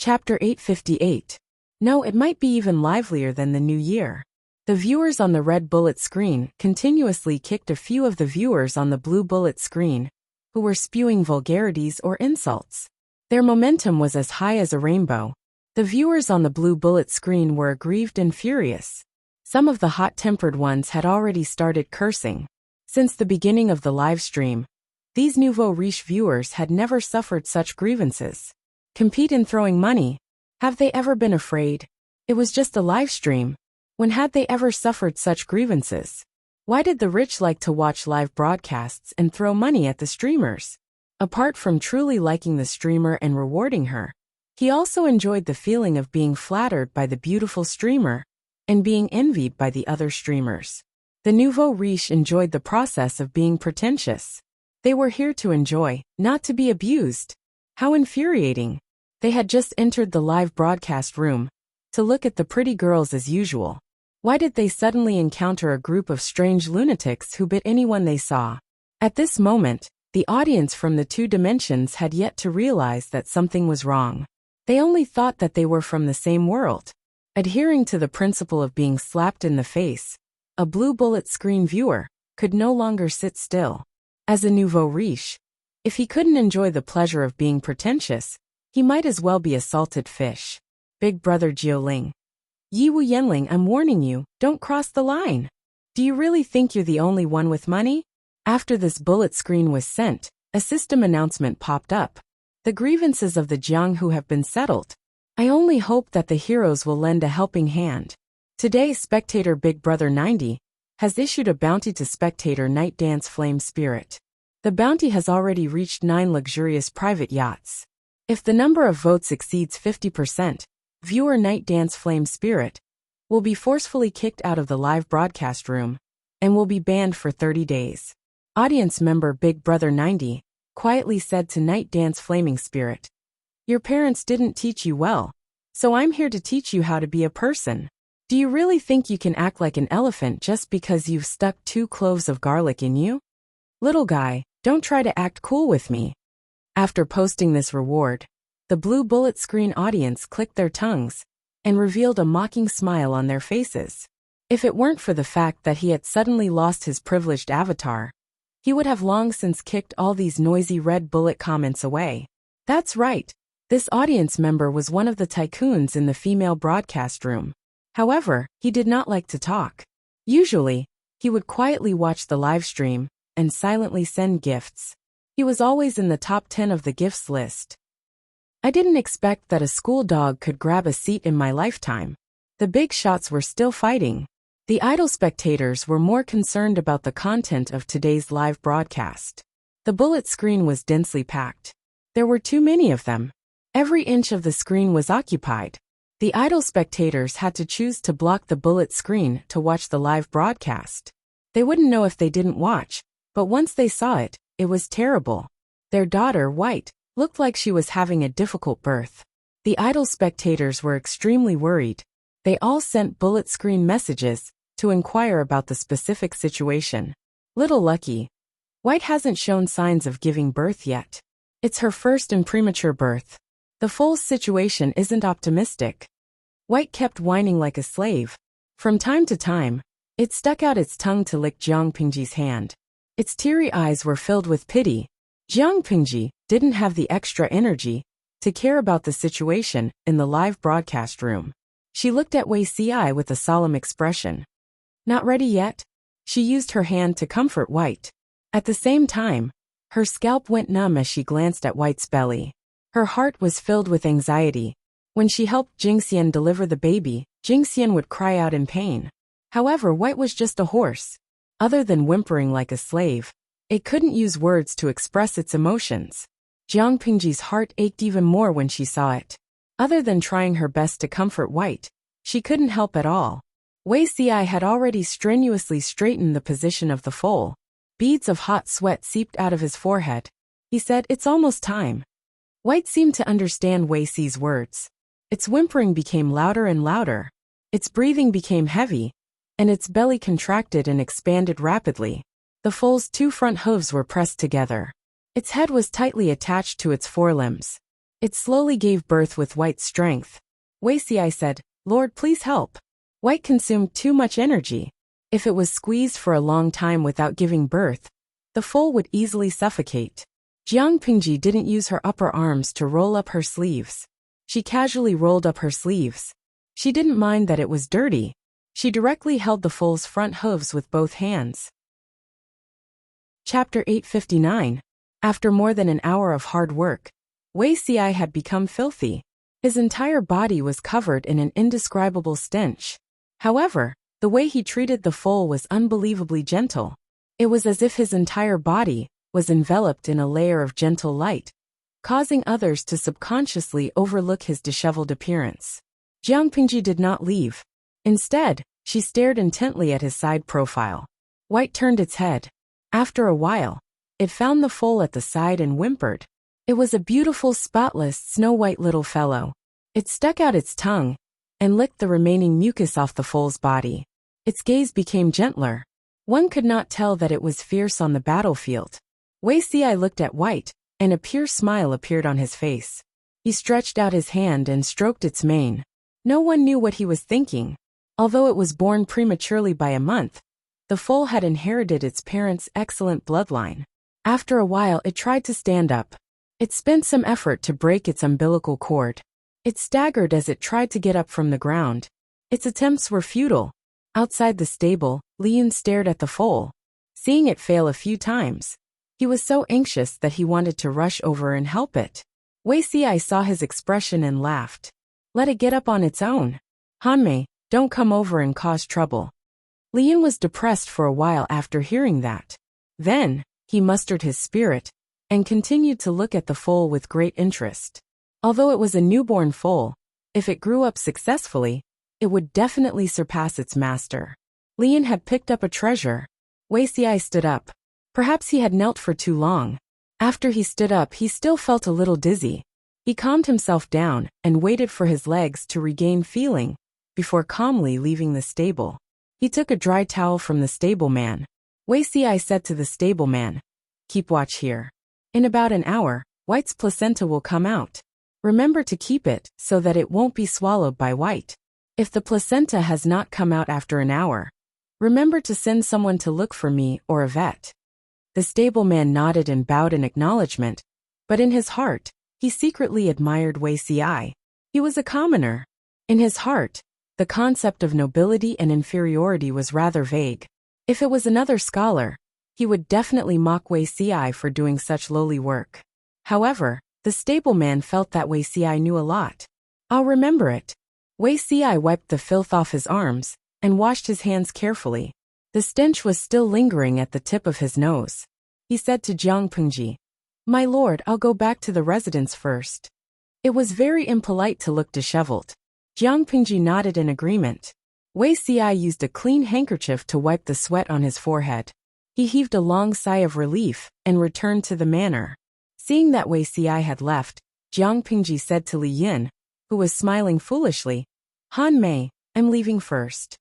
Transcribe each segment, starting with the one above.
Chapter 858. No, it might be even livelier than the new year. The viewers on the red bullet screen continuously kicked a few of the viewers on the blue bullet screen, who were spewing vulgarities or insults. Their momentum was as high as a rainbow. The viewers on the blue bullet screen were aggrieved and furious. Some of the hot-tempered ones had already started cursing. Since the beginning of the live stream, these nouveau riche viewers had never suffered such grievances. Compete in throwing money? Have they ever been afraid? It was just a live stream. When had they ever suffered such grievances? Why did the rich like to watch live broadcasts and throw money at the streamers? Apart from truly liking the streamer and rewarding her, he also enjoyed the feeling of being flattered by the beautiful streamer and being envied by the other streamers. The nouveau riche enjoyed the process of being pretentious. They were here to enjoy, not to be abused. How infuriating. They had just entered the live broadcast room to look at the pretty girls as usual. Why did they suddenly encounter a group of strange lunatics who bit anyone they saw? At this moment, the audience from the two dimensions had yet to realize that something was wrong. They only thought that they were from the same world. Adhering to the principle of being slapped in the face, a blue bullet screen viewer could no longer sit still. As a nouveau riche, if he couldn't enjoy the pleasure of being pretentious, he might as well be a salted fish. Big Brother Jiuling. Yi Wu Yanling, I'm warning you, don't cross the line. Do you really think you're the only one with money? After this bullet screen was sent, a system announcement popped up. The grievances of the Jiang have been settled. I only hope that the heroes will lend a helping hand. Today, spectator Big Brother 90 has issued a bounty to spectator Night Dance Flame Spirit. The bounty has already reached 9 luxurious private yachts. If the number of votes exceeds 50%, viewer Night Dance Flame Spirit will be forcefully kicked out of the live broadcast room and will be banned for 30 days. Audience member Big Brother 90 quietly said to Night Dance Flaming Spirit, "Your parents didn't teach you well, so I'm here to teach you how to be a person. Do you really think you can act like an elephant just because you've stuck 2 cloves of garlic in you? Little guy, don't try to act cool with me." After posting this reward, the blue bullet screen audience clicked their tongues and revealed a mocking smile on their faces. If it weren't for the fact that he had suddenly lost his privileged avatar, he would have long since kicked all these noisy red bullet comments away. That's right, this audience member was one of the tycoons in the female broadcast room. However, he did not like to talk. Usually, he would quietly watch the live stream and silently send gifts. He was always in the top 10 of the gifts list. I didn't expect that a school dog could grab a seat in my lifetime. The big shots were still fighting. The idle spectators were more concerned about the content of today's live broadcast. The bullet screen was densely packed. There were too many of them. Every inch of the screen was occupied. The idle spectators had to choose to block the bullet screen to watch the live broadcast. They wouldn't know if they didn't watch, but once they saw it, it was terrible. Their daughter, White, looked like she was having a difficult birth. The idle spectators were extremely worried. They all sent bullet screen messages to inquire about the specific situation. Little Lucky. White hasn't shown signs of giving birth yet. It's her first and premature birth. The foal's situation isn't optimistic. White kept whining like a slave. From time to time, it stuck out its tongue to lick Jiang Pingji's hand. Its teary eyes were filled with pity. Jiang Pingji didn't have the extra energy to care about the situation in the live broadcast room. She looked at Wei Ci with a solemn expression. Not ready yet? She used her hand to comfort White. At the same time, her scalp went numb as she glanced at White's belly. Her heart was filled with anxiety. When she helped Jingxian deliver the baby, Jingxian would cry out in pain. However, White was just a horse. Other than whimpering like a slave, it couldn't use words to express its emotions. Jiang Pingji's heart ached even more when she saw it. Other than trying her best to comfort White, she couldn't help at all. Wei Ci had already strenuously straightened the position of the foal. Beads of hot sweat seeped out of his forehead. He said, "It's almost time." White seemed to understand Wei Ci's words. Its whimpering became louder and louder. Its breathing became heavy, and its belly contracted and expanded rapidly. The foal's 2 front hooves were pressed together. Its head was tightly attached to its forelimbs. It slowly gave birth with White's strength. Wuxia said, "Lord, please help." White consumed too much energy. If it was squeezed for a long time without giving birth, the foal would easily suffocate. Jiang Pingji didn't use her upper arms to roll up her sleeves. She casually rolled up her sleeves. She didn't mind that it was dirty. She directly held the foal's front hooves with both hands. Chapter 859. After more than an hour of hard work, Wuxia had become filthy. His entire body was covered in an indescribable stench. However, the way he treated the foal was unbelievably gentle. It was as if his entire body was enveloped in a layer of gentle light, causing others to subconsciously overlook his disheveled appearance. Jiang Pingji did not leave. Instead, she stared intently at his side profile. White turned its head. After a while, it found the foal at the side and whimpered. It was a beautiful, spotless, snow-white little fellow. It stuck out its tongue and licked the remaining mucus off the foal's body. Its gaze became gentler. One could not tell that it was fierce on the battlefield. Wuxia looked at White, and a pure smile appeared on his face. He stretched out his hand and stroked its mane. No one knew what he was thinking. Although it was born prematurely by a month, the foal had inherited its parents' excellent bloodline. After a while it tried to stand up. It spent some effort to break its umbilical cord. It staggered as it tried to get up from the ground. Its attempts were futile. Outside the stable, Liyun stared at the foal. Seeing it fail a few times, he was so anxious that he wanted to rush over and help it. Wuxia saw his expression and laughed. Let it get up on its own. Hanmei, don't come over and cause trouble. Liyun was depressed for a while after hearing that. Then, he mustered his spirit and continued to look at the foal with great interest. Although it was a newborn foal, if it grew up successfully, it would definitely surpass its master. Liyun had picked up a treasure. Wuxia stood up. Perhaps he had knelt for too long. After he stood up, he still felt a little dizzy. He calmed himself down and waited for his legs to regain feeling before calmly leaving the stable. He took a dry towel from the stableman. Wuxia said to the stableman, "Keep watch here. In about an hour, White's placenta will come out. Remember to keep it so that it won't be swallowed by White. If the placenta has not come out after an hour, remember to send someone to look for me or a vet." The stableman nodded and bowed in acknowledgement, but in his heart, he secretly admired Wuxia. He was a commoner. In his heart, the concept of nobility and inferiority was rather vague. If it was another scholar, he would definitely mock Wuxia for doing such lowly work. However, the stableman felt that Wuxia knew a lot. "I'll remember it." Wuxia wiped the filth off his arms and washed his hands carefully. The stench was still lingering at the tip of his nose. He said to Jiang Pingji, "My lord, I'll go back to the residence first." It was very impolite to look disheveled. Jiang Pingji nodded in agreement. Wuxia used a clean handkerchief to wipe the sweat on his forehead. He heaved a long sigh of relief and returned to the manor. Seeing that Wuxia had left, Jiang Pingji said to Liyun, who was smiling foolishly, "Hanmei, I'm leaving first."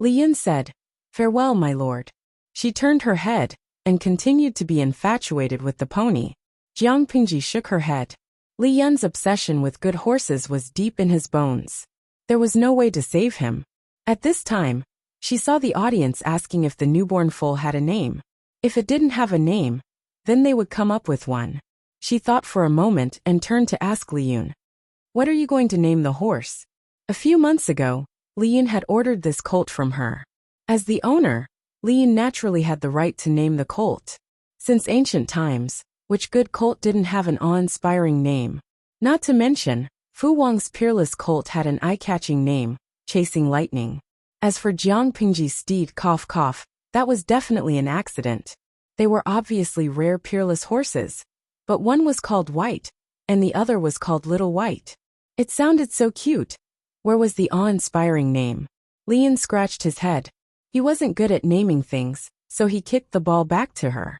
Liyun said, "Farewell, my lord." She turned her head and continued to be infatuated with the pony. Jiang Pingji shook her head. Liyun's obsession with good horses was deep in his bones. There was no way to save him. At this time, she saw the audience asking if the newborn foal had a name. If it didn't have a name, then they would come up with one. She thought for a moment and turned to ask Liyun, "What are you going to name the horse?" A few months ago, Liyun had ordered this colt from her. As the owner, Liyun naturally had the right to name the colt. Since ancient times, which good colt didn't have an awe-inspiring name? Not to mention, Fu Wang's peerless colt had an eye-catching name, Chasing Lightning. As for Jiang Pingji's steed Cough Cough, that was definitely an accident. They were obviously rare peerless horses, but one was called White, and the other was called Little White. It sounded so cute. Where was the awe-inspiring name? Liyun scratched his head. He wasn't good at naming things, so he kicked the ball back to her.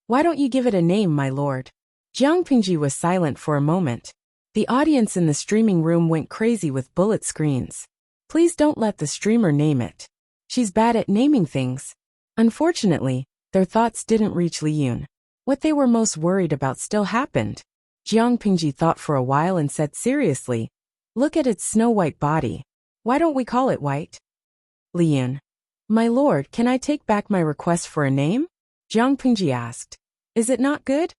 "Why don't you give it a name, my lord?" Jiang Pingji was silent for a moment. The audience in the streaming room went crazy with bullet screens. "Please don't let the streamer name it. She's bad at naming things." Unfortunately, their thoughts didn't reach Liyun. What they were most worried about still happened. Jiang Pingji thought for a while and said seriously, "Look at its snow-white body. Why don't we call it white?" Liyun. "My lord, can I take back my request for a name?" Jiang Pingji asked. "Is it not good?"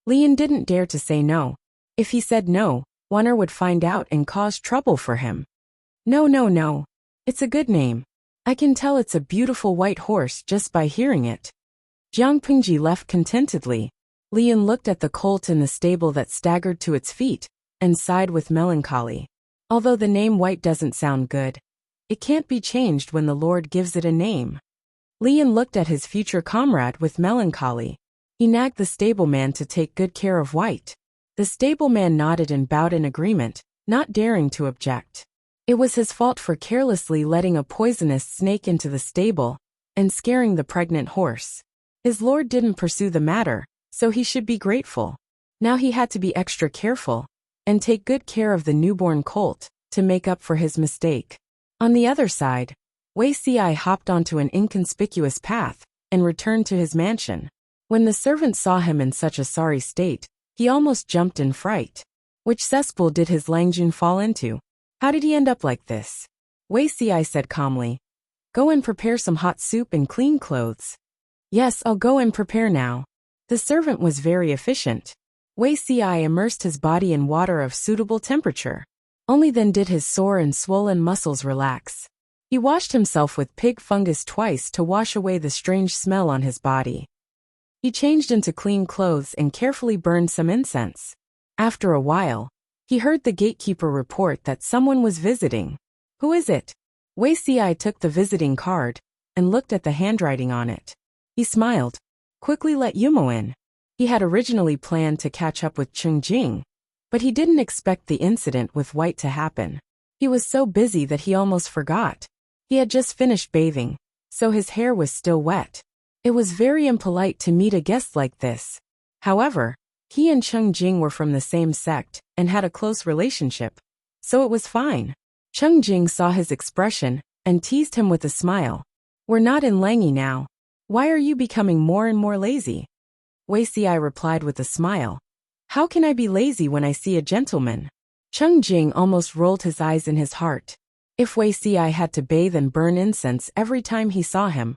Liyun didn't dare to say no. If he said no, Wanner would find out and cause trouble for him. No, no, no. It's a good name. I can tell it's a beautiful white horse just by hearing it. Jiang Pingji left contentedly. Liyun looked at the colt in the stable that staggered to its feet, and sighed with melancholy. Although the name White doesn't sound good, it can't be changed when the Lord gives it a name. Liyun looked at his future comrade with melancholy. He nagged the stableman to take good care of White. The stableman nodded and bowed in agreement, not daring to object. It was his fault for carelessly letting a poisonous snake into the stable and scaring the pregnant horse. His lord didn't pursue the matter, so he should be grateful. Now he had to be extra careful and take good care of the newborn colt to make up for his mistake. On the other side, Wei Xi hopped onto an inconspicuous path and returned to his mansion. When the servant saw him in such a sorry state, he almost jumped in fright. Which cesspool did his Langjun fall into? How did he end up like this? Wei Xi said calmly. Go and prepare some hot soup and clean clothes. Yes, I'll go and prepare now. The servant was very efficient. Wei Xi immersed his body in water of suitable temperature. Only then did his sore and swollen muscles relax. He washed himself with pig fungus twice to wash away the strange smell on his body. He changed into clean clothes and carefully burned some incense. After a while, he heard the gatekeeper report that someone was visiting. Who is it? Wei Xi took the visiting card and looked at the handwriting on it. He smiled. Quickly let Yumo in. He had originally planned to catch up with Cheng Jing, but he didn't expect the incident with White to happen. He was so busy that he almost forgot. He had just finished bathing, so his hair was still wet. It was very impolite to meet a guest like this. However, he and Cheng Jing were from the same sect and had a close relationship, so it was fine. Cheng Jing saw his expression and teased him with a smile. We're not in Langi now. Why are you becoming more and more lazy? Wei Xi replied with a smile. How can I be lazy when I see a gentleman? Cheng Jing almost rolled his eyes in his heart. If Wei Xi had to bathe and burn incense every time he saw him,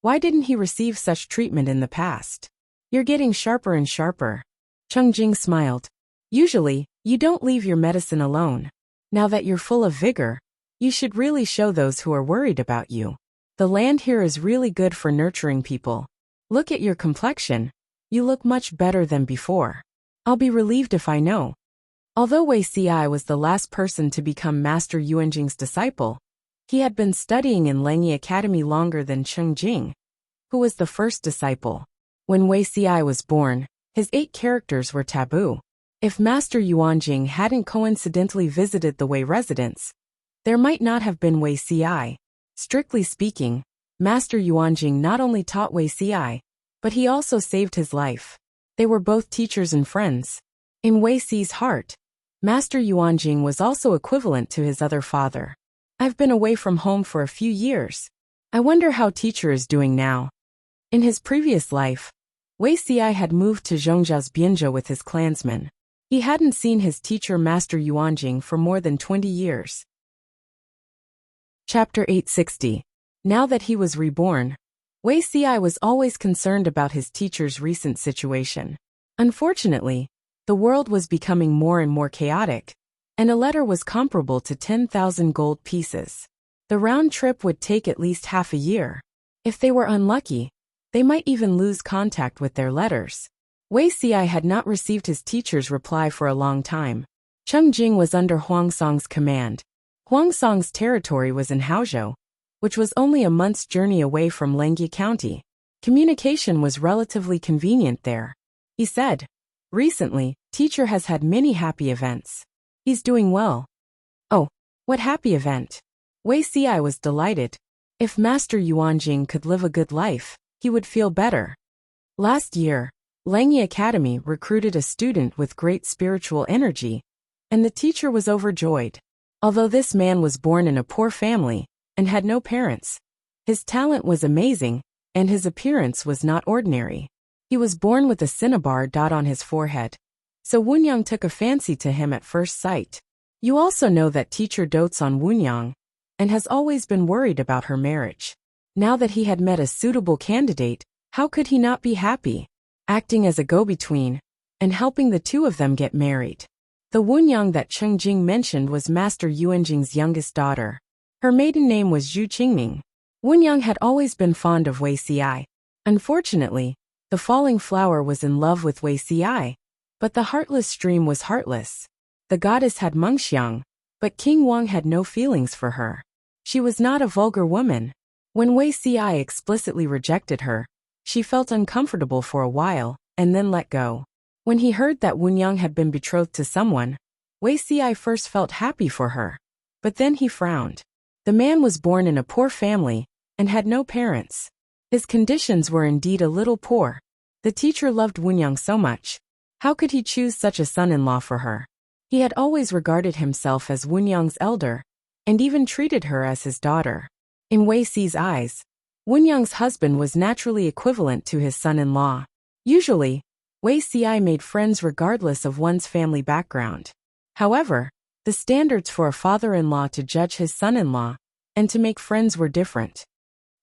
why didn't he receive such treatment in the past? You're getting sharper and sharper. Cheng Jing smiled. Usually, you don't leave your medicine alone. Now that you're full of vigor, you should really show those who are worried about you. The land here is really good for nurturing people. Look at your complexion. You look much better than before. I'll be relieved if I know. Although Wei Xi was the last person to become Master Yuanjing's disciple, he had been studying in Langi Academy longer than Cheng Jing, who was the first disciple. When Wei Xi was born, his 8 characters were taboo. If Master Yuanjing hadn't coincidentally visited the Wei residence, there might not have been Wei Xi. Strictly speaking, Master Yuanjing not only taught Wei Xi, but he also saved his life. They were both teachers and friends. In Wei Xi's heart, Master Yuanjing was also equivalent to his other father. I've been away from home for a few years. I wonder how teacher is doing now. In his previous life, Wei Xi had moved to Zhongjia's Bianzhou with his clansmen. He hadn't seen his teacher Master Yuanjing for more than 20 years. Chapter 860. Now that he was reborn, Wei Xi was always concerned about his teacher's recent situation. Unfortunately, the world was becoming more and more chaotic, and a letter was comparable to 10,000 gold pieces. The round trip would take at least half a year. If they were unlucky, they might even lose contact with their letters. Wei Xi had not received his teacher's reply for a long time. Cheng Jing was under Huangsong's command. Huangsong's territory was in Haozhou, which was only a month's journey away from Langi County. Communication was relatively convenient there. He said, recently, teacher has had many happy events. He's doing well. Oh, what happy event? Wei Xi was delighted. If Master Yuanjing could live a good life, he would feel better. Last year, Langi Academy recruited a student with great spiritual energy, and the teacher was overjoyed. Although this man was born in a poor family and had no parents, his talent was amazing, and his appearance was not ordinary. He was born with a cinnabar dot on his forehead, so Wunyang took a fancy to him at first sight. You also know that teacher dotes on Wunyang, and has always been worried about her marriage. Now that he had met a suitable candidate, how could he not be happy? Acting as a go-between, and helping the two of them get married. The Wunyang that Cheng Jing mentioned was Master Yuanjing's youngest daughter. Her maiden name was Zhu Qingming. Wunyang had always been fond of Wei Ci. Unfortunately, the falling flower was in love with Wei Ci, but the heartless stream was heartless. The goddess had Mengxiang, but King Wang had no feelings for her. She was not a vulgar woman. When Wei Ci explicitly rejected her, she felt uncomfortable for a while, and then let go. When he heard that Wunyang had been betrothed to someone, Wei Ci first felt happy for her. But then he frowned. The man was born in a poor family, and had no parents. His conditions were indeed a little poor. The teacher loved Wunyang so much. How could he choose such a son-in-law for her? He had always regarded himself as Wunyang's elder, and even treated her as his daughter. In Wei Ci's eyes, Wunyang's husband was naturally equivalent to his son-in-law. Usually, Wei Ci made friends regardless of one's family background. However, the standards for a father-in-law to judge his son-in-law and to make friends were different.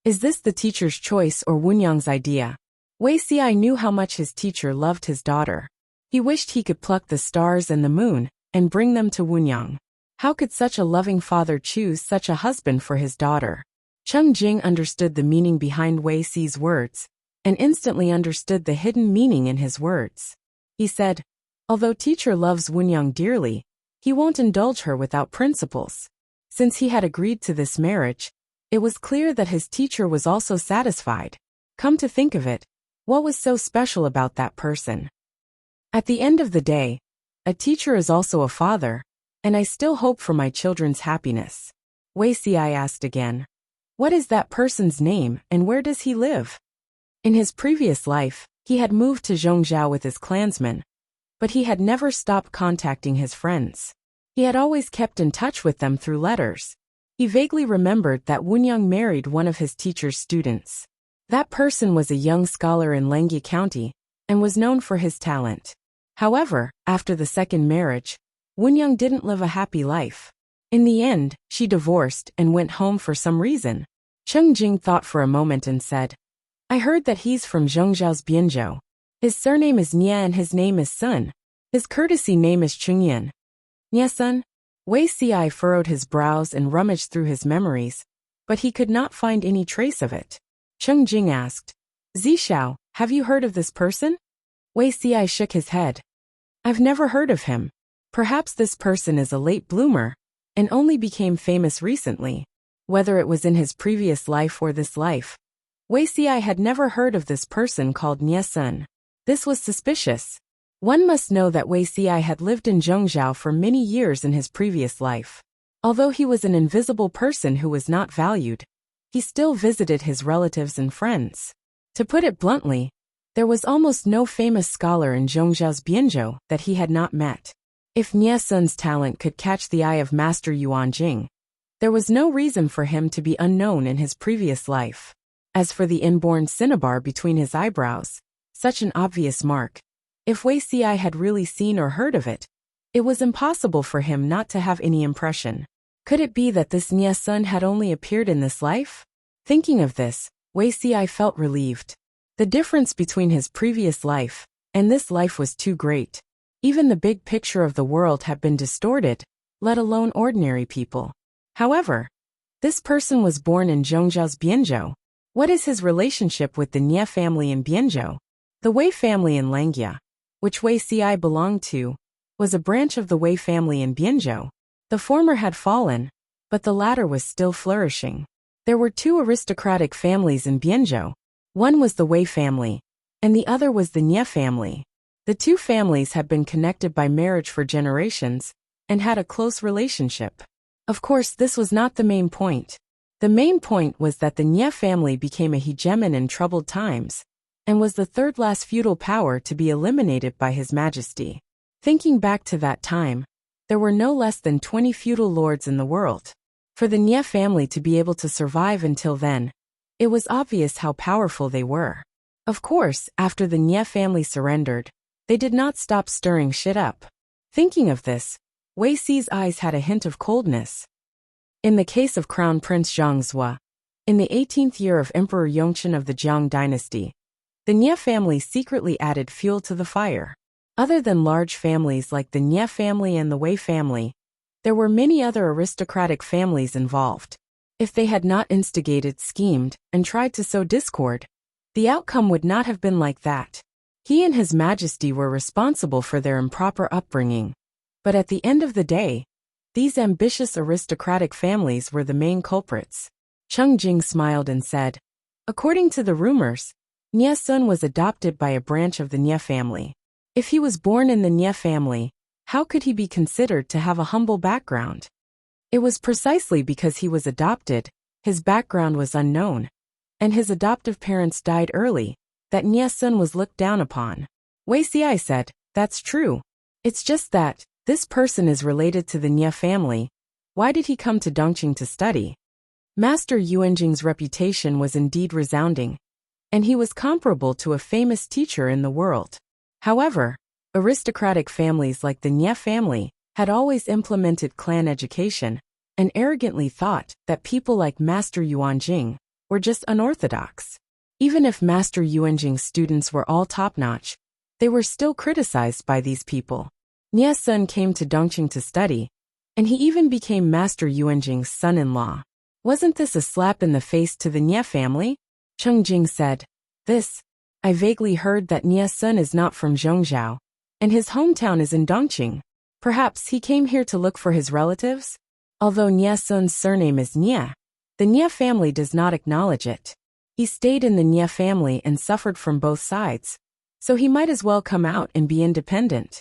Is this the teacher's choice or Wunyang's idea? Wei Ci knew how much his teacher loved his daughter. He wished he could pluck the stars and the moon and bring them to Wunyang. How could such a loving father choose such a husband for his daughter? Cheng Jing understood the meaning behind Wei Ci's words, and instantly understood the hidden meaning in his words. He said, although teacher loves Wunyang dearly, he won't indulge her without principles. Since he had agreed to this marriage, it was clear that his teacher was also satisfied. Come to think of it, what was so special about that person? At the end of the day, a teacher is also a father, and I still hope for my children's happiness. Wei Ci asked again. What is that person's name, and where does he live? In his previous life, he had moved to Zhongzhou with his clansmen, but he had never stopped contacting his friends. He had always kept in touch with them through letters. He vaguely remembered that Wunyang married one of his teacher's students. That person was a young scholar in Langye County, and was known for his talent. However, after the second marriage, Wunyang didn't live a happy life. In the end, she divorced and went home for some reason. Cheng Jing thought for a moment and said, I heard that he's from Zhongzhou's Bianzhou. His surname is Nie and his name is Sun. His courtesy name is Chungyan. Nie Sun? Wei Ci furrowed his brows and rummaged through his memories, but he could not find any trace of it. Cheng Jing asked, Zishao, have you heard of this person? Wei Ci shook his head. I've never heard of him. Perhaps this person is a late bloomer, and only became famous recently. Whether it was in his previous life or this life, Wei Ci had never heard of this person called Nie Sun. This was suspicious. One must know that Wei Ci had lived in Zhongzhou for many years in his previous life. Although he was an invisible person who was not valued, he still visited his relatives and friends. To put it bluntly, there was almost no famous scholar in Zhongzhou's Bianzhou that he had not met. If Nie Sun's talent could catch the eye of Master Yuanjing, there was no reason for him to be unknown in his previous life. As for the inborn cinnabar between his eyebrows, such an obvious mark, if Wei Ci had really seen or heard of it, it was impossible for him not to have any impression. Could it be that this Nie Sun had only appeared in this life? Thinking of this, Wei Ci felt relieved. The difference between his previous life and this life was too great. Even the big picture of the world had been distorted, let alone ordinary people. However, this person was born in Zhongzhou's Bianzhou. What is his relationship with the Nie family in Bianzhou? The Wei family in Langye, which Wei Ci belonged to, was a branch of the Wei family in Bianzhou. The former had fallen, but the latter was still flourishing. There were two aristocratic families in Bianzhou. One was the Wei family, and the other was the Nie family. The two families had been connected by marriage for generations, and had a close relationship. Of course, this was not the main point. The main point was that the Nie family became a hegemon in troubled times, and was the third last feudal power to be eliminated by His Majesty. Thinking back to that time, there were no less than 20 feudal lords in the world. For the Nie family to be able to survive until then, it was obvious how powerful they were. Of course, after the Nie family surrendered, They did not stop stirring shit up. Thinking of this, Wei Xi's eyes had a hint of coldness. In the case of Crown Prince Zhang, in the 18th year of Emperor Yongchen of the Jiang dynasty, the Nie family secretly added fuel to the fire. Other than large families like the Nie family and the Wei family, there were many other aristocratic families involved. If they had not instigated, schemed, and tried to sow discord, the outcome would not have been like that. He and His Majesty were responsible for their improper upbringing. But at the end of the day, these ambitious aristocratic families were the main culprits. Cheng Jing smiled and said, according to the rumors, Nie Sun was adopted by a branch of the Nie family. If he was born in the Nie family, how could he be considered to have a humble background? It was precisely because he was adopted, his background was unknown, and his adoptive parents died early, that Nie Sun was looked down upon. Wei Xi said, that's true. It's just that, this person is related to the Nie family. Why did he come to Dongqing to study? Master Yuanjing's reputation was indeed resounding, and he was comparable to a famous teacher in the world. However, aristocratic families like the Nie family had always implemented clan education and arrogantly thought that people like Master Yuanjing were just unorthodox. Even if Master Yuanjing's students were all top-notch, they were still criticized by these people. Nie Sun came to Dongqing to study, and he even became Master Yuanjing's son-in-law. Wasn't this a slap in the face to the Nie family? Cheng Jing said, I vaguely heard that Nie Sun is not from Zhongzhou, and his hometown is in Dongqing. Perhaps he came here to look for his relatives? Although Nie Sun's surname is Nie, the Nie family does not acknowledge it. He stayed in the Nie family and suffered from both sides, so he might as well come out and be independent.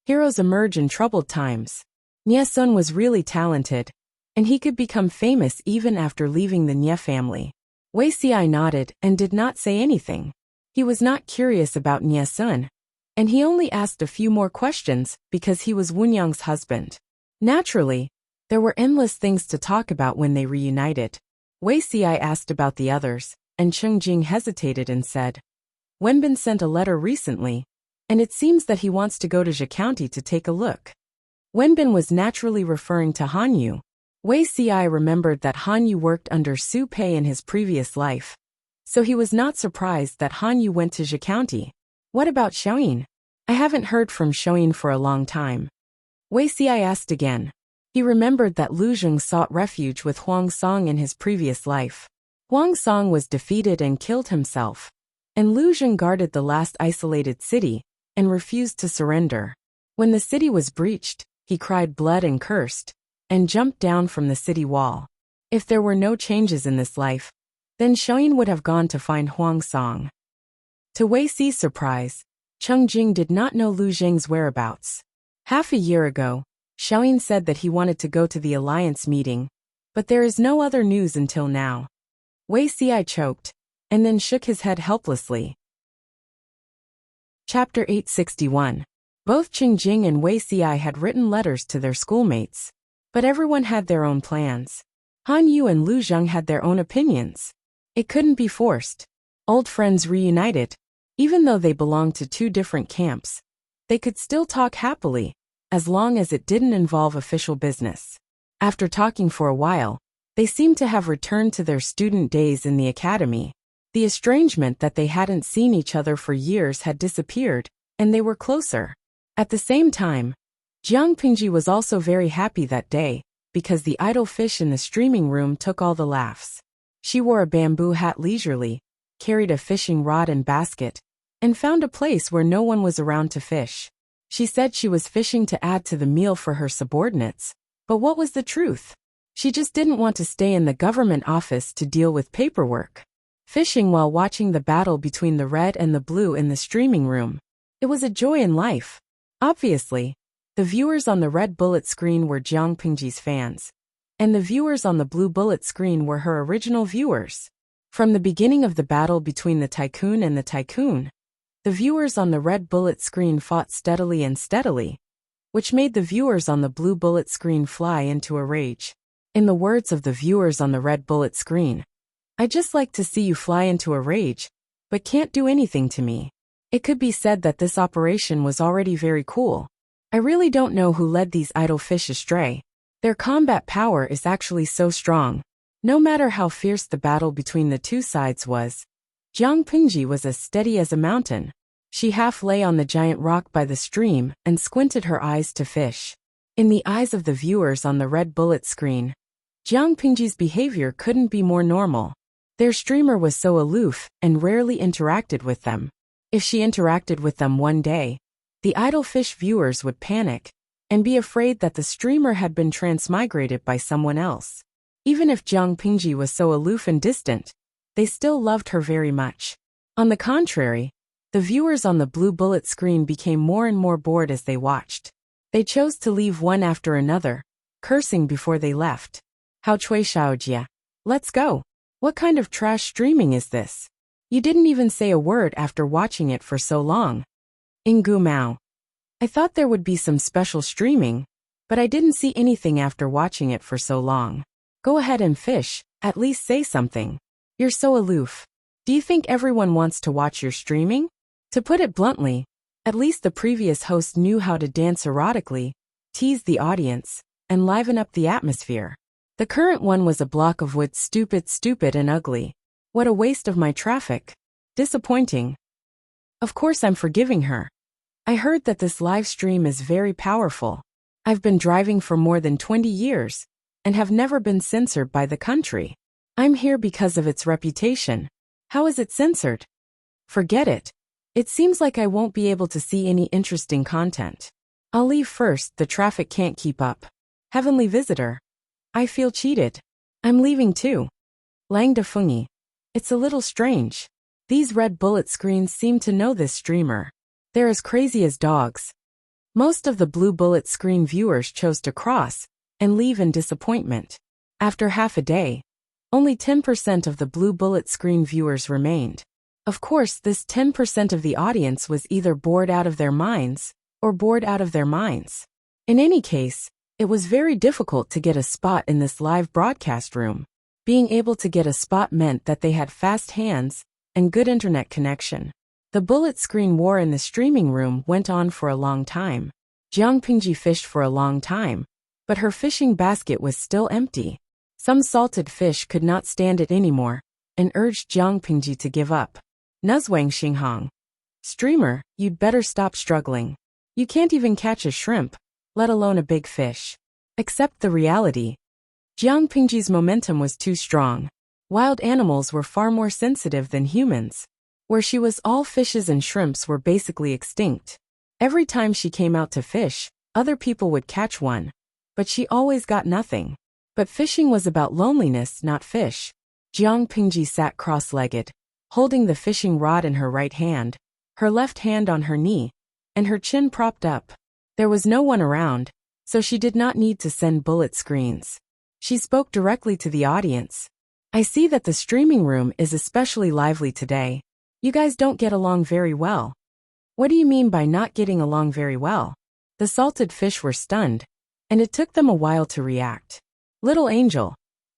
Heroes emerge in troubled times. Nie Sun was really talented, and he could become famous even after leaving the Nie family. Wei Xi nodded and did not say anything. He was not curious about Nie Sun, and he only asked a few more questions because he was Wunyang's husband. Naturally, there were endless things to talk about when they reunited. Wei Xi asked about the others, and Cheng Jing hesitated and said, Wenbin sent a letter recently, and it seems that he wants to go to Zhe County to take a look. Wenbin was naturally referring to Han Yu. Wei Xi remembered that Han Yu worked under Su Pei in his previous life, so he was not surprised that Han Yu went to Zhe County. What about Xiaoyin? I haven't heard from Xiaoyin for a long time. Wei Xi asked again. He remembered that Lu Zheng sought refuge with Huang Song in his previous life. Huang Song was defeated and killed himself, and Lu Zheng guarded the last isolated city and refused to surrender. When the city was breached, he cried blood and cursed, and jumped down from the city wall. If there were no changes in this life, then Xiaoyin would have gone to find Huang Song. To Wei Xi's surprise, Cheng Jing did not know Lu Zheng's whereabouts. Half a year ago, Xiaoyin said that he wanted to go to the alliance meeting, but there is no other news until now. Wei Xi choked, and then shook his head helplessly. Chapter 861. Both Cheng Jing and Wei Xi had written letters to their schoolmates, but everyone had their own plans. Han Yu and Lu Zheng had their own opinions. It couldn't be forced. Old friends reunited. Even though they belonged to two different camps, they could still talk happily, as long as it didn't involve official business. After talking for a while, they seemed to have returned to their student days in the academy. The estrangement that they hadn't seen each other for years had disappeared, and they were closer. At the same time, Jiang Pingji was also very happy that day, because the idle fish in the streaming room took all the laughs. She wore a bamboo hat leisurely, carried a fishing rod and basket, and found a place where no one was around to fish. She said she was fishing to add to the meal for her subordinates, but what was the truth? She just didn't want to stay in the government office to deal with paperwork. Fishing while watching the battle between the red and the blue in the streaming room. It was a joy in life. Obviously, the viewers on the red bullet screen were Jiang Pingji's fans, and the viewers on the blue bullet screen were her original viewers. From the beginning of the battle between the tycoon and the tycoon, the viewers on the red bullet screen fought steadily and steadily, which made the viewers on the blue bullet screen fly into a rage. In the words of the viewers on the red bullet screen, "I just like to see you fly into a rage, but can't do anything to me." It could be said that this operation was already very cool. I really don't know who led these idle fish astray. Their combat power is actually so strong. No matter how fierce the battle between the two sides was, Jiang Pingji was as steady as a mountain. She half lay on the giant rock by the stream and squinted her eyes to fish. In the eyes of the viewers on the red bullet screen, Jiang Pingji's behavior couldn't be more normal. Their streamer was so aloof and rarely interacted with them. If she interacted with them one day, the idle fish viewers would panic and be afraid that the streamer had been transmigrated by someone else. Even if Jiang Pingji was so aloof and distant, they still loved her very much. On the contrary, the viewers on the blue bullet screen became more and more bored as they watched. They chose to leave one after another, cursing before they left. How cui xiaojia. Let's go. What kind of trash streaming is this? You didn't even say a word after watching it for so long. Ingu Mao. I thought there would be some special streaming, but I didn't see anything after watching it for so long. Go ahead and fish, at least say something. You're so aloof. Do you think everyone wants to watch your streaming? To put it bluntly, at least the previous host knew how to dance erotically, tease the audience, and liven up the atmosphere. The current one was a block of wood, stupid and ugly. What a waste of my traffic. Disappointing. Of course I'm forgiving her. I heard that this live stream is very powerful. I've been driving for more than 20 years, and have never been censored by the country. I'm here because of its reputation. How is it censored? Forget it. It seems like I won't be able to see any interesting content. I'll leave first, the traffic can't keep up. Heavenly visitor. I feel cheated. I'm leaving too. Lang de Fungi. It's a little strange. These red bullet screens seem to know this streamer. They're as crazy as dogs. Most of the blue bullet screen viewers chose to cross and leave in disappointment. After half a day, only 10% of the blue bullet screen viewers remained. Of course, this 10% of the audience was either bored out of their minds or bored out of their minds. In any case, it was very difficult to get a spot in this live broadcast room. Being able to get a spot meant that they had fast hands and good internet connection. The bullet screen war in the streaming room went on for a long time. Jiang Pingji fished for a long time, but her fishing basket was still empty. Some salted fish could not stand it anymore and urged Jiang Pingji to give up. Nuzwang Xinghang. Streamer, you'd better stop struggling. You can't even catch a shrimp, let alone a big fish. Accept the reality. Jiang Pingji's momentum was too strong. Wild animals were far more sensitive than humans. Where she was, all fishes and shrimps were basically extinct. Every time she came out to fish, other people would catch one, but she always got nothing. But fishing was about loneliness, not fish. Jiang Pingji sat cross-legged, holding the fishing rod in her right hand, her left hand on her knee, and her chin propped up. There was no one around, so she did not need to send bullet screens. She spoke directly to the audience. I see that the streaming room is especially lively today. You guys don't get along very well. What do you mean by not getting along very well? The salted fish were stunned, and it took them a while to react. Little angel.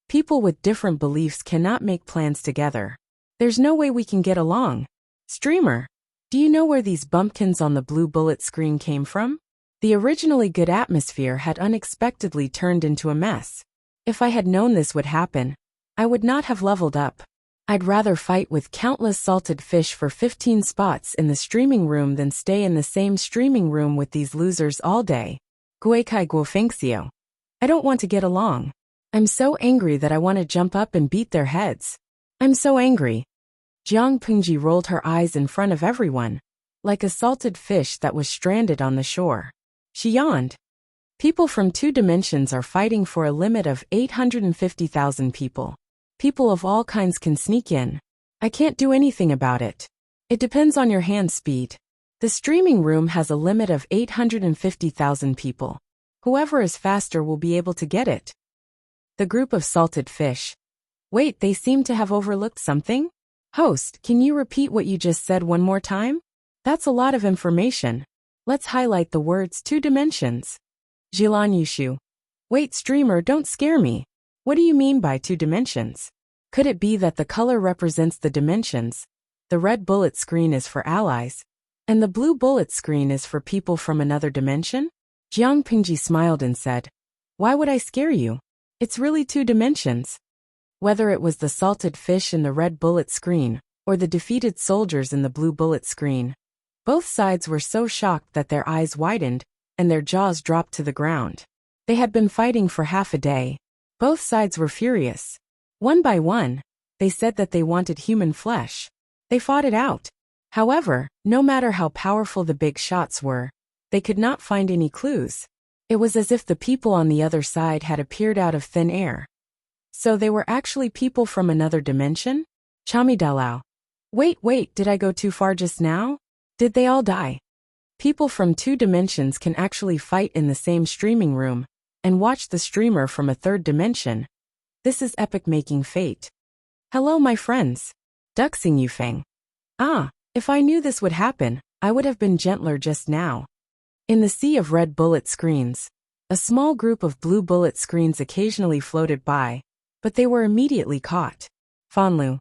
People with different beliefs cannot make plans together. There's no way we can get along. Streamer, do you know where these bumpkins on the blue bullet screen came from? The originally good atmosphere had unexpectedly turned into a mess. If I had known this would happen, I would not have leveled up. I'd rather fight with countless salted fish for 15 spots in the streaming room than stay in the same streaming room with these losers all day. Guikai Guofengxio. I don't want to get along. I'm so angry that I want to jump up and beat their heads. I'm so angry. Jiang Pingji rolled her eyes in front of everyone, like a salted fish that was stranded on the shore. She yawned. People from 2 dimensions are fighting for a limit of 850,000 people. People of all kinds can sneak in. I can't do anything about it. It depends on your hand speed. The streaming room has a limit of 850,000 people. Whoever is faster will be able to get it. The group of salted fish. Wait, they seem to have overlooked something? Host, can you repeat what you just said one more time? That's a lot of information. Let's highlight the words 2 dimensions. Jilan Yushu. Wait, streamer, don't scare me. What do you mean by 2 dimensions? Could it be that the color represents the dimensions? The red bullet screen is for allies, And the blue bullet screen is for people from another dimension? Jiang Pingji smiled and said, "Why would I scare you? It's really 2 dimensions." Whether it was the salted fish in the red bullet screen, or the defeated soldiers in the blue bullet screen, both sides were so shocked that their eyes widened and their jaws dropped to the ground. They had been fighting for half a day. Both sides were furious. One by one, they said that they wanted human flesh. They fought it out. However, no matter how powerful the big shots were, they could not find any clues. It was as if the people on the other side had appeared out of thin air. So they were actually people from another dimension? Chami Dalao. Wait, did I go too far just now? Did they all die? People from 2 dimensions can actually fight in the same streaming room and watch the streamer from a 3rd dimension. This is epic, making fate. Hello my friends. Duxing Yufeng. If I knew this would happen, I would have been gentler just now. In the sea of red bullet screens, a small group of blue bullet screens occasionally floated by, but they were immediately caught. Fanlu.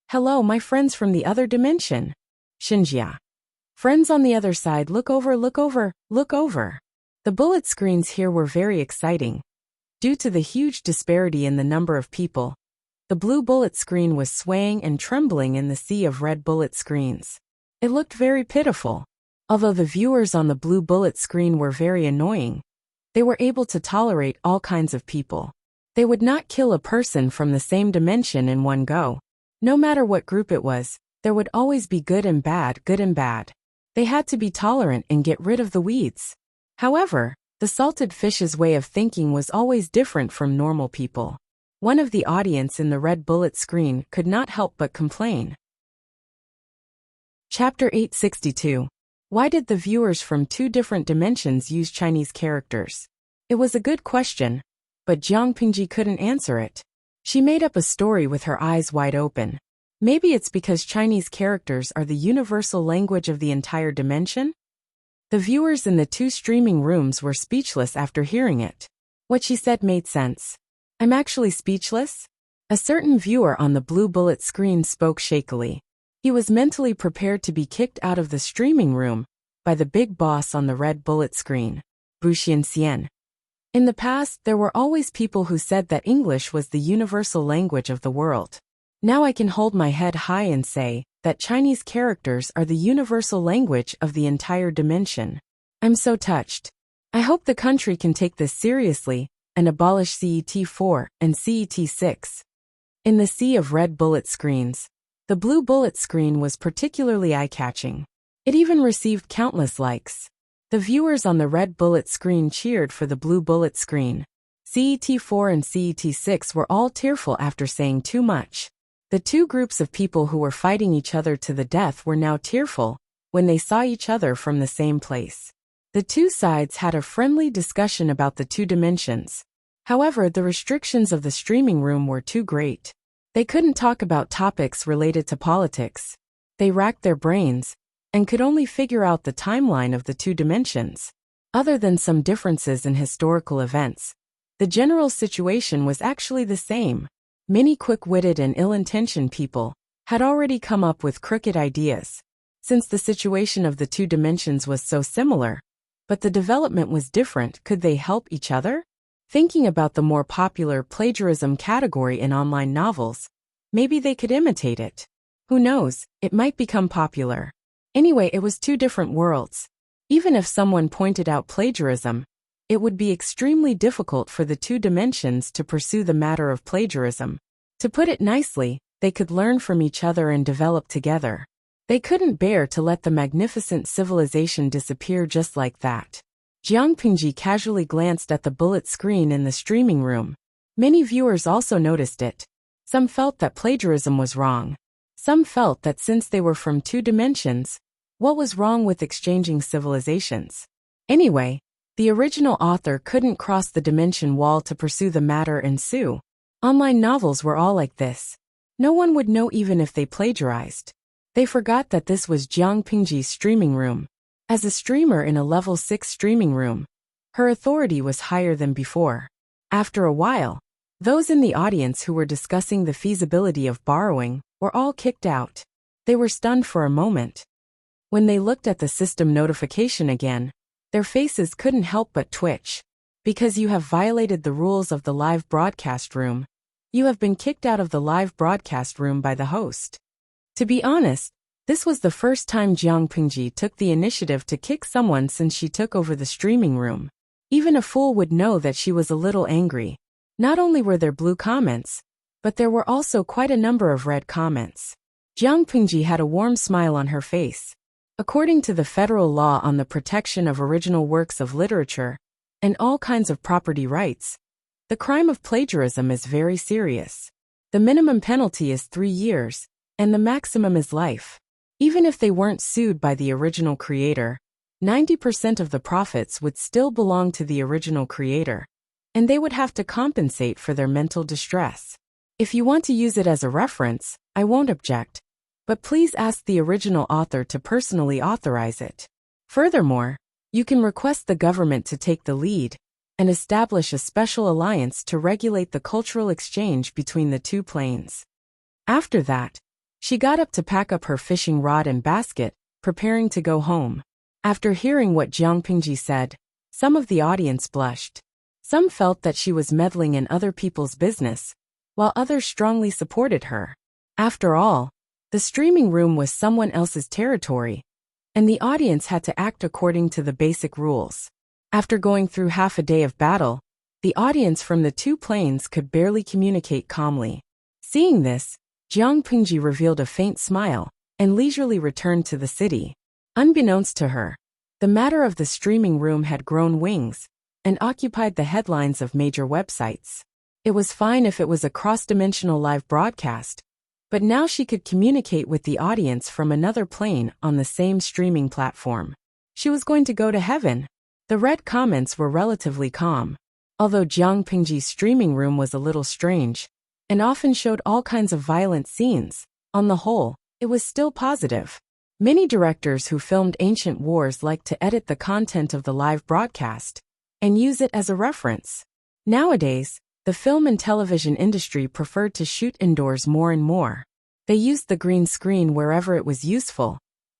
Hello my friends from the other dimension. Xinjia. Friends on the other side, look over. The bullet screens here were very exciting. Due to the huge disparity in the number of people, the blue bullet screen was swaying and trembling in the sea of red bullet screens. It looked very pitiful. Although the viewers on the blue bullet screen were very annoying, they were able to tolerate all kinds of people. They would not kill a person from the same dimension in one go. No matter what group it was, there would always be good and bad. They had to be tolerant and get rid of the weeds. However, the salted fish's way of thinking was always different from normal people. One of the audience in the red bullet screen could not help but complain. Chapter 862. Why did the viewers from 2 different dimensions use Chinese characters? It was a good question, but Jiang Pingji couldn't answer it. She made up a story with her eyes wide open. Maybe it's because Chinese characters are the universal language of the entire dimension? The viewers in the 2 streaming rooms were speechless after hearing it. What she said made sense. I'm actually speechless? A certain viewer on the blue bullet screen spoke shakily. He was mentally prepared to be kicked out of the streaming room by the big boss on the red bullet screen, Buxian Xian. In the past, there were always people who said that English was the universal language of the world. Now I can hold my head high and say that Chinese characters are the universal language of the entire dimension. I'm so touched. I hope the country can take this seriously and abolish CET4 and CET6. In the sea of red bullet screens, the blue bullet screen was particularly eye-catching. It even received countless likes. The viewers on the red bullet screen cheered for the blue bullet screen. CET4 and CET6 were all tearful after saying too much. The 2 groups of people who were fighting each other to the death were now tearful when they saw each other from the same place. The 2 sides had a friendly discussion about the 2 dimensions. However, the restrictions of the streaming room were too great. They couldn't talk about topics related to politics. They racked their brains and could only figure out the timeline of the 2 dimensions. Other than some differences in historical events, the general situation was actually the same. Many quick-witted and ill-intentioned people had already come up with crooked ideas. Since the situation of the 2 dimensions was so similar, but the development was different, could they help each other? Thinking about the more popular plagiarism category in online novels, maybe they could imitate it. Who knows, it might become popular. Anyway, it was 2 different worlds. Even if someone pointed out plagiarism, it would be extremely difficult for the 2 dimensions to pursue the matter of plagiarism. To put it nicely, they could learn from each other and develop together. They couldn't bear to let the magnificent civilization disappear just like that. Jiang Pingji casually glanced at the bullet screen in the streaming room. Many viewers also noticed it. Some felt that plagiarism was wrong. Some felt that since they were from 2 dimensions, what was wrong with exchanging civilizations? Anyway, the original author couldn't cross the dimension wall to pursue the matter and sue. Online novels were all like this. No one would know even if they plagiarized. They forgot that this was Jiang Pingji's streaming room. As a streamer in a level 6 streaming room, her authority was higher than before. After a while, those in the audience who were discussing the feasibility of borrowing were all kicked out. They were stunned for a moment. When they looked at the system notification again, their faces couldn't help but twitch. Because you have violated the rules of the live broadcast room. You have been kicked out of the live broadcast room by the host. To be honest, this was the first time Jiang Pingji took the initiative to kick someone since she took over the streaming room. Even a fool would know that she was a little angry. Not only were there blue comments, but there were also quite a number of red comments. Jiang Pingji had a warm smile on her face. According to the federal law on the protection of original works of literature and all kinds of property rights, the crime of plagiarism is very serious. The minimum penalty is 3 years, and the maximum is life. Even if they weren't sued by the original creator, 90% of the profits would still belong to the original creator, and they would have to compensate for their mental distress. If you want to use it as a reference, I won't object, but please ask the original author to personally authorize it. Furthermore, you can request the government to take the lead and establish a special alliance to regulate the cultural exchange between the two planes. After that, she got up to pack up her fishing rod and basket, preparing to go home. After hearing what Jiang Pingji said, some of the audience blushed. Some felt that she was meddling in other people's business, while others strongly supported her. After all, the streaming room was someone else's territory, and the audience had to act according to the basic rules. After going through half a day of battle, the audience from the two planes could barely communicate calmly. Seeing this, Jiang Pingji revealed a faint smile and leisurely returned to the city. Unbeknownst to her, the matter of the streaming room had grown wings and occupied the headlines of major websites. It was fine if it was a cross-dimensional live broadcast, but now she could communicate with the audience from another plane on the same streaming platform. She was going to go to heaven. The red comments were relatively calm, although Jiang Pingji's streaming room was a little strange and often showed all kinds of violent scenes. On the whole, it was still positive. Many directors who filmed ancient wars liked to edit the content of the live broadcast and use it as a reference. Nowadays, the film and television industry preferred to shoot indoors more and more. They used the green screen wherever it was useful,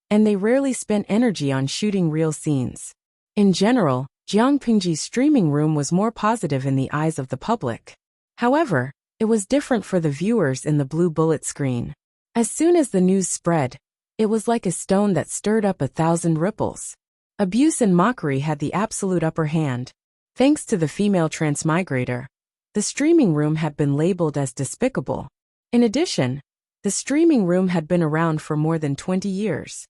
and they rarely spent energy on shooting real scenes. In general, Jiang Pingji's streaming room was more positive in the eyes of the public. However, it was different for the viewers in the blue bullet screen. As soon as the news spread, it was like a stone that stirred up 1,000 ripples. Abuse and mockery had the absolute upper hand. Thanks to the female transmigrator, the streaming room had been labeled as despicable. In addition, the streaming room had been around for more than 20 years.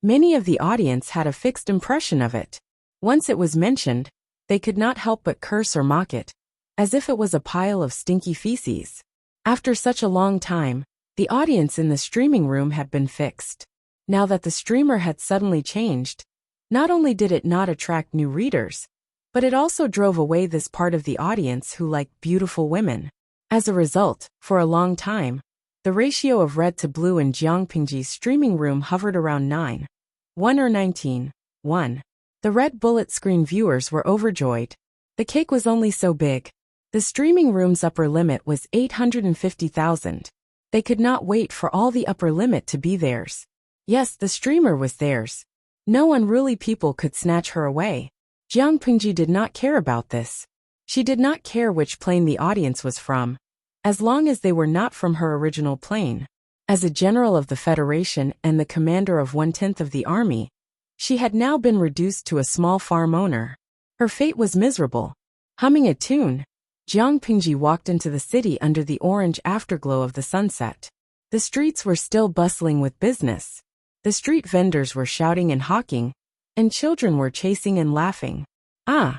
Many of the audience had a fixed impression of it. Once it was mentioned, they could not help but curse or mock it, as if it was a pile of stinky feces. After such a long time, the audience in the streaming room had been fixed. Now that the streamer had suddenly changed, not only did it not attract new readers, but it also drove away this part of the audience who liked beautiful women. As a result, for a long time, the ratio of red to blue in Jiang Pingji's streaming room hovered around 9:1 or 19:1. The red bullet screen viewers were overjoyed. The cake was only so big. The streaming room's upper limit was 850,000. They could not wait for all the upper limit to be theirs. Yes, the streamer was theirs. No unruly people could snatch her away. Jiang Pingji did not care about this. She did not care which plane the audience was from, as long as they were not from her original plane. As a general of the Federation and the commander of 1/10 of the army, she had now been reduced to a small farm owner. Her fate was miserable. Humming a tune, Jiang Pingji walked into the city under the orange afterglow of the sunset. The streets were still bustling with business. The street vendors were shouting and hawking, and children were chasing and laughing. Ah!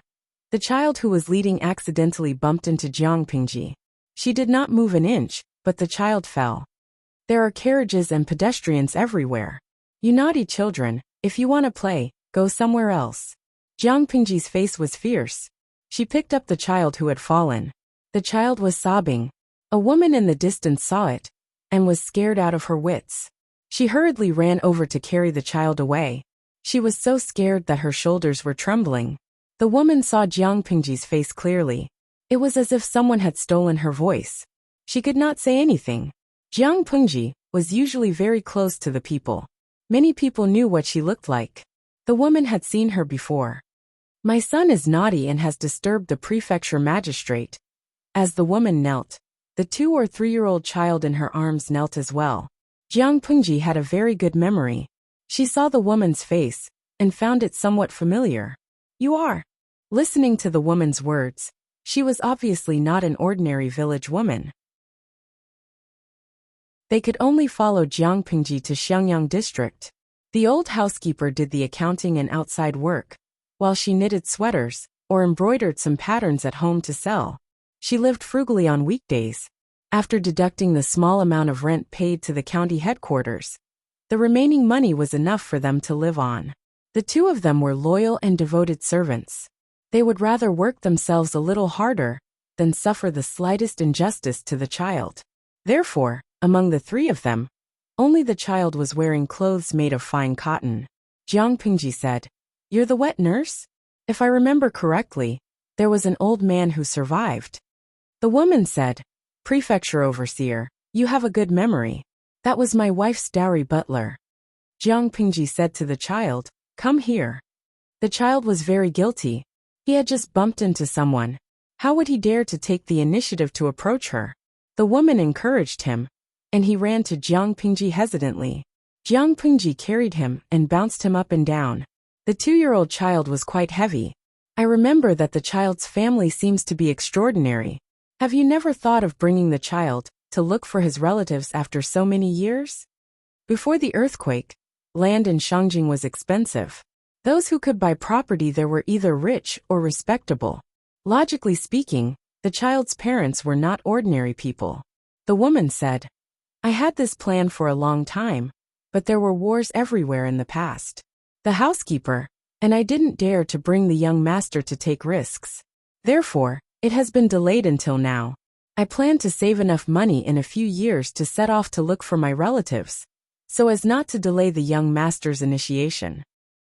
The child who was leading accidentally bumped into Jiang Pingji. She did not move an inch, but the child fell. There are carriages and pedestrians everywhere. You naughty children, if you want to play, go somewhere else. Jiang Pingji's face was fierce. She picked up the child who had fallen. The child was sobbing. A woman in the distance saw it, and was scared out of her wits. She hurriedly ran over to carry the child away. She was so scared that her shoulders were trembling. The woman saw Jiang Pingji's face clearly. It was as if someone had stolen her voice. She could not say anything. Jiang Pingji was usually very close to the people. Many people knew what she looked like. The woman had seen her before. My son is naughty and has disturbed the prefecture magistrate. As the woman knelt, the 2 or 3-year-old child in her arms knelt as well. Jiang Pengji had a very good memory. She saw the woman's face and found it somewhat familiar. You are. Listening to the woman's words, she was obviously not an ordinary village woman. They could only follow Jiang Pengji to Xiangyang district. The old housekeeper did the accounting and outside work, while she knitted sweaters or embroidered some patterns at home to sell. She lived frugally on weekdays. After deducting the small amount of rent paid to the county headquarters, the remaining money was enough for them to live on. The 2 of them were loyal and devoted servants. They would rather work themselves a little harder than suffer the slightest injustice to the child. Therefore, among the 3 of them, only the child was wearing clothes made of fine cotton. Jiang Pengji said, "You're the wet nurse?" If I remember correctly, there was an old man who survived. The woman said, "Prefecture overseer, you have a good memory. That was my wife's dowry butler." Jiang Pengji said to the child, "Come here." The child was very guilty. He had just bumped into someone. How would he dare to take the initiative to approach her? The woman encouraged him, and he ran to Jiang Pengji hesitantly. Jiang Pengji carried him and bounced him up and down. The 2-year-old child was quite heavy. I remember that the child's family seems to be extraordinary. Have you never thought of bringing the child to look for his relatives after so many years? Before the earthquake, land in Shangjing was expensive. Those who could buy property there were either rich or respectable. Logically speaking, the child's parents were not ordinary people. The woman said, "I had this plan for a long time, but there were wars everywhere in the past. The housekeeper and I didn't dare to bring the young master to take risks. Therefore, it has been delayed until now. I plan to save enough money in a few years to set off to look for my relatives, so as not to delay the young master's initiation."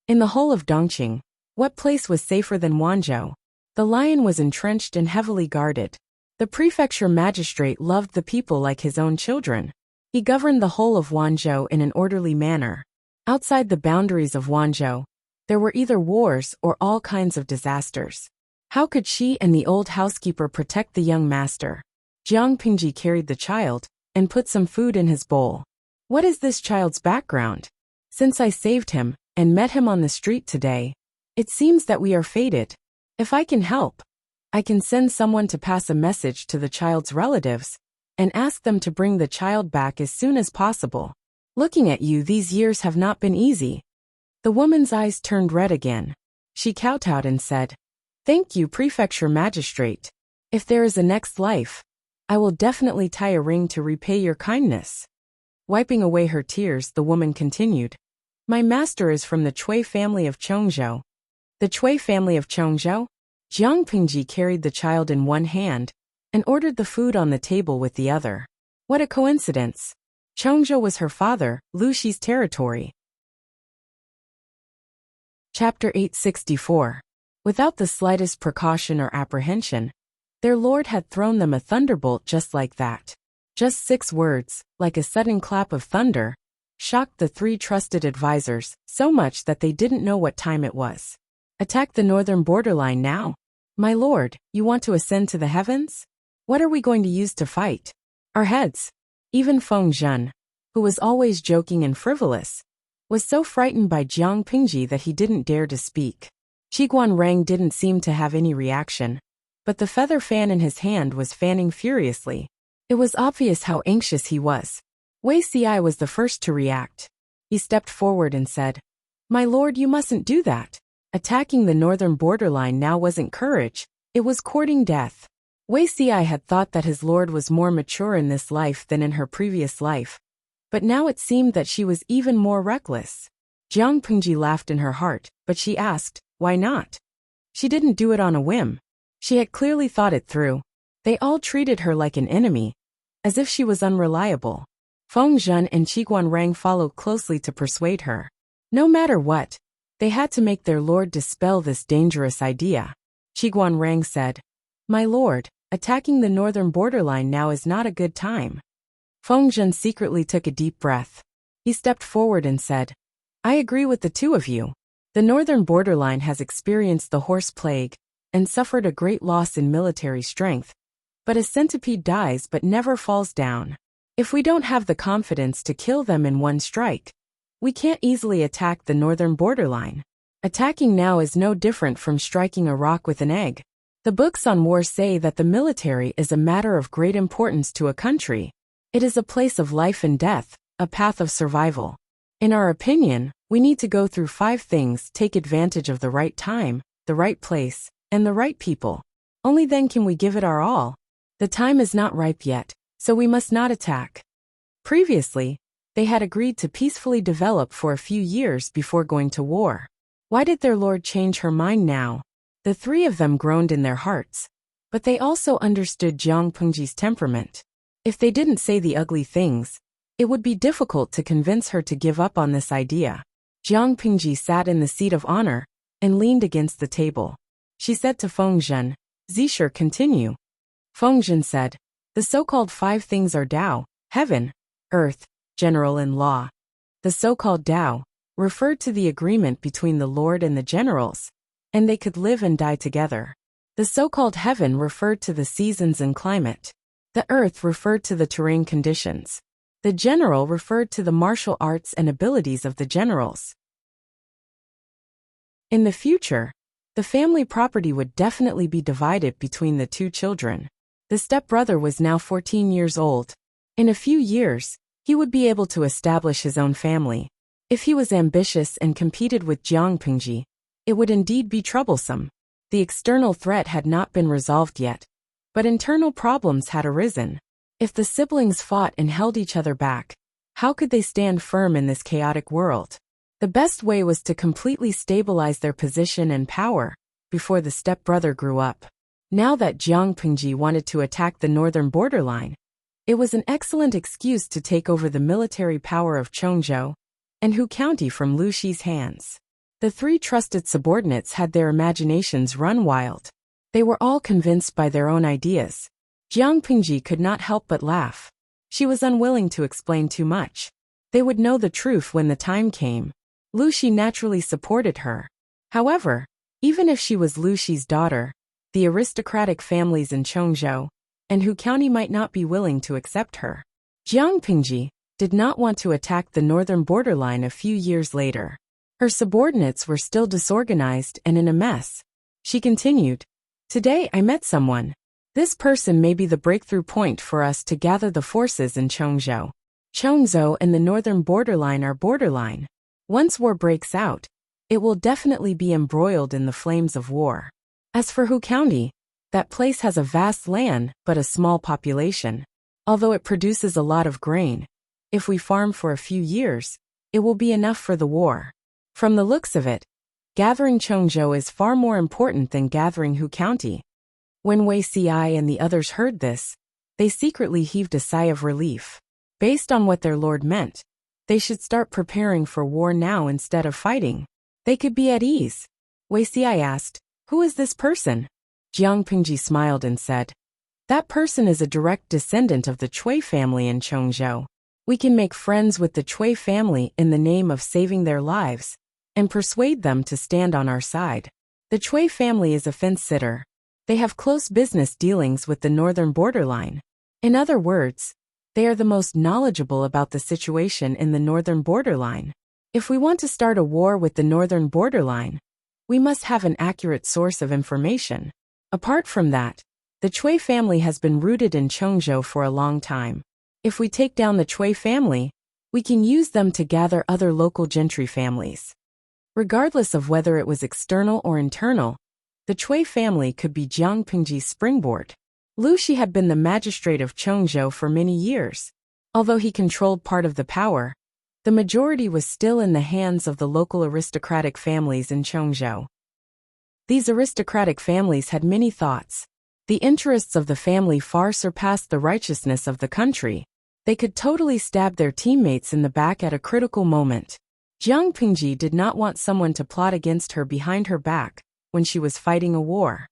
In the whole of Dongqing, what place was safer than Wanzhou? The lion was entrenched and heavily guarded. The prefecture magistrate loved the people like his own children. He governed the whole of Wanzhou in an orderly manner. Outside the boundaries of Wanzhou, there were either wars or all kinds of disasters. How could she and the old housekeeper protect the young master? Jiang Pengji carried the child and put some food in his bowl. What is this child's background? Since I saved him and met him on the street today, it seems that we are fated. If I can help, I can send someone to pass a message to the child's relatives and ask them to bring the child back as soon as possible. Looking at you, these years have not been easy. The woman's eyes turned red again. She kowtowed and said, "Thank you, prefecture magistrate. If there is a next life, I will definitely tie a ring to repay your kindness." Wiping away her tears, the woman continued, "My master is from the Cui family of Chongzhou." The Cui family of Chongzhou? Jiang Pengji carried the child in one hand and ordered the food on the table with the other. What a coincidence. Chongzhou was her father, Lu Shi's territory. Chapter 864. Without the slightest precaution or apprehension, their lord had thrown them a thunderbolt just like that. Just 6 words, like a sudden clap of thunder, shocked the 3 trusted advisors so much that they didn't know what time it was. Attack the northern borderline now? My lord, you want to ascend to the heavens? What are we going to use to fight? Our heads. Even Feng Zhen, who was always joking and frivolous, was so frightened by Jiang Pengji that he didn't dare to speak. Qiguan Rang didn't seem to have any reaction, but the feather fan in his hand was fanning furiously. It was obvious how anxious he was. Wei Xi was the first to react. He stepped forward and said, "My lord, you mustn't do that." Attacking the northern borderline now wasn't courage, it was courting death. Wei Xi had thought that his lord was more mature in this life than in her previous life, but now it seemed that she was even more reckless. Jiang Pengji laughed in her heart, but she asked, "Why not?" She didn't do it on a whim. She had clearly thought it through. They all treated her like an enemy, as if she was unreliable. Feng Zhen and Qiguan Rang followed closely to persuade her. No matter what, they had to make their lord dispel this dangerous idea. Qiguan Rang said, "My lord, attacking the northern borderline now is not a good time." Feng Zhen secretly took a deep breath. He stepped forward and said, I agree with the two of you. The northern borderline has experienced the horse plague and suffered a great loss in military strength. But a centipede dies but never falls down. If we don't have the confidence to kill them in one strike, we can't easily attack the northern borderline. Attacking now is no different from striking a rock with an egg. The books on war say that the military is a matter of great importance to a country. It is a place of life and death, a path of survival. In our opinion, we need to go through 5 things: take advantage of the right time, the right place, and the right people. Only then can we give it our all. The time is not ripe yet, so we must not attack. Previously, they had agreed to peacefully develop for a few years before going to war. Why did their lord change her mind now? The 3 of them groaned in their hearts, but they also understood Jiang Pengji's temperament. If they didn't say the ugly things, it would be difficult to convince her to give up on this idea. Jiang Pengji sat in the seat of honor and leaned against the table. She said to Feng Zhen, "Zisher, continue." Feng Zhen said, "The so-called 5 things are Tao, heaven, earth, general and law." The so-called Tao referred to the agreement between the Lord and the generals, and they could live and die together. The so-called heaven referred to the seasons and climate. The earth referred to the terrain conditions. The general referred to the martial arts and abilities of the generals. In the future, the family property would definitely be divided between the 2 children. The stepbrother was now 14 years old. In a few years, he would be able to establish his own family. If he was ambitious and competed with Jiang Pengji, it would indeed be troublesome. The external threat had not been resolved yet, but internal problems had arisen. If the siblings fought and held each other back, how could they stand firm in this chaotic world? The best way was to completely stabilize their position and power before the stepbrother grew up. Now that Jiang Pengji wanted to attack the northern borderline, it was an excellent excuse to take over the military power of Chongzhou and Hu County from Lu Shi's hands. The 3 trusted subordinates had their imaginations run wild. They were all convinced by their own ideas. Jiang Pengji could not help but laugh. She was unwilling to explain too much. They would know the truth when the time came. Lu Shi naturally supported her. However, even if she was Lu Shi's daughter, the aristocratic families in Chongzhou and Hu County might not be willing to accept her. Jiang Pengji did not want to attack the northern borderline a few years later. Her subordinates were still disorganized and in a mess. She continued, "Today I met someone. This person may be the breakthrough point for us to gather the forces in Chongzhou. Chongzhou and the northern borderline are borderline. Once war breaks out, it will definitely be embroiled in the flames of war. As for Hu County, that place has a vast land but a small population. Although it produces a lot of grain, if we farm for a few years, it will be enough for the war. From the looks of it, gathering Chongzhou is far more important than gathering Hu County." When Wuxia and the others heard this, they secretly heaved a sigh of relief. Based on what their lord meant, they should start preparing for war now instead of fighting. They could be at ease. Wuxia asked, "Who is this person?" Jiang Pengji smiled and said, "That person is a direct descendant of the Cui family in Chongzhou. We can make friends with the Cui family in the name of saving their lives and persuade them to stand on our side. The Cui family is a fence-sitter. They have close business dealings with the northern borderline. In other words, they are the most knowledgeable about the situation in the northern borderline. If we want to start a war with the northern borderline, we must have an accurate source of information. Apart from that, the Cui family has been rooted in Chongzhou for a long time. If we take down the Cui family, we can use them to gather other local gentry families. Regardless of whether it was external or internal, the Cui family could be Jiang Pengji's springboard. Lu Shi had been the magistrate of Chongzhou for many years. Although he controlled part of the power, the majority was still in the hands of the local aristocratic families in Chongzhou. These aristocratic families had many thoughts. The interests of the family far surpassed the righteousness of the country. They could totally stab their teammates in the back at a critical moment. Jiang Pengji did not want someone to plot against her behind her back when she was fighting a war.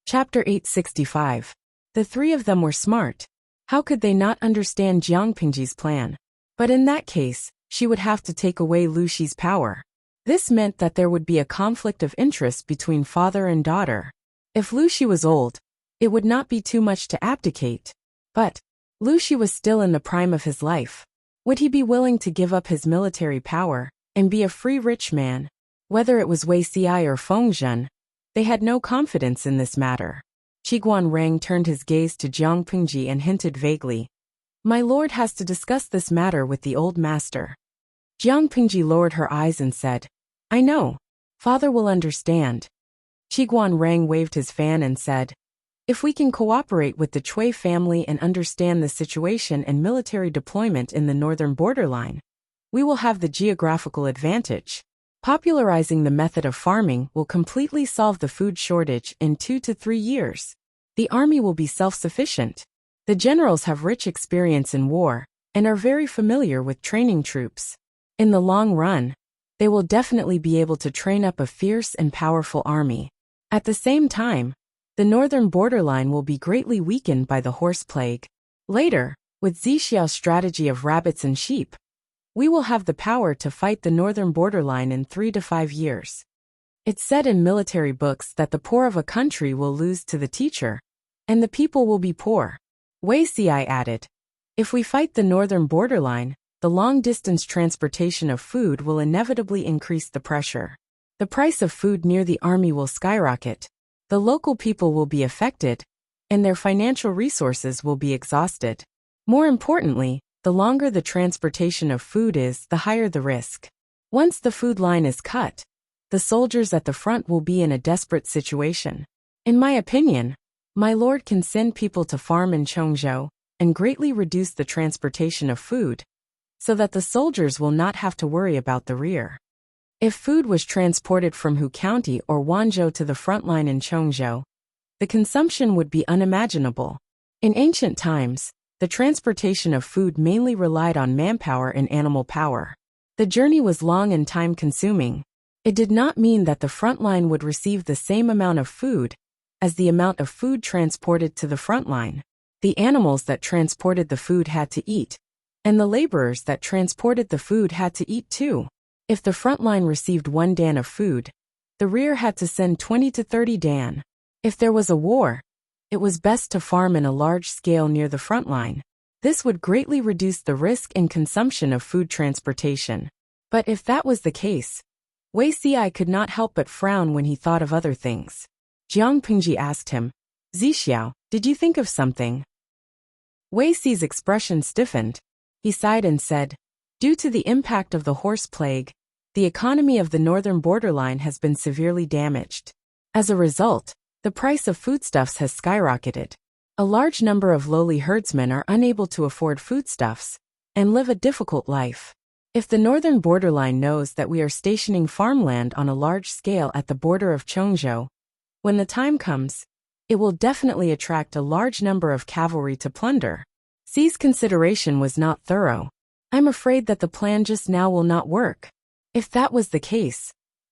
Chapter 865. The 3 of them were smart. How could they not understand Jiang Pengji's plan? But in that case, she would have to take away Lu Shi's power. This meant that there would be a conflict of interest between father and daughter. If Lu Shi was old, it would not be too much to abdicate. But Lu Shi was still in the prime of his life. Would he be willing to give up his military power and be a free rich man? Whether it was Wei Xi or Feng Zhen, they had no confidence in this matter. Qiguan Rang turned his gaze to Jiang Pingji and hinted vaguely, "My lord has to discuss this matter with the old master." Jiang Pingji lowered her eyes and said, "I know. Father will understand." Qiguan Rang waved his fan and said, "If we can cooperate with the Cui family and understand the situation and military deployment in the northern borderline, we will have the geographical advantage. Popularizing the method of farming will completely solve the food shortage in 2 to 3 years. The army will be self-sufficient. The generals have rich experience in war and are very familiar with training troops. In the long run, they will definitely be able to train up a fierce and powerful army. At the same time, the northern borderline will be greatly weakened by the horse plague. Later, with Zixiao's strategy of rabbits and sheep, we will have the power to fight the northern borderline in 3 to 5 years. It's said in military books that the poor of a country will lose to the teacher, and the people will be poor." Wei Xi added, "If we fight the northern borderline, the long-distance transportation of food will inevitably increase the pressure. The price of food near the army will skyrocket. The local people will be affected, and their financial resources will be exhausted. More importantly, the longer the transportation of food is, the higher the risk. Once the food line is cut, the soldiers at the front will be in a desperate situation. In my opinion, my lord can send people to farm in Chongzhou and greatly reduce the transportation of food, so that the soldiers will not have to worry about the rear. If food was transported from Hu County or Wanzhou to the front line in Chongzhou, the consumption would be unimaginable. In ancient times, the transportation of food mainly relied on manpower and animal power. The journey was long and time-consuming. It did not mean that the front line would receive the same amount of food as the amount of food transported to the front line. The animals that transported the food had to eat, and the laborers that transported the food had to eat too. If the front line received 1 dan of food, the rear had to send 20 to 30 dan. If there was a war, it was best to farm in a large scale near the front line. This would greatly reduce the risk and consumption of food transportation. But if that was the case, Wei Xi could not help but frown when he thought of other things. Jiang Pingji asked him, "Zixiao, did you think of something?" Wei Xi's expression stiffened. He sighed and said, "Due to the impact of the horse plague, the economy of the northern borderline has been severely damaged. As a result, the price of foodstuffs has skyrocketed. A large number of lowly herdsmen are unable to afford foodstuffs and live a difficult life. If the northern borderline knows that we are stationing farmland on a large scale at the border of Chongzhou, when the time comes, it will definitely attract a large number of cavalry to plunder." Xi's consideration was not thorough. "I'm afraid that the plan just now will not work. If that was the case,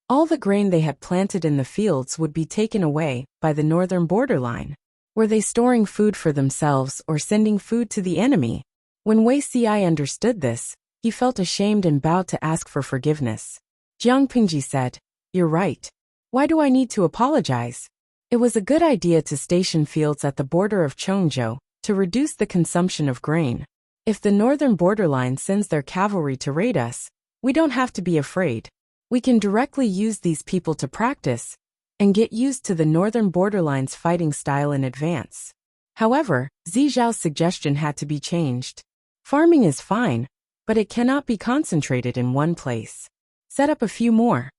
all the grain they had planted in the fields would be taken away by the northern borderline. Were they storing food for themselves or sending food to the enemy?" When Wei Xi understood this, he felt ashamed and bowed to ask for forgiveness. Jiang Pingji said, "You're right. Why do I need to apologize? It was a good idea to station fields at the border of Chongzhou to reduce the consumption of grain. If the northern borderline sends their cavalry to raid us, we don't have to be afraid. We can directly use these people to practice and get used to the northern borderline's fighting style in advance." However, Zixiao's suggestion had to be changed. Farming is fine, but it cannot be concentrated in one place. Set up a few more.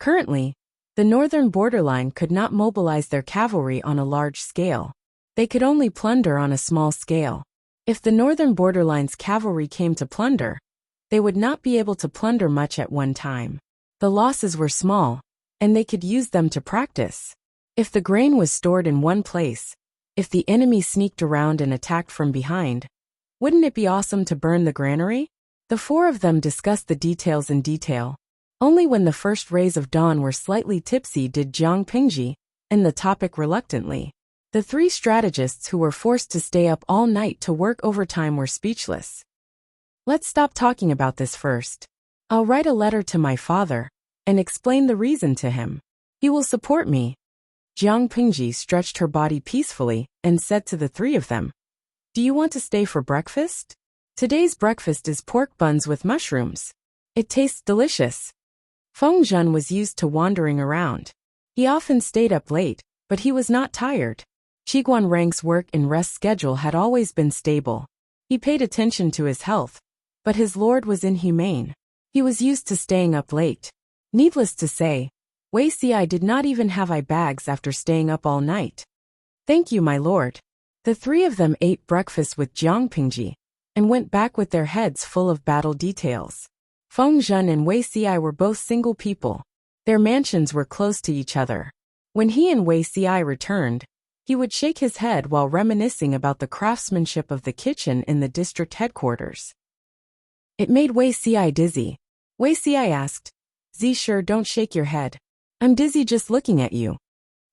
Currently, the northern borderline could not mobilize their cavalry on a large scale. They could only plunder on a small scale. If the northern borderline's cavalry came to plunder, they would not be able to plunder much at one time. The losses were small, and they could use them to practice. If the grain was stored in one place, if the enemy sneaked around and attacked from behind, wouldn't it be awesome to burn the granary? The 4 of them discussed the details in detail. Only when the first rays of dawn were slightly tipsy did Jiang Pingji end the topic reluctantly. The 3 strategists who were forced to stay up all night to work overtime were speechless. Let's stop talking about this first. I'll write a letter to my father and explain the reason to him. He will support me. Jiang Pingji stretched her body peacefully and said to the three of them, "Do you want to stay for breakfast? Today's breakfast is pork buns with mushrooms. It tastes delicious." Feng Zhen was used to wandering around. He often stayed up late, but he was not tired. Qiguan Rang's work and rest schedule had always been stable. He paid attention to his health, but his lord was inhumane. He was used to staying up late. Needless to say, Wei Xi did not even have eye bags after staying up all night. "Thank you, my lord." The three of them ate breakfast with Jiang Pingji and went back with their heads full of battle details. Feng Zhen and Wei Xi were both single people. Their mansions were close to each other. When he and Wei Xi returned, he would shake his head while reminiscing about the craftsmanship of the kitchen in the district headquarters. It made Wei Xi dizzy. Wei Xi asked, "Sure, don't shake your head. I'm dizzy just looking at you."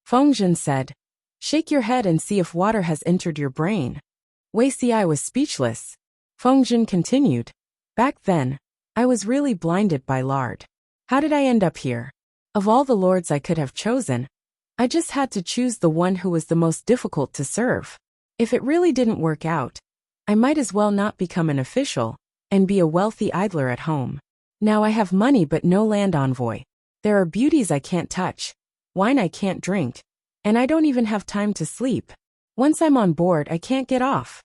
Feng Zhen said, "Shake your head and see if water has entered your brain." Wei Xi was speechless. Feng Zhen continued, "Back then, I was really blinded by lard. How did I end up here? Of all the lords I could have chosen, I just had to choose the one who was the most difficult to serve. If it really didn't work out, I might as well not become an official and be a wealthy idler at home. Now I have money but no land envoy. There are beauties I can't touch, wine I can't drink, and I don't even have time to sleep. Once I'm on board, I can't get off."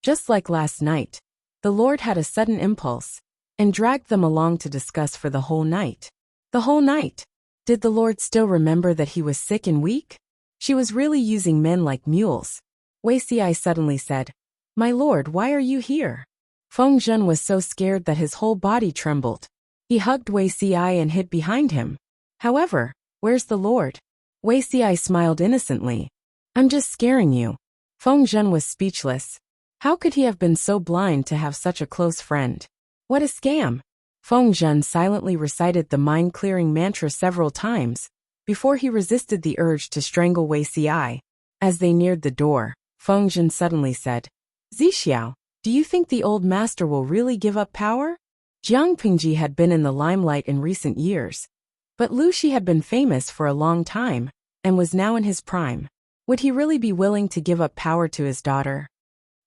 Just like last night, the Lord had a sudden impulse and dragged them along to discuss for the whole night. The whole night. Did the Lord still remember that he was sick and weak? She was really using men like mules. Wei Xi suddenly said, "My lord, why are you here?" Feng Zhen was so scared that his whole body trembled. He hugged Wei Xi and hid behind him. "However, where's the Lord?" Wei Xi smiled innocently. "I'm just scaring you." Feng Zhen was speechless. How could he have been so blind to have such a close friend? What a scam! Feng Zhen silently recited the mind-clearing mantra several times before he resisted the urge to strangle Wei Xi. As they neared the door, Feng Zhen suddenly said, "Zixiao, do you think the old master will really give up power?" Jiang Pingji had been in the limelight in recent years, but Lu Shi had been famous for a long time and was now in his prime. Would he really be willing to give up power to his daughter?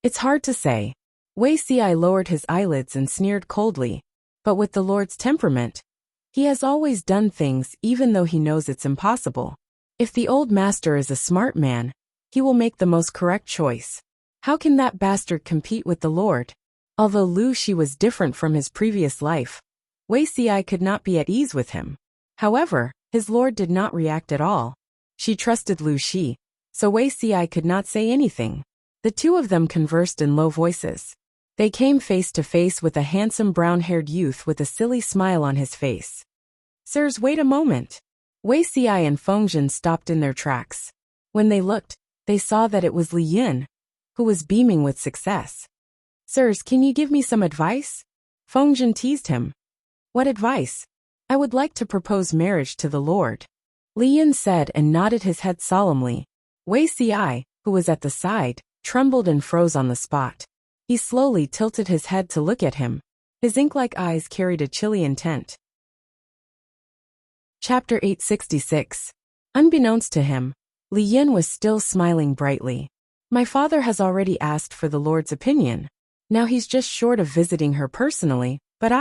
It's hard to say. Wei Xi lowered his eyelids and sneered coldly. But with the Lord's temperament, he has always done things even though he knows it's impossible. If the old master is a smart man, he will make the most correct choice. How can that bastard compete with the Lord? Although Lu Shi was different from his previous life, Wei Xi could not be at ease with him. However, his lord did not react at all. She trusted Lu Shi, so Wei Xi could not say anything. The two of them conversed in low voices. They came face to face with a handsome brown-haired youth with a silly smile on his face. "Sirs, wait a moment." Wei Xi and Feng Zhen stopped in their tracks. When they looked, they saw that it was Li Yin, who was beaming with success. "Sirs, can you give me some advice?" Feng Zhen teased him. "What advice?" "I would like to propose marriage to the Lord," Li Yin said and nodded his head solemnly. Wei Xi, who was at the side, trembled and froze on the spot. He slowly tilted his head to look at him. His ink-like eyes carried a chilly intent. Chapter 866. Unbeknownst to him, Li Yin was still smiling brightly. "My father has already asked for the Lord's opinion. Now he's just short of visiting her personally, but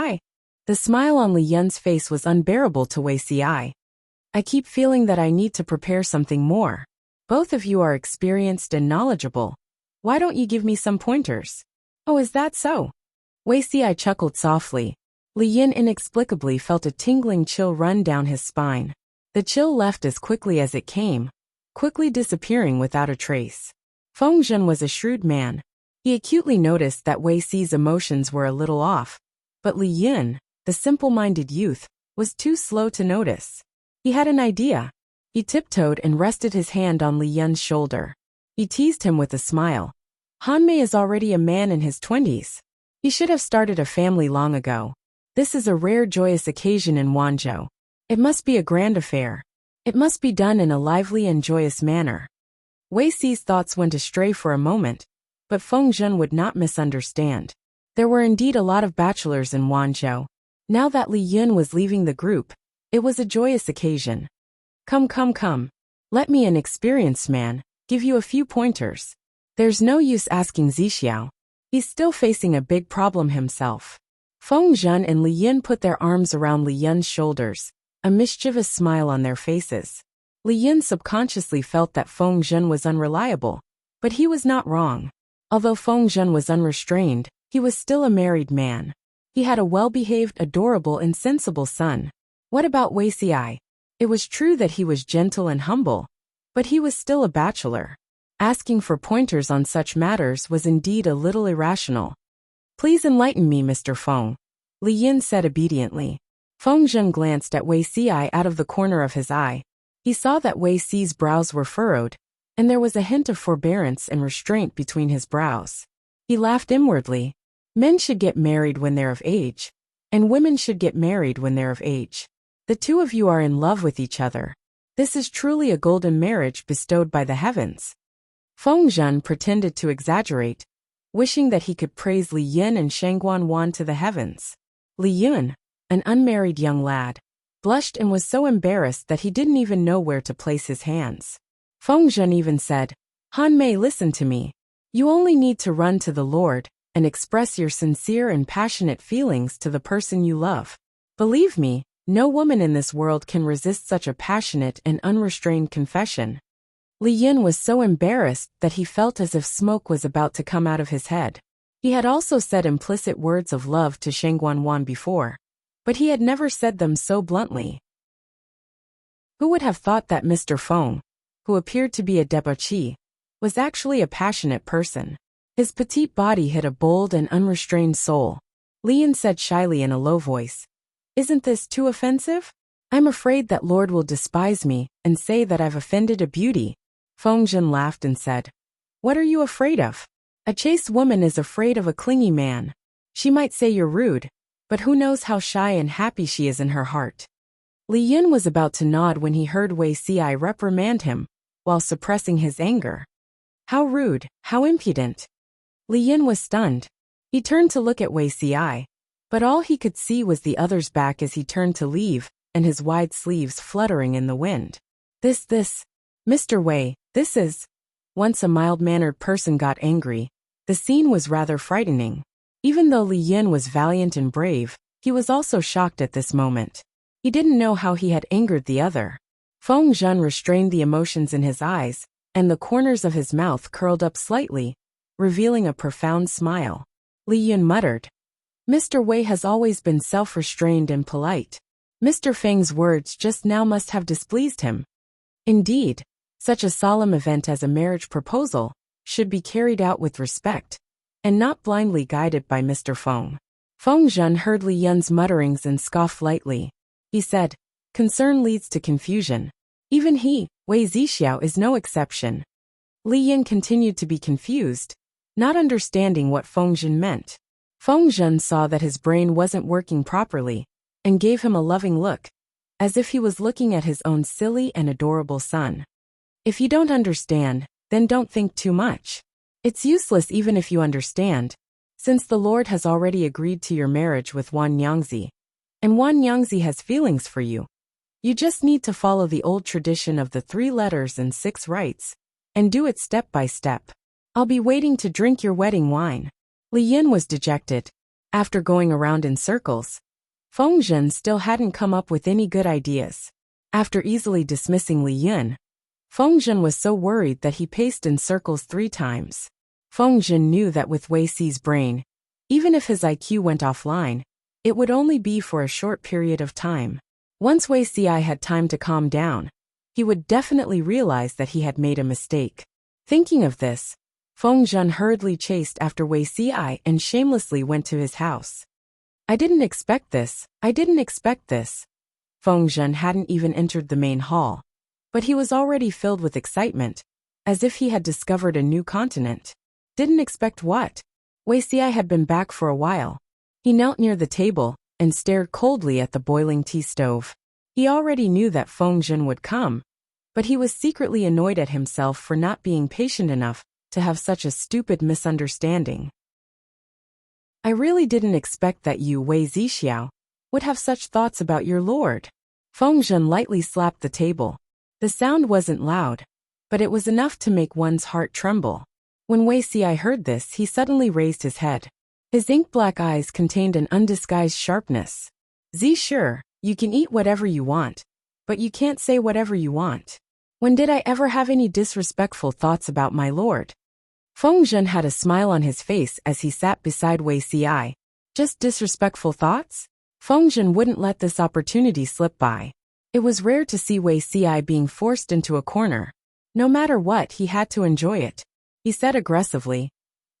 The smile on Li Yin's face was unbearable to Wei Xi. "I keep feeling that I need to prepare something more. Both of you are experienced and knowledgeable. Why don't you give me some pointers?" "Oh, is that so?" Wei Xi chuckled softly. Li Yin inexplicably felt a tingling chill run down his spine. The chill left as quickly as it came, quickly disappearing without a trace. Feng Zhen was a shrewd man. He acutely noticed that Wei Xi's emotions were a little off, but Li Yin, the simple-minded youth, was too slow to notice. He had an idea. He tiptoed and rested his hand on Li Yin's shoulder. He teased him with a smile. "Hanmei is already a man in his 20s. He should have started a family long ago. This is a rare joyous occasion in Wanzhou. It must be a grand affair. It must be done in a lively and joyous manner." Wei Xi's thoughts went astray for a moment, but Feng Zhen would not misunderstand. There were indeed a lot of bachelors in Wanzhou. Now that Li Yun was leaving the group, it was a joyous occasion. Come, come, come. Let me, an experienced man, give you a few pointers. There's no use asking Zixiao. He's still facing a big problem himself. Feng Zhen and Li Yun put their arms around Li Yun's shoulders, a mischievous smile on their faces. Li Yun subconsciously felt that Feng Zhen was unreliable, but he was not wrong. Although Feng Zhen was unrestrained, he was still a married man. He had a well-behaved, adorable and sensible son. What about Wei Xi? It was true that he was gentle and humble, but he was still a bachelor. Asking for pointers on such matters was indeed a little irrational. Please enlighten me, Mr. Feng, Li Yun said obediently. Feng Zhen glanced at Wei Xi out of the corner of his eye. He saw that Wei Xi's brows were furrowed, and there was a hint of forbearance and restraint between his brows. He laughed inwardly. Men should get married when they're of age, and women should get married when they're of age. The two of you are in love with each other. This is truly a golden marriage bestowed by the heavens. Feng Zhen pretended to exaggerate, wishing that he could praise Li Yun and Shangguan Wan to the heavens. Li Yun, an unmarried young lad, blushed and was so embarrassed that he didn't even know where to place his hands. Feng Zhen even said, Han Mei, listen to me. You only need to run to the Lord and express your sincere and passionate feelings to the person you love. Believe me, no woman in this world can resist such a passionate and unrestrained confession. Li Yun was so embarrassed that he felt as if smoke was about to come out of his head. He had also said implicit words of love to Shangguan Wan before, but he had never said them so bluntly. Who would have thought that Mr. Feng, who appeared to be a debauchee, was actually a passionate person? His petite body hid a bold and unrestrained soul. Li Yun said shyly in a low voice, Isn't this too offensive? I'm afraid that Lord will despise me and say that I've offended a beauty. Feng Zhen laughed and said, What are you afraid of? A chaste woman is afraid of a clingy man. She might say you're rude, but who knows how shy and happy she is in her heart. Li Yun was about to nod when he heard Wei Xi reprimand him, while suppressing his anger. How rude, how impudent. Li Yun was stunned. He turned to look at Wei Xi, but all he could see was the other's back as he turned to leave, and his wide sleeves fluttering in the wind. Mr. Wei, this is... Once a mild-mannered person got angry, the scene was rather frightening. Even though Li Yun was valiant and brave, he was also shocked at this moment. He didn't know how he had angered the other. Feng Zhen restrained the emotions in his eyes, and the corners of his mouth curled up slightly, revealing a profound smile. Li Yun muttered, Mr. Wei has always been self-restrained and polite. Mr. Feng's words just now must have displeased him. Indeed, such a solemn event as a marriage proposal should be carried out with respect, and not blindly guided by Mr. Feng. Feng Zhen heard Li Yun's mutterings and scoffed lightly. He said, Concern leads to confusion. Even he, Wei Zixiao, is no exception. Li Yun continued to be confused, not understanding what Feng Zhen meant. Feng Zhen saw that his brain wasn't working properly, and gave him a loving look, as if he was looking at his own silly and adorable son. If you don't understand, then don't think too much. It's useless even if you understand, since the Lord has already agreed to your marriage with Wan Yangzi, and Wan Yangzi has feelings for you. You just need to follow the old tradition of the 3 letters and 6 rites, and do it step by step. I'll be waiting to drink your wedding wine. Li Yun was dejected. After going around in circles, Feng Zhen still hadn't come up with any good ideas. After easily dismissing Li Yun, Feng Zhen was so worried that he paced in circles 3 times. Feng Zhen knew that with Wei Xi's brain, even if his IQ went offline, it would only be for a short period of time. Once Wei Xi had time to calm down, he would definitely realize that he had made a mistake. Thinking of this, Feng Zhen hurriedly chased after Wei Xi and shamelessly went to his house. I didn't expect this. Feng Zhen hadn't even entered the main hall, but he was already filled with excitement, as if he had discovered a new continent. Didn't expect what? Wei Xi had been back for a while. He knelt near the table and stared coldly at the boiling tea stove. He already knew that Feng Zhen would come, but he was secretly annoyed at himself for not being patient enough to have such a stupid misunderstanding. I really didn't expect that you, Wei Zixiao, would have such thoughts about your lord. Feng Zhen lightly slapped the table. The sound wasn't loud, but it was enough to make one's heart tremble. When Wei Xi heard this, he suddenly raised his head. His ink-black eyes contained an undisguised sharpness. Sure, you can eat whatever you want, but you can't say whatever you want. When did I ever have any disrespectful thoughts about my lord? Feng Zhen had a smile on his face as he sat beside Wei Xi. Just disrespectful thoughts? Feng Zhen wouldn't let this opportunity slip by. It was rare to see Wei Xi being forced into a corner. No matter what, he had to enjoy it. He said aggressively.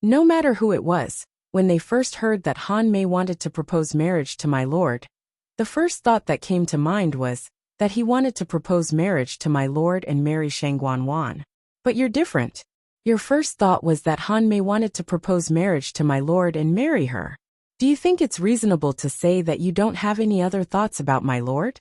No matter who it was, when they first heard that Han Mei wanted to propose marriage to my lord, the first thought that came to mind was that he wanted to propose marriage to my lord and marry Shangguan Wan. But you're different. Your first thought was that Han Mei wanted to propose marriage to my lord and marry her. Do you think it's reasonable to say that you don't have any other thoughts about my lord?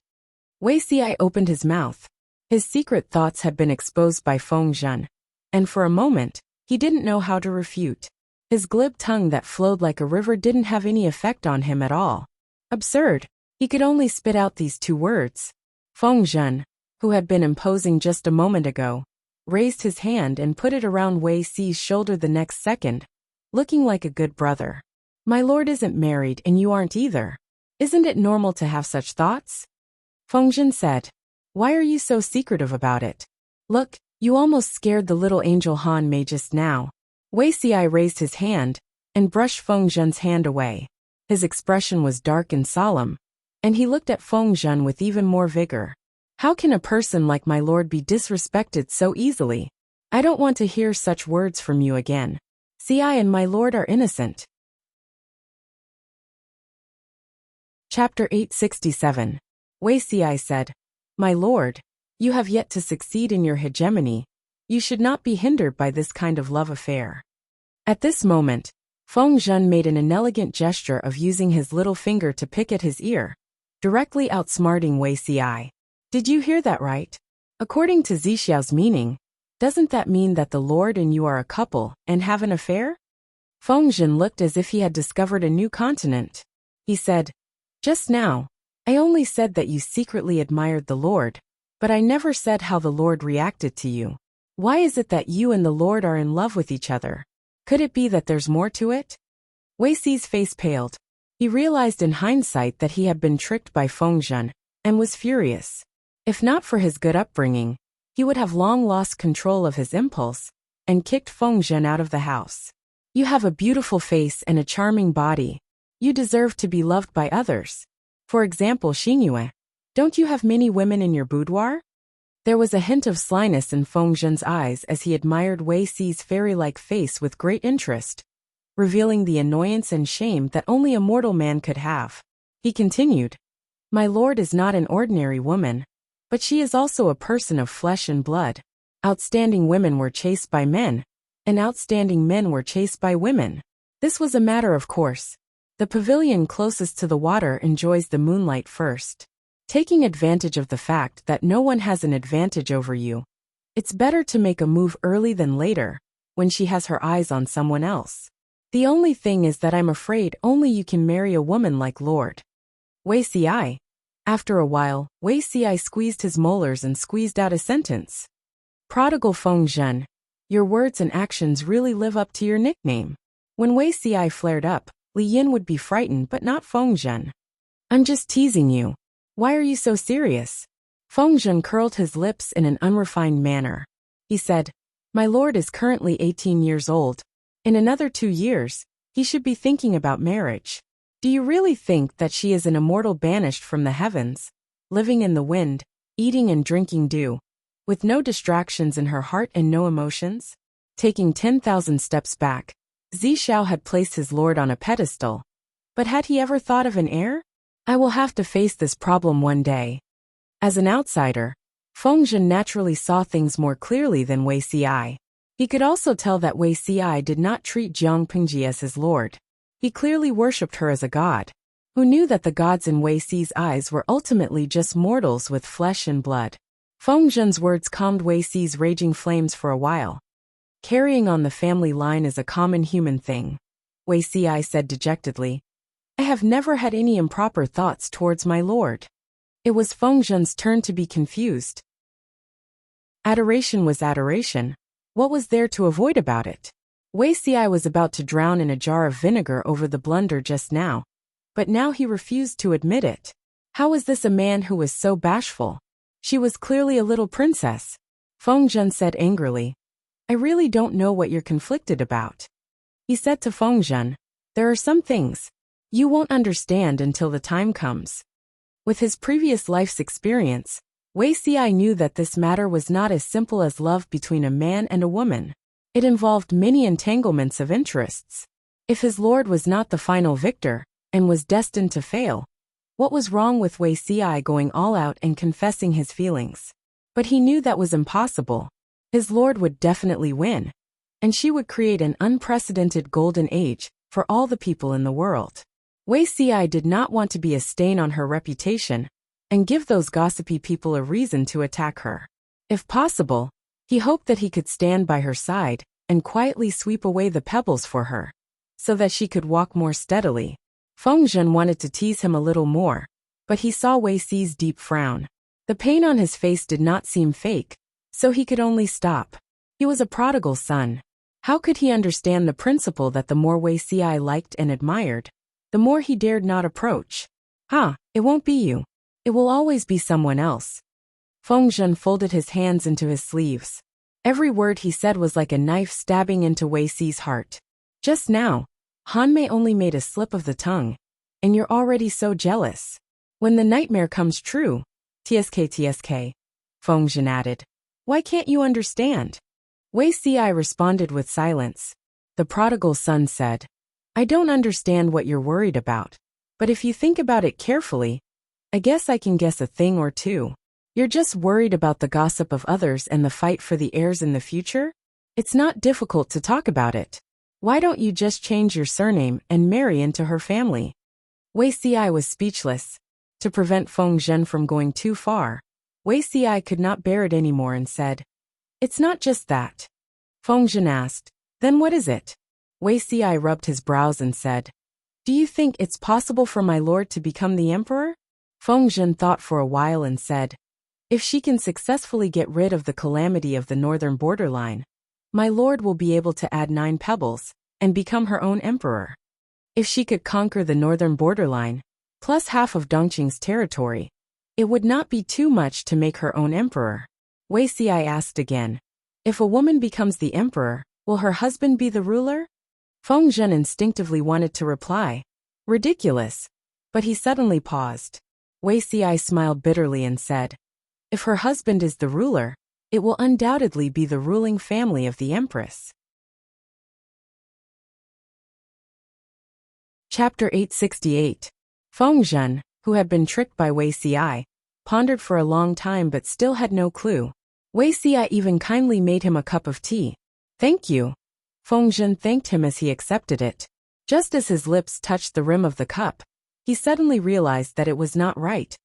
Wei Xi opened his mouth. His secret thoughts had been exposed by Feng Zhen, and for a moment, he didn't know how to refute. His glib tongue that flowed like a river didn't have any effect on him at all. Absurd. He could only spit out these two words. Feng Zhen, who had been imposing just a moment ago, raised his hand and put it around Wei Xi's shoulder the next second, looking like a good brother. My lord isn't married and you aren't either. Isn't it normal to have such thoughts? Feng Zhen said. Why are you so secretive about it? Look, you almost scared the little angel Han Mei just now. Wei Xi raised his hand and brushed Feng Zhen's hand away. His expression was dark and solemn, and he looked at Feng Zhen with even more vigor. How can a person like my lord be disrespected so easily? I don't want to hear such words from you again. Xi and my lord are innocent. Chapter 867. Wei Xi said, My lord, you have yet to succeed in your hegemony. You should not be hindered by this kind of love affair. At this moment, Feng Zhen made an inelegant gesture of using his little finger to pick at his ear, directly outsmarting Wei Xi. Did you hear that right? According to Zixiao's meaning, doesn't that mean that the lord and you are a couple and have an affair? Feng Zhen looked as if he had discovered a new continent. He said, Just now, I only said that you secretly admired the lord, but I never said how the lord reacted to you. Why is it that you and the lord are in love with each other? Could it be that there's more to it? Wei Xi's face paled. He realized in hindsight that he had been tricked by Feng Zhen, and was furious. If not for his good upbringing, he would have long lost control of his impulse, and kicked Feng Zhen out of the house. You have a beautiful face and a charming body. You deserve to be loved by others. For example, Xingyue. Don't you have many women in your boudoir? There was a hint of slyness in Feng Zhen's eyes as he admired Wei Xi's fairy-like face with great interest, revealing the annoyance and shame that only a mortal man could have. He continued, My lord is not an ordinary woman, but she is also a person of flesh and blood. Outstanding women were chased by men, and outstanding men were chased by women. This was a matter of course. The pavilion closest to the water enjoys the moonlight first. Taking advantage of the fact that no one has an advantage over you, it's better to make a move early than later, when she has her eyes on someone else. The only thing is that I'm afraid only you can marry a woman like Lord Wei Xi. After a while, Wei Xi squeezed his molars and squeezed out a sentence. Prodigal Feng Zhen, your words and actions really live up to your nickname. When Wei Xi flared up, Li Yin would be frightened but not Feng Zhen. I'm just teasing you. Why are you so serious? Feng Zhen curled his lips in an unrefined manner. He said, My lord is currently 18 years old. In another 2 years, he should be thinking about marriage. Do you really think that she is an immortal banished from the heavens, living in the wind, eating and drinking dew, with no distractions in her heart and no emotions? Taking 10,000 steps back, Zixiao had placed his lord on a pedestal. But had he ever thought of an heir? I will have to face this problem one day. As an outsider, Feng Zhen naturally saw things more clearly than Wei Xi. He could also tell that Wei Xi did not treat Jiang Pingji as his lord. He clearly worshipped her as a god. Who knew that the gods in Wei Xi's eyes were ultimately just mortals with flesh and blood? Feng Zhen's words calmed Wei Xi's raging flames for a while. Carrying on the family line is a common human thing. Wuxia said dejectedly. I have never had any improper thoughts towards my lord. It was Feng Zhen's turn to be confused. Adoration was adoration. What was there to avoid about it? Wuxia was about to drown in a jar of vinegar over the blunder just now, but now he refused to admit it. How was this a man who was so bashful? She was clearly a little princess. Feng Zhen said angrily. I really don't know what you're conflicted about. He said to Feng Zhen, there are some things you won't understand until the time comes. With his previous life's experience, Wuxia knew that this matter was not as simple as love between a man and a woman. It involved many entanglements of interests. If his lord was not the final victor, and was destined to fail, what was wrong with Wuxia going all out and confessing his feelings? But he knew that was impossible. His lord would definitely win, and she would create an unprecedented golden age for all the people in the world. Wuxia did not want to be a stain on her reputation and give those gossipy people a reason to attack her. If possible, he hoped that he could stand by her side and quietly sweep away the pebbles for her, so that she could walk more steadily. Feng Zhen wanted to tease him a little more, but he saw Wuxia's deep frown. The pain on his face did not seem fake, so he could only stop. He was a prodigal son. How could he understand the principle that the more Wuxia liked and admired, the more he dared not approach? It won't be you. It will always be someone else. Feng Zhen folded his hands into his sleeves. Every word he said was like a knife stabbing into Wuxia's heart. Just now, Hanmei only made a slip of the tongue, and you're already so jealous. When the nightmare comes true, TSK, Feng Zhen added. Why can't you understand? Wuxia responded with silence. The prodigal son said, I don't understand what you're worried about, but if you think about it carefully, I guess I can guess a thing or two. You're just worried about the gossip of others and the fight for the heirs in the future? It's not difficult to talk about it. Why don't you just change your surname and marry into her family? Wuxia was speechless. To prevent Feng Zhen from going too far, Wuxia could not bear it anymore and said, It's not just that. Feng Zhen asked, Then what is it? Wuxia rubbed his brows and said, Do you think it's possible for my lord to become the emperor? Feng Zhen thought for a while and said, If she can successfully get rid of the calamity of the northern borderline, my lord will be able to add 9 pebbles and become her own emperor. If she could conquer the northern borderline, plus half of Dongqing's territory, it would not be too much to make her own emperor. Wuxia asked again, If a woman becomes the emperor, will her husband be the ruler? Feng Zhen instinctively wanted to reply, Ridiculous, but he suddenly paused. Wuxia smiled bitterly and said, If her husband is the ruler, it will undoubtedly be the ruling family of the empress. Chapter 868. Feng Zhen, who had been tricked by Wuxia, pondered for a long time but still had no clue. Wuxia even kindly made him a cup of tea. Thank you. Feng Zhen thanked him as he accepted it. Just as his lips touched the rim of the cup, he suddenly realized that it was not right.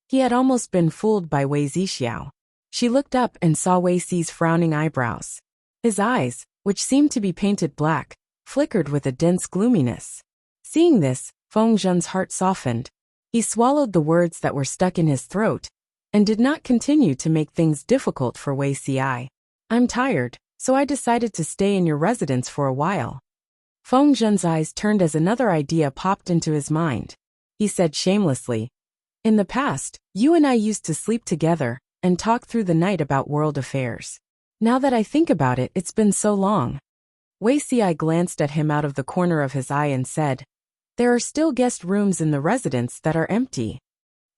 He had almost been fooled by Wuxia. She looked up and saw Wuxi's frowning eyebrows. His eyes, which seemed to be painted black, flickered with a dense gloominess. Seeing this, Feng Zhen's heart softened. He swallowed the words that were stuck in his throat, and did not continue to make things difficult for Wuxia. I'm tired, so I decided to stay in your residence for a while. Feng Zhen's eyes turned as another idea popped into his mind. He said shamelessly, In the past, you and I used to sleep together and talk through the night about world affairs. Now that I think about it, it's been so long. Wuxia glanced at him out of the corner of his eye and said, There are still guest rooms in the residence that are empty.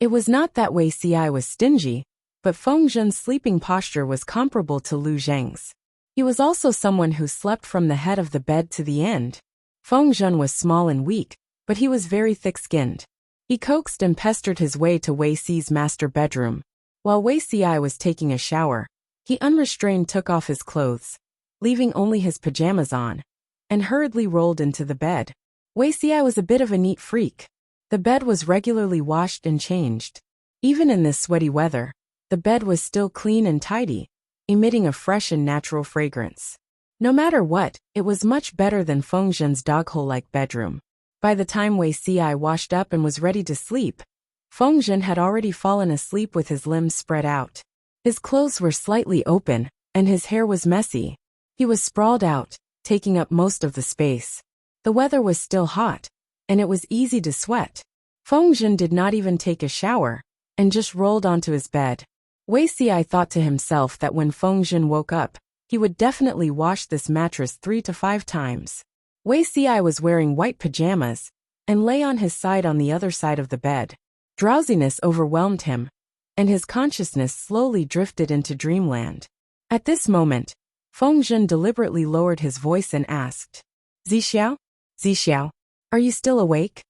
It was not that Wuxia was stingy, but Feng Zhen's sleeping posture was comparable to Lu Zheng's. He was also someone who slept from the head of the bed to the end. Feng Zhen was small and weak, but he was very thick-skinned. He coaxed and pestered his way to Wuxi's master bedroom. While Wuxia was taking a shower, he unrestrained took off his clothes, leaving only his pajamas on, and hurriedly rolled into the bed. Wuxia was a bit of a neat freak. The bed was regularly washed and changed. Even in this sweaty weather, the bed was still clean and tidy, emitting a fresh and natural fragrance. No matter what, it was much better than Feng Zhen's doghole-like bedroom. By the time Wei Xi washed up and was ready to sleep, Feng Zhen had already fallen asleep with his limbs spread out. His clothes were slightly open, and his hair was messy. He was sprawled out, taking up most of the space. The weather was still hot, and it was easy to sweat. Feng Zhen did not even take a shower, and just rolled onto his bed. Wei Xi thought to himself that when Feng Zhen woke up, he would definitely wash this mattress 3 to 5 times. Wei Xi was wearing white pajamas, and lay on his side on the other side of the bed. Drowsiness overwhelmed him, and his consciousness slowly drifted into dreamland. At this moment, Feng Zhen deliberately lowered his voice and asked, Zixiao? Zixiao, are you still awake?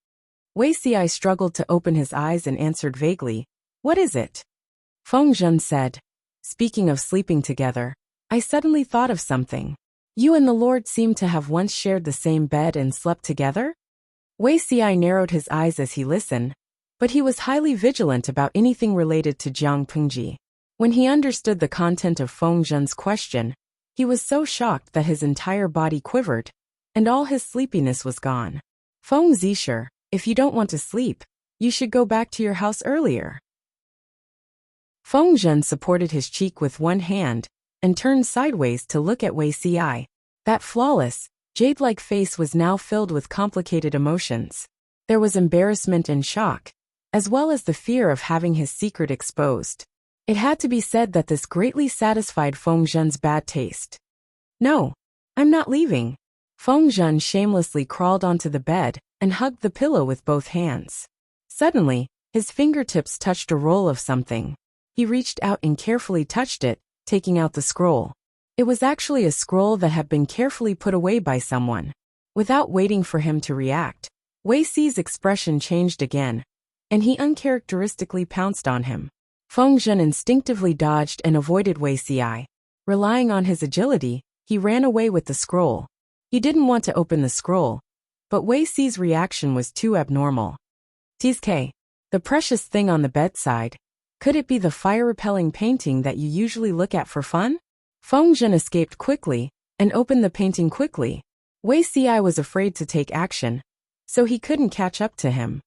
Wei Xi struggled to open his eyes and answered vaguely, What is it? Feng Zhen said, Speaking of sleeping together, I suddenly thought of something. You and the Lord seem to have once shared the same bed and slept together? Wei Xi narrowed his eyes as he listened, but he was highly vigilant about anything related to Jiang Pingji. When he understood the content of Feng Zhen's question, he was so shocked that his entire body quivered, and all his sleepiness was gone. Feng Zisher, if you don't want to sleep, you should go back to your house earlier. Feng Zhen supported his cheek with one hand, and turned sideways to look at Wei Xi. That flawless, jade-like face was now filled with complicated emotions. There was embarrassment and shock, as well as the fear of having his secret exposed. It had to be said that this greatly satisfied Feng Zhen's bad taste. No, I'm not leaving. Feng Zhen shamelessly crawled onto the bed and hugged the pillow with both hands. Suddenly, his fingertips touched a roll of something. He reached out and carefully touched it, taking out the scroll. It was actually a scroll that had been carefully put away by someone. Without waiting for him to react, Wei Xi's expression changed again, and he uncharacteristically pounced on him. Feng Zhen instinctively dodged and avoided Wei Xi. Relying on his agility, he ran away with the scroll. He didn't want to open the scroll, but Wei Xi's reaction was too abnormal. Tsk, the precious thing on the bedside. Could it be the fire-repelling painting that you usually look at for fun? Feng Zhen escaped quickly, and opened the painting quickly. Wei Xi was afraid to take action, so he couldn't catch up to him.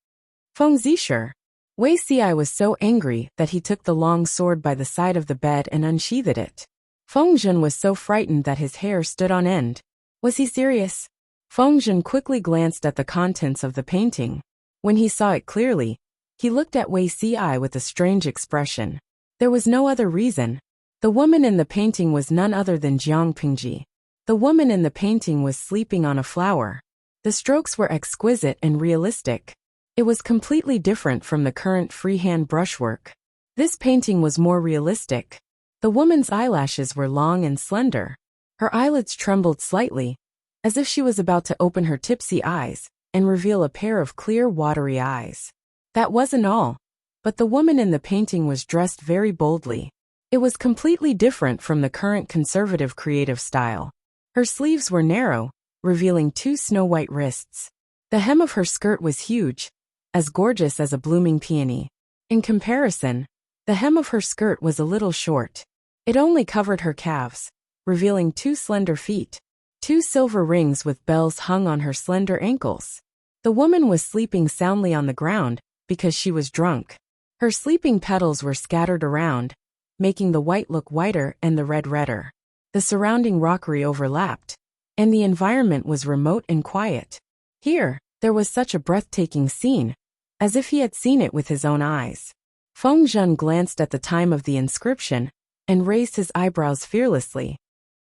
Feng Zisher. Wei Xi was so angry that he took the long sword by the side of the bed and unsheathed it. Feng Zhen was so frightened that his hair stood on end. Was he serious? Feng Zhen quickly glanced at the contents of the painting. When he saw it clearly, he looked at Wei Xi with a strange expression. There was no other reason. The woman in the painting was none other than Jiang Pingji. The woman in the painting was sleeping on a flower. The strokes were exquisite and realistic. It was completely different from the current freehand brushwork. This painting was more realistic. The woman's eyelashes were long and slender. Her eyelids trembled slightly, as if she was about to open her tipsy eyes and reveal a pair of clear, watery eyes. That wasn't all, but the woman in the painting was dressed very boldly. It was completely different from the current conservative creative style. Her sleeves were narrow, revealing 2 snow-white wrists. The hem of her skirt was huge, as gorgeous as a blooming peony. In comparison, the hem of her skirt was a little short. It only covered her calves, revealing 2 slender feet. 2 silver rings with bells hung on her slender ankles. The woman was sleeping soundly on the ground, because she was drunk. Her sleeping petals were scattered around, making the white look whiter and the red redder. The surrounding rockery overlapped, and the environment was remote and quiet. Here, there was such a breathtaking scene, as if he had seen it with his own eyes. Feng Zhen glanced at the time of the inscription, and raised his eyebrows fearlessly.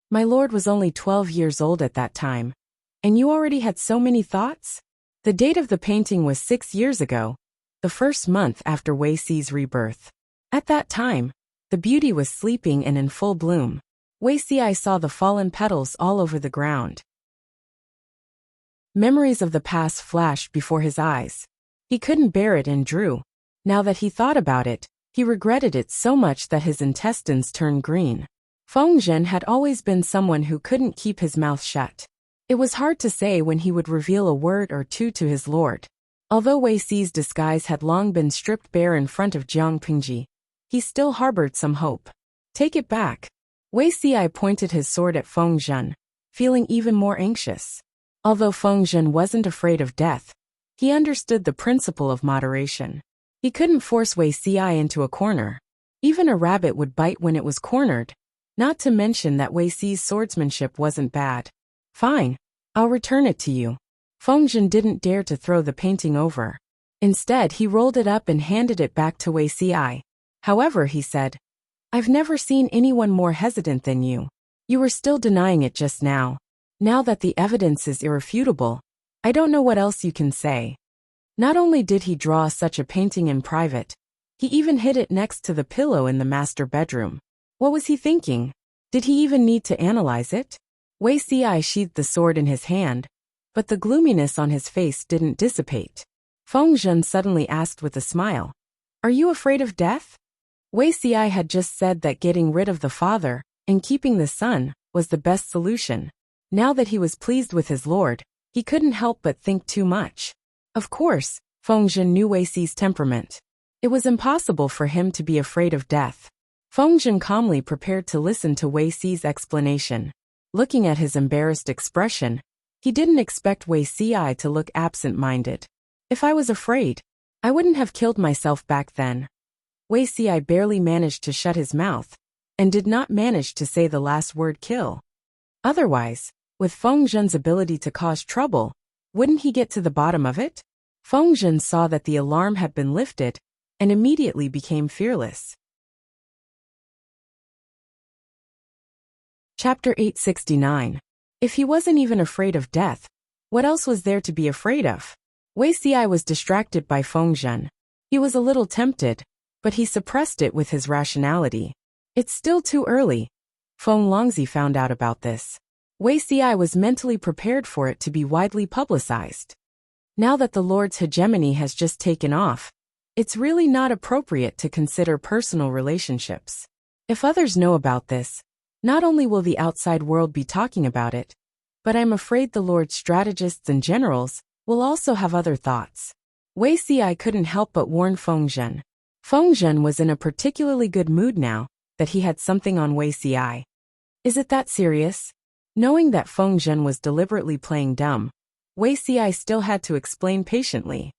My lord was only 12 years old at that time, and you already had so many thoughts? The date of the painting was 6 years ago, the first month after Wei Xi's rebirth. At that time, the beauty was sleeping and in full bloom. Wei Xi saw the fallen petals all over the ground. Memories of the past flashed before his eyes. He couldn't bear it and drew. Now that he thought about it, he regretted it so much that his intestines turned green. Feng Zhen had always been someone who couldn't keep his mouth shut. It was hard to say when he would reveal a word or two to his lord. Although Wei Xi's disguise had long been stripped bare in front of Jiang Pingji, he still harbored some hope. Take it back. Wei Xi pointed his sword at Feng Zhen, feeling even more anxious. Although Feng Zhen wasn't afraid of death, he understood the principle of moderation. He couldn't force Wei Xi into a corner. Even a rabbit would bite when it was cornered, not to mention that Wei Xi's swordsmanship wasn't bad. Fine, I'll return it to you. Feng Zhen didn't dare to throw the painting over. Instead, he rolled it up and handed it back to Wei Xi. However, he said, I've never seen anyone more hesitant than you. You were still denying it just now. Now that the evidence is irrefutable, I don't know what else you can say. Not only did he draw such a painting in private, he even hid it next to the pillow in the master bedroom. What was he thinking? Did he even need to analyze it? Wei Xi sheathed the sword in his hand, but the gloominess on his face didn't dissipate. Feng Zhen suddenly asked with a smile, Are you afraid of death? Wei Xi had just said that getting rid of the father and keeping the son was the best solution. Now that he was pleased with his lord, he couldn't help but think too much. Of course, Feng Zhen knew Wei Xi's temperament. It was impossible for him to be afraid of death. Feng Zhen calmly prepared to listen to Wei Xi's explanation. Looking at his embarrassed expression, he didn't expect Wei Xi to look absent-minded. If I was afraid, I wouldn't have killed myself back then. Wei Xi barely managed to shut his mouth, and did not manage to say the last word kill. Otherwise, with Feng Zhen's ability to cause trouble, wouldn't he get to the bottom of it? Feng Zhen saw that the alarm had been lifted, and immediately became fearless. Chapter 869. If he wasn't even afraid of death, what else was there to be afraid of? Wei Xi was distracted by Feng Zhen. He was a little tempted, but he suppressed it with his rationality. It's still too early. Feng Longzi found out about this. Wei Xi was mentally prepared for it to be widely publicized. Now that the Lord's hegemony has just taken off, it's really not appropriate to consider personal relationships. If others know about this, not only will the outside world be talking about it, but I'm afraid the Lord's strategists and generals will also have other thoughts. Wei Xi couldn't help but warn Feng Zhen. Feng Zhen was in a particularly good mood now that he had something on Wei Xi. Is it that serious? Knowing that Feng Zhen was deliberately playing dumb, Wei Xi still had to explain patiently.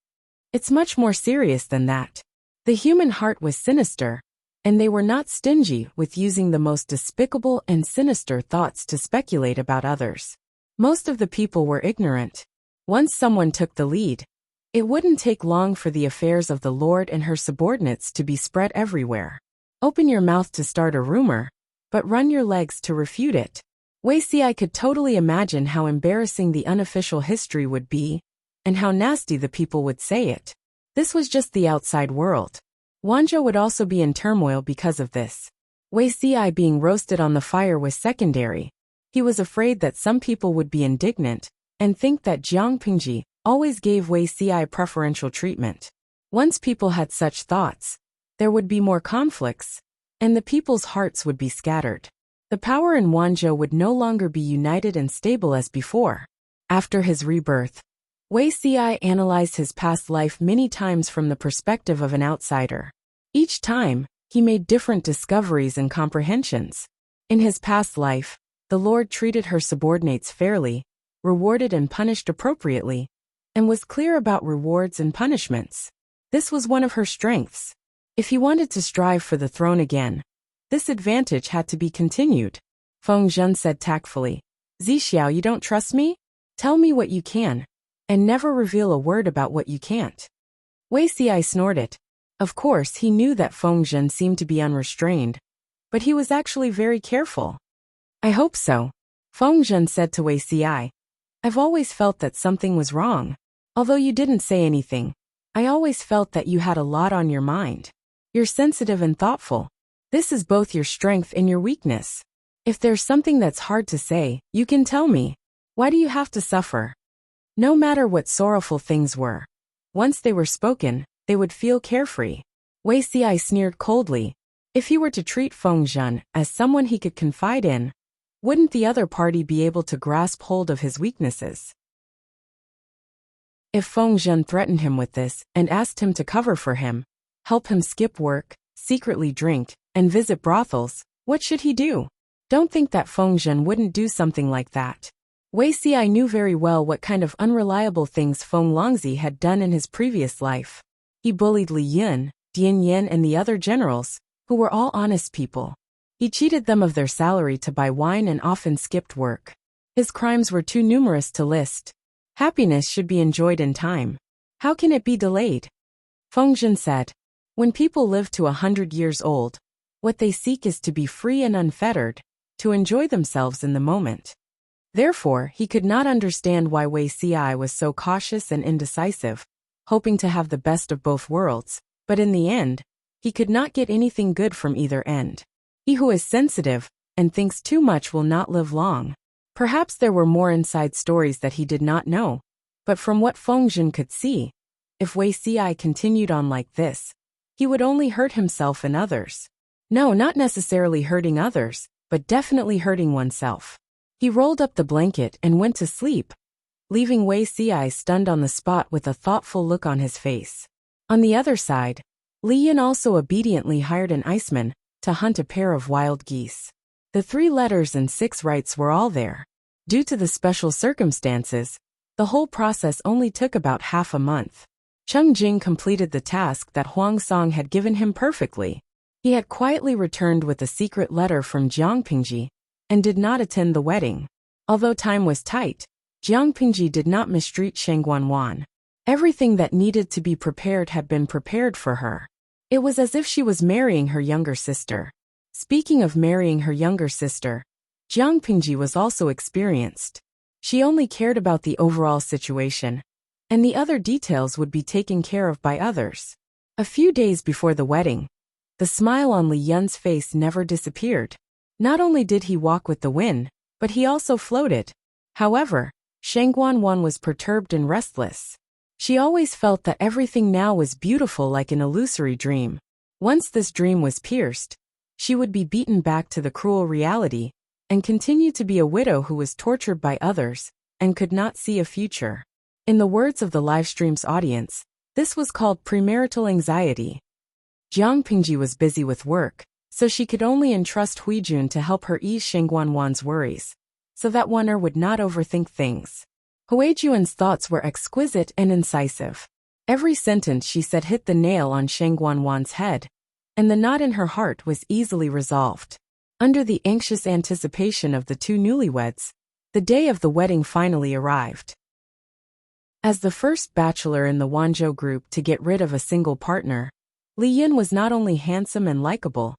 It's much more serious than that. The human heart was sinister, and they were not stingy with using the most despicable and sinister thoughts to speculate about others. Most of the people were ignorant. Once someone took the lead, it wouldn't take long for the affairs of the Lord and her subordinates to be spread everywhere. Open your mouth to start a rumor, but run your legs to refute it. Wei Xi could totally imagine how embarrassing the unofficial history would be, and how nasty the people would say it. This was just the outside world. Wanzhou would also be in turmoil because of this. Wei Xi being roasted on the fire was secondary. He was afraid that some people would be indignant, and think that Jiang Pingji always gave Wei Xi preferential treatment. Once people had such thoughts, there would be more conflicts, and the people's hearts would be scattered. The power in Wanzhou would no longer be united and stable as before. After his rebirth, Wei Xi analyzed his past life many times from the perspective of an outsider. Each time, he made different discoveries and comprehensions. In his past life, the Lord treated her subordinates fairly, rewarded and punished appropriately, and was clear about rewards and punishments. This was one of her strengths. If he wanted to strive for the throne again, this advantage had to be continued. Feng Zhen said tactfully, Zixiao, you don't trust me? Tell me what you can, and never reveal a word about what you can't. Wei Xi snorted. Of course, he knew that Feng Zhen seemed to be unrestrained, but he was actually very careful. I hope so. Feng Zhen said to Wei Xi, I've always felt that something was wrong. Although you didn't say anything, I always felt that you had a lot on your mind. You're sensitive and thoughtful. This is both your strength and your weakness. If there's something that's hard to say, you can tell me. Why do you have to suffer? No matter what sorrowful things were, once they were spoken, they would feel carefree. Wei Xi sneered coldly. If he were to treat Feng Zhen as someone he could confide in, wouldn't the other party be able to grasp hold of his weaknesses? If Feng Zhen threatened him with this and asked him to cover for him, help him skip work, secretly drink, and visit brothels, what should he do? Don't think that Feng Zhen wouldn't do something like that. Wei Xi knew very well what kind of unreliable things Feng Longzi had done in his previous life. He bullied Li Yun, Dian Yin and the other generals, who were all honest people. He cheated them of their salary to buy wine and often skipped work. His crimes were too numerous to list. Happiness should be enjoyed in time. How can it be delayed? Feng Zhen said. When people live to 100 years old, what they seek is to be free and unfettered, to enjoy themselves in the moment. Therefore, he could not understand why Wei Xi was so cautious and indecisive, hoping to have the best of both worlds, but in the end, he could not get anything good from either end. He who is sensitive and thinks too much will not live long. Perhaps there were more inside stories that he did not know, but from what Feng Zhen could see, if Wei Xi continued on like this, he would only hurt himself and others. No, not necessarily hurting others, but definitely hurting oneself. He rolled up the blanket and went to sleep, leaving Wei Xi stunned on the spot with a thoughtful look on his face. On the other side, Li Yin also obediently hired an iceman to hunt a pair of wild geese. The 3 letters and 6 rights were all there. Due to the special circumstances, the whole process only took about half a month. Cheng Jing completed the task that Huang Song had given him perfectly. He had quietly returned with a secret letter from Jiang Pingji and did not attend the wedding. Although time was tight, Jiang Pingji did not mistreat Sheng Guanwan. Everything that needed to be prepared had been prepared for her. It was as if she was marrying her younger sister. Speaking of marrying her younger sister, Jiang Pingji was also experienced. She only cared about the overall situation, and the other details would be taken care of by others. A few days before the wedding, the smile on Li Yun's face never disappeared. Not only did he walk with the wind, but he also floated. However, Sheng Guanwan was perturbed and restless. She always felt that everything now was beautiful like an illusory dream. Once this dream was pierced, she would be beaten back to the cruel reality, and continue to be a widow who was tortured by others, and could not see a future. In the words of the Livestream's audience, this was called premarital anxiety. Jiang Pingji was busy with work, so she could only entrust Huijun to help her ease Sheng Guanwan's worries, so that Oneer would not overthink things. Huijun's thoughts were exquisite and incisive. Every sentence she said hit the nail on Sheng Guanwan's head, and the knot in her heart was easily resolved. Under the anxious anticipation of the 2 newlyweds, the day of the wedding finally arrived. As the first bachelor in the Wanzhou group to get rid of a single partner, Li Yin was not only handsome and likable,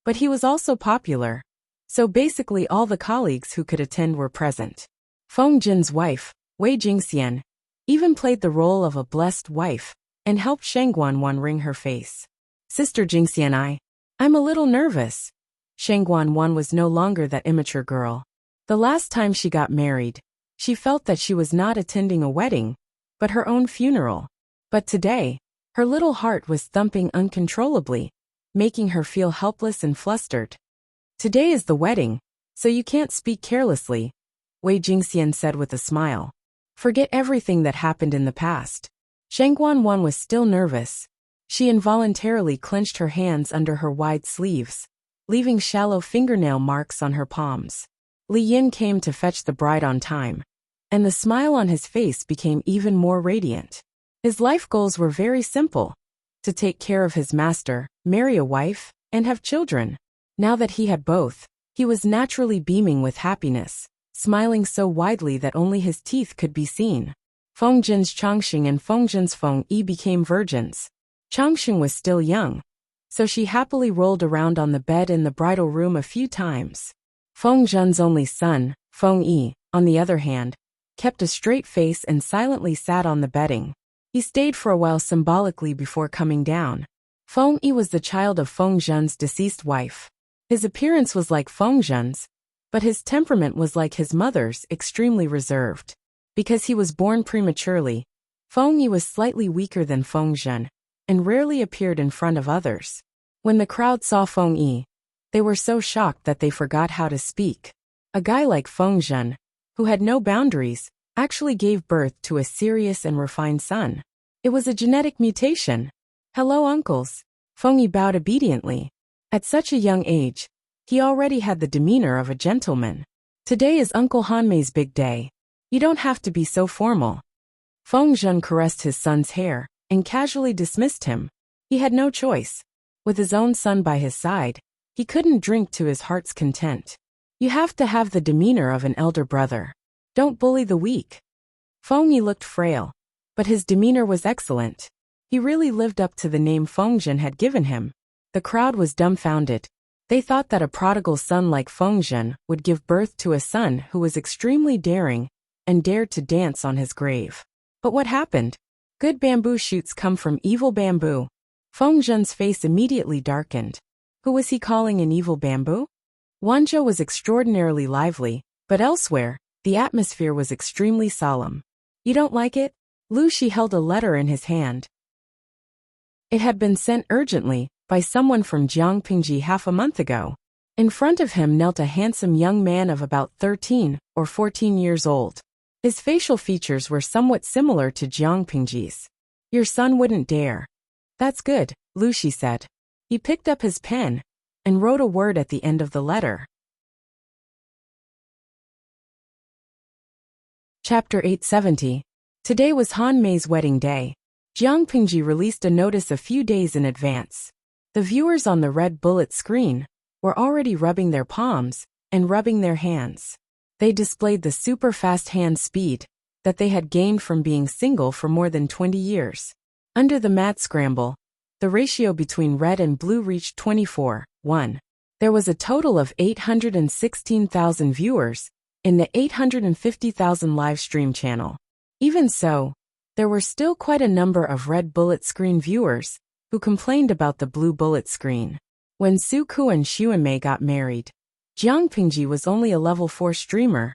but he was also popular, so basically all the colleagues who could attend were present. Feng Zhen's wife, Wei Jingxian, even played the role of a blessed wife and helped Sheng Guanwan wring her face. Sister Jingxian, I'm a little nervous. Sheng Guanwan was no longer that immature girl. The last time she got married, she felt that she was not attending a wedding, but her own funeral. But today, her little heart was thumping uncontrollably, making her feel helpless and flustered. Today is the wedding, so you can't speak carelessly, Wei Jingxian said with a smile. Forget everything that happened in the past. Sheng Guanwan was still nervous. She involuntarily clenched her hands under her wide sleeves, leaving shallow fingernail marks on her palms. Li Yin came to fetch the bride on time, and the smile on his face became even more radiant. His life goals were very simple: to take care of his master, marry a wife, and have children. Now that he had both, he was naturally beaming with happiness, smiling so widely that only his teeth could be seen. Feng Zhen's Changxing and Feng Zhen's Feng Yi became virgins. Changxing was still young, so she happily rolled around on the bed in the bridal room a few times. Feng Zhen's only son, Feng Yi, on the other hand, kept a straight face and silently sat on the bedding. He stayed for a while symbolically before coming down. Feng Yi was the child of Feng Zhen's deceased wife. His appearance was like Feng Zhen's, but his temperament was like his mother's, extremely reserved. Because he was born prematurely, Feng Yi was slightly weaker than Feng Zhen, and rarely appeared in front of others. When the crowd saw Feng Yi, they were so shocked that they forgot how to speak. A guy like Feng Zhen, who had no boundaries, actually gave birth to a serious and refined son. It was a genetic mutation. Hello, uncles. Feng Yi bowed obediently. At such a young age, He already had the demeanor of a gentleman. Today is Uncle Hanmei's big day. You don't have to be so formal. Feng Zhen caressed his son's hair and casually dismissed him. He had no choice. With his own son by his side, he couldn't drink to his heart's content. You have to have the demeanor of an elder brother. Don't bully the weak. Feng Yi looked frail, but his demeanor was excellent. He really lived up to the name Feng Zhen had given him. The crowd was dumbfounded. They thought that a prodigal son like Feng Zhen would give birth to a son who was extremely daring and dared to dance on his grave. But what happened? Good bamboo shoots come from evil bamboo. Feng Zhen's face immediately darkened. Who was he calling an evil bamboo? Wanzhou was extraordinarily lively, but elsewhere, the atmosphere was extremely solemn. You don't like it? Lu Shi held a letter in his hand. It had been sent urgently by someone from Jiangpingji half a month ago. In front of him knelt a handsome young man of about 13 or 14 years old. His facial features were somewhat similar to Jiangpingji's. Your son wouldn't dare. That's good, Lu Shi said. He picked up his pen and wrote a word at the end of the letter. Chapter 870. Today was Han Mei's wedding day. Jiangpingji released a notice a few days in advance. The viewers on the red bullet screen were already rubbing their palms and rubbing their hands. They displayed the super-fast hand speed that they had gained from being single for more than 20 years. Under the mad scramble, the ratio between red and blue reached 24:1. There was a total of 816,000 viewers in the 850,000 live stream channel. Even so, there were still quite a number of red bullet screen viewers who complained about the blue bullet screen. When Su Ku and Xuanmei got married, Jiangpingji was only a level 4 streamer,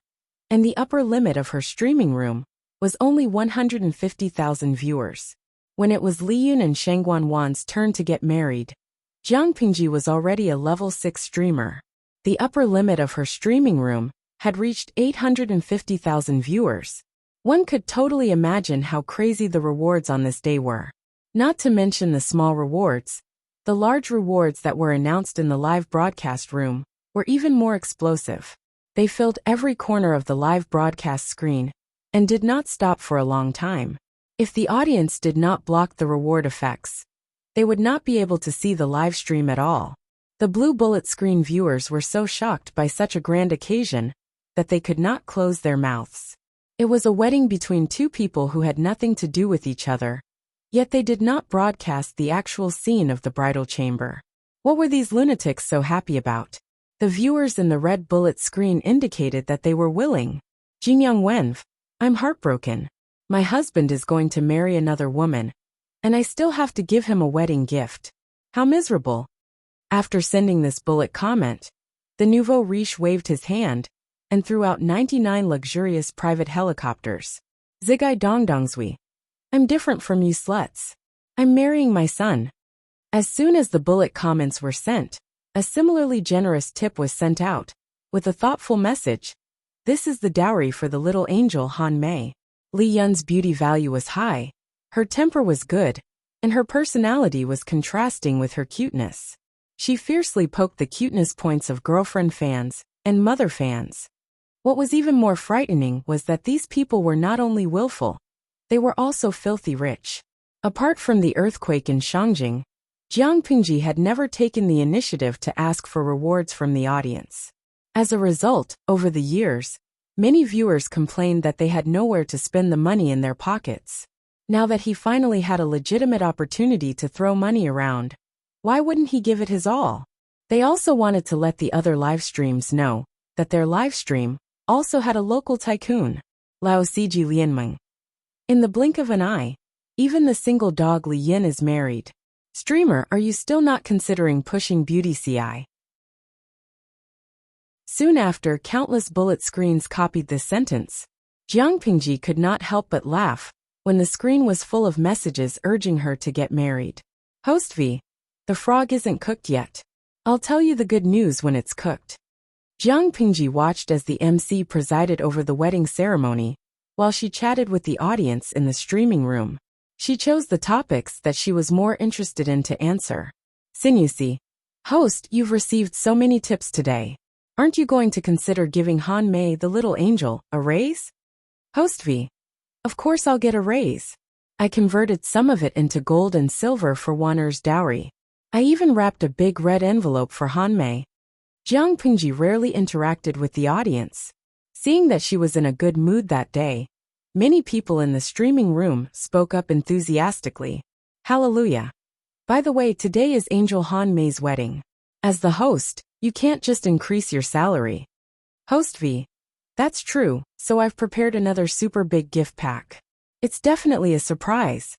and the upper limit of her streaming room was only 150,000 viewers. When it was Li Yun and Shengguan Wan's turn to get married, Jiangpingji was already a level 6 streamer. The upper limit of her streaming room had reached 850,000 viewers. One could totally imagine how crazy the rewards on this day were. Not to mention the small rewards, the large rewards that were announced in the live broadcast room were even more explosive. They filled every corner of the live broadcast screen and did not stop for a long time. If the audience did not block the reward effects, they would not be able to see the live stream at all. The blue bullet screen viewers were so shocked by such a grand occasion that they could not close their mouths. It was a wedding between two people who had nothing to do with each other, yet they did not broadcast the actual scene of the bridal chamber. What were these lunatics so happy about? The viewers in the red bullet screen indicated that they were willing. Jingyang Wenf, I'm heartbroken. My husband is going to marry another woman, and I still have to give him a wedding gift. How miserable. After sending this bullet comment, the nouveau riche waved his hand and threw out 99 luxurious private helicopters. Zigai Dongdongzui. I'm different from you sluts. I'm marrying my son. As soon as the bullet comments were sent, a similarly generous tip was sent out, with a thoughtful message. This is the dowry for the little angel Han Mei. Li Yun's beauty value was high, her temper was good, and her personality was contrasting with her cuteness. She fiercely poked the cuteness points of girlfriend fans and mother fans. What was even more frightening was that these people were not only willful, they were also filthy rich. Apart from the earthquake in Shangjing, Jiangpingji had never taken the initiative to ask for rewards from the audience. As a result, over the years, many viewers complained that they had nowhere to spend the money in their pockets. Now that he finally had a legitimate opportunity to throw money around, why wouldn't he give it his all? They also wanted to let the other live streams know that their live stream also had a local tycoon, Lao Siji Lianmeng. In the blink of an eye, even the single dog Li Yin is married. Streamer, are you still not considering pushing beauty CI? Soon after, countless bullet screens copied this sentence. Jiangpingji could not help but laugh when the screen was full of messages urging her to get married. Host V. The frog isn't cooked yet. I'll tell you the good news when it's cooked. Jiangpingji watched as the MC presided over the wedding ceremony, while she chatted with the audience in the streaming room. She chose the topics that she was more interested in to answer. Sinusi. Host, you've received so many tips today. Aren't you going to consider giving Han Mei, the little angel, a raise? Host V. Of course I'll get a raise. I converted some of it into gold and silver for Wanner's dowry. I even wrapped a big red envelope for Han Mei. Jiang Pingji rarely interacted with the audience. Seeing that she was in a good mood that day, many people in the streaming room spoke up enthusiastically. Hallelujah. By the way, today is Angel Han Mei's wedding. As the host, you can't just increase your salary. Host V. That's true, so I've prepared another super big gift pack. It's definitely a surprise.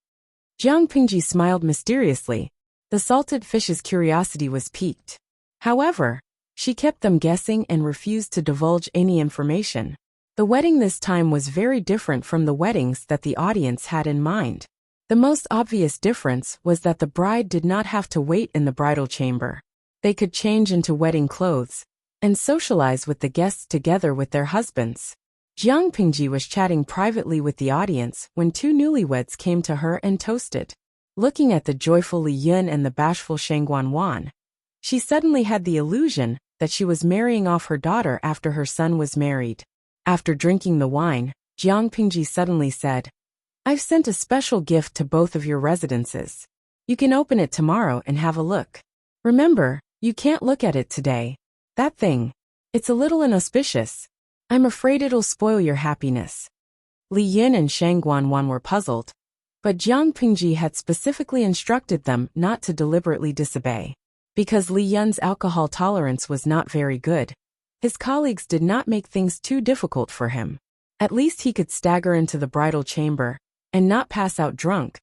Jiang Pingji smiled mysteriously. The salted fish's curiosity was piqued. However, she kept them guessing and refused to divulge any information. The wedding this time was very different from the weddings that the audience had in mind. The most obvious difference was that the bride did not have to wait in the bridal chamber. They could change into wedding clothes and socialize with the guests together with their husbands. Jiang Pingji was chatting privately with the audience when two newlyweds came to her and toasted. Looking at the joyful Li Yun and the bashful Shang Guanwan, she suddenly had the illusion that she was marrying off her daughter after her son was married. After drinking the wine, Jiang Pingji suddenly said, I've sent a special gift to both of your residences. You can open it tomorrow and have a look. Remember, you can't look at it today. That thing. It's a little inauspicious. I'm afraid it'll spoil your happiness. Li Yin and Shang Guanwan were puzzled, but Jiang Pingji had specifically instructed them not to deliberately disobey. Because Li Yun's alcohol tolerance was not very good, his colleagues did not make things too difficult for him. At least he could stagger into the bridal chamber and not pass out drunk,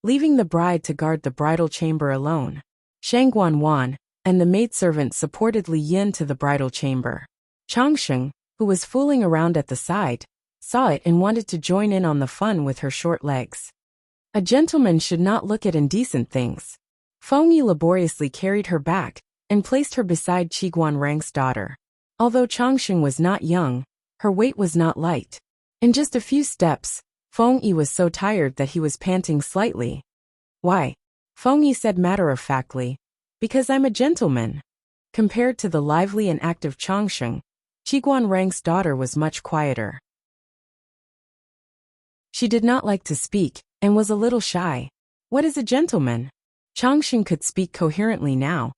leaving the bride to guard the bridal chamber alone. Shang Guanwan and the maidservant supported Li Yin to the bridal chamber. Changsheng, who was fooling around at the side, saw it and wanted to join in on the fun with her short legs. A gentleman should not look at indecent things. Feng Yi laboriously carried her back and placed her beside Qi Guanrang's daughter. Although Changsheng was not young, her weight was not light. In just a few steps, Feng Yi was so tired that he was panting slightly. Why? Feng Yi said matter-of-factly, because I'm a gentleman. Compared to the lively and active Changsheng, Qi Guanrang's daughter was much quieter. She did not like to speak and was a little shy. What is a gentleman? Changsheng could speak coherently now,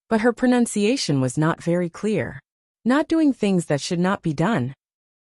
but her pronunciation was not very clear. Not doing things that should not be done.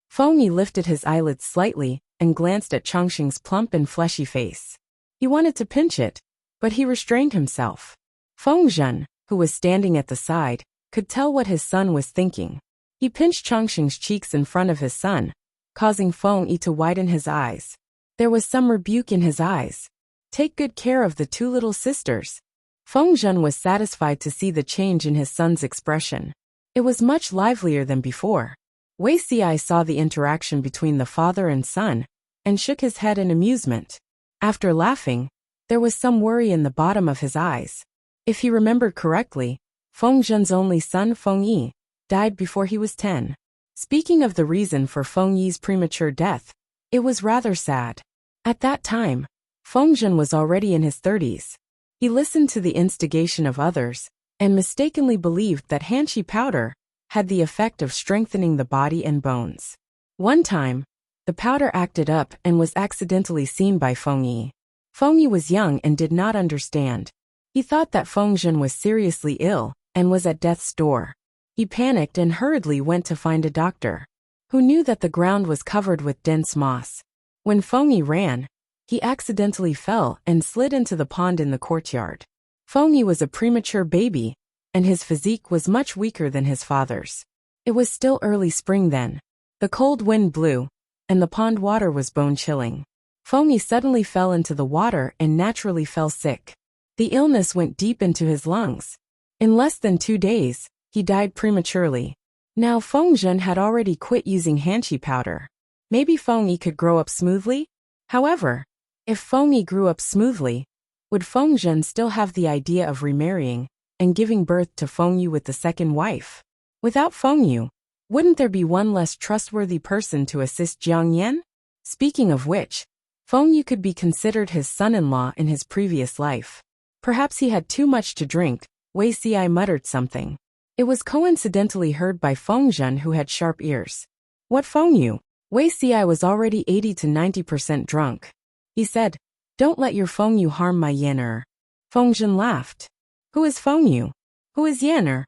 Feng Yi lifted his eyelids slightly and glanced at Changsheng's plump and fleshy face. He wanted to pinch it, but he restrained himself. Feng Zhen, who was standing at the side, could tell what his son was thinking. He pinched Changsheng's cheeks in front of his son, causing Feng Yi to widen his eyes. There was some rebuke in his eyes. Take good care of the two little sisters. Feng Zhen was satisfied to see the change in his son's expression. It was much livelier than before. Wei Xi saw the interaction between the father and son, and shook his head in amusement. After laughing, there was some worry in the bottom of his eyes. If he remembered correctly, Feng Zhen's only son Feng Yi died before he was 10. Speaking of the reason for Feng Yi's premature death, it was rather sad. At that time, Feng Zhen was already in his 30s. He listened to the instigation of others, and mistakenly believed that hanshi powder had the effect of strengthening the body and bones. One time, the powder acted up and was accidentally seen by Feng Yi. Feng Yi was young and did not understand. He thought that Feng Zhen was seriously ill and was at death's door. He panicked and hurriedly went to find a doctor, who knew that the ground was covered with dense moss. When Feng Yi ran, he accidentally fell and slid into the pond in the courtyard. Feng Yi was a premature baby, and his physique was much weaker than his father's. It was still early spring then. The cold wind blew, and the pond water was bone-chilling. Feng Yi suddenly fell into the water and naturally fell sick. The illness went deep into his lungs. In less than 2 days, he died prematurely. Now Feng Zhen had already quit using hanshi powder. Maybe Feng Yi could grow up smoothly? However, if Feng Yi grew up smoothly, would Feng Zhen still have the idea of remarrying and giving birth to Feng Yu with the second wife? Without Feng Yu, wouldn't there be one less trustworthy person to assist Jiang Yan? Speaking of which, Feng Yu could be considered his son-in-law in his previous life. Perhaps he had too much to drink, Wei Xi muttered something. It was coincidentally heard by Feng Zhen, who had sharp ears. What Feng Yu? Wei Xi was already 80 to 90% drunk. He said, Don't let your Feng Yu harm my Yan. Feng Zhen laughed. Who is Feng Yu? Who is Yan?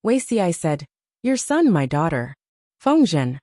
Wei Xi said, Your son, my daughter. Feng Zhen.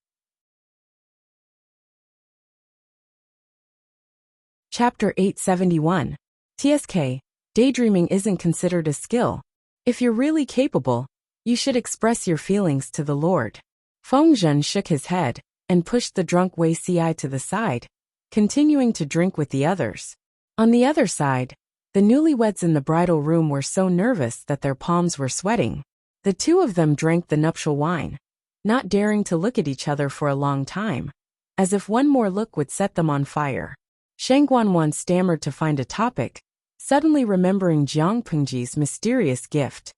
Chapter 871. TSK. Daydreaming isn't considered a skill. If you're really capable, you should express your feelings to the Lord. Feng Zhen shook his head and pushed the drunk Wei Xi to the side, continuing to drink with the others. On the other side, the newlyweds in the bridal room were so nervous that their palms were sweating. The two of them drank the nuptial wine, not daring to look at each other for a long time, as if one more look would set them on fire. Shang Guanwan stammered to find a topic, suddenly remembering Jiang Pengji's mysterious gift.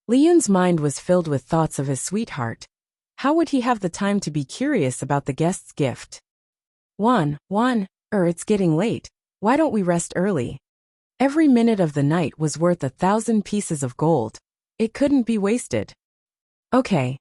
Li Yun's mind was filled with thoughts of his sweetheart. How would he have the time to be curious about the guest's gift? It's getting late. Why don't we rest early? Every minute of the night was worth 1,000 pieces of gold. It couldn't be wasted. Okay.